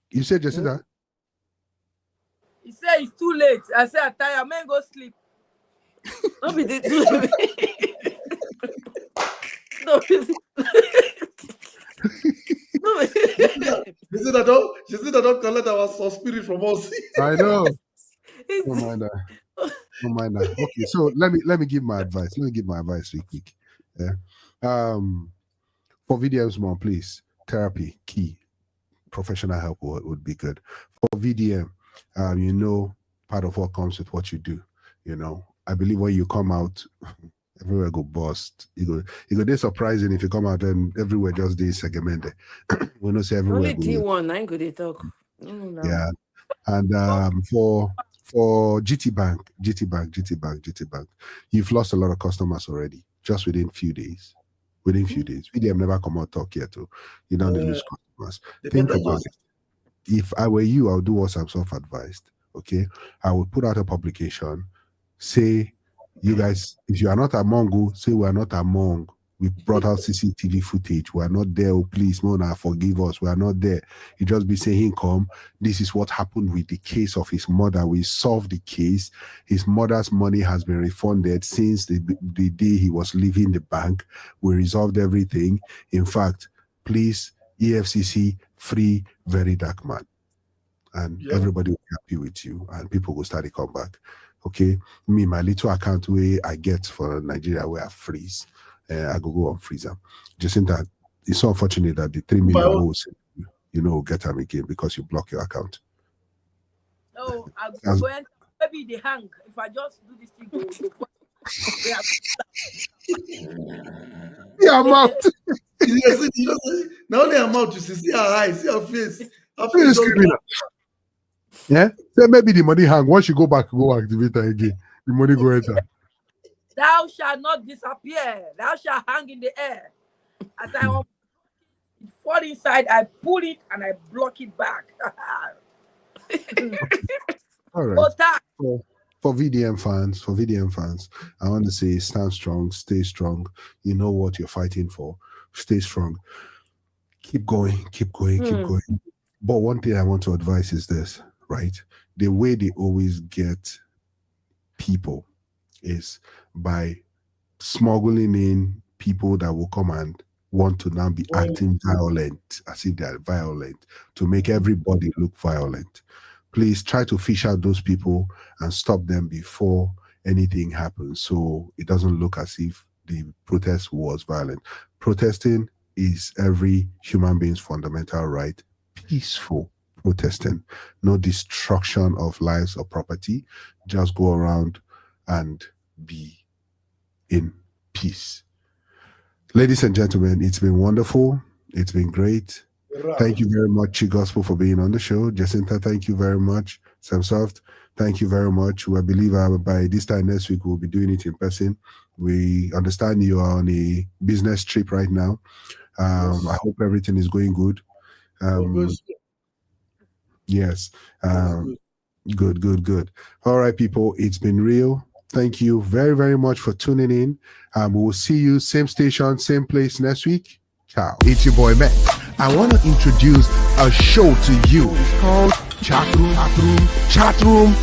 You said Jessica? He said it's too late. I said I'm tired. Man, go sleep. No, be the too late. No, She said I don't collect our spirit from us. I know. Don't mind that. Okay, so let me give my advice. Let me give my advice real quick. For VDMs more, please. Therapy, key. Professional help would be good. For VDM, part of what comes with what you do. I believe when you come out, everywhere go bust. You go there surprising if you come out and everywhere just is segmented. We don't say everywhere. Only D1, I ain't good at talk. No. Yeah. And for GT Bank, you've lost a lot of customers already, just within few days. VDM never come out talk yet too. You don't lose customers. Think about it. If I were you, I would do what I'm self-advised. Okay. I would put out a publication. Say, you guys, if you are not among who, say we are not among. We brought out CCTV footage. We are not there. Oh, please, Mona, forgive us. We are not there. You just be saying, come. This is what happened with the case of his mother. We solved the case. His mother's money has been refunded since the day he was leaving the bank. We resolved everything. In fact, please, EFCC, free very dark man. And everybody will be happy with you. And people will start to come back. Okay, my little account where I get for Nigeria where I freeze, I go on freezer. Just in that it's so unfortunate that the 3 million goals, get them again because you block your account. No, I'm going maybe they hang if I just do this thing. Yeah, I'm out. Not only I'm out, you see her eyes, see her face. Yeah, so maybe the money hang. Once you go activate her again. The money go enter. Thou shalt not disappear. Thou shalt hang in the air. As I fall inside, I pull it and I block it back. All right. For VDM fans, I want to say stand strong, stay strong. You know what you're fighting for. Stay strong. Keep going. But one thing I want to advise is this. Right, the way they always get people is by smuggling in people that will come and want to now be acting violent, as if they are violent, to make everybody look violent. Please try to fish out those people and stop them before anything happens, so it doesn't look as if the protest was violent. Protesting is every human being's fundamental right. Peaceful protesting, no destruction of lives or property. Just go around and be in peace. Ladies and gentlemen, it's been wonderful. It's been great. Thank you very much, Chi Gospel, for being on the show. Jacinta, thank you very much. Samsoft, thank you very much. I believe by this time next week, we'll be doing it in person. We understand you are on a business trip right now. I hope everything is going good. Yes. Good. All right, people, it's been real. Thank you very, very much for tuning in. We will see you same station, same place next week. Ciao. It's your boy, Matt. I want to introduce a show to you. It's called Chatroom.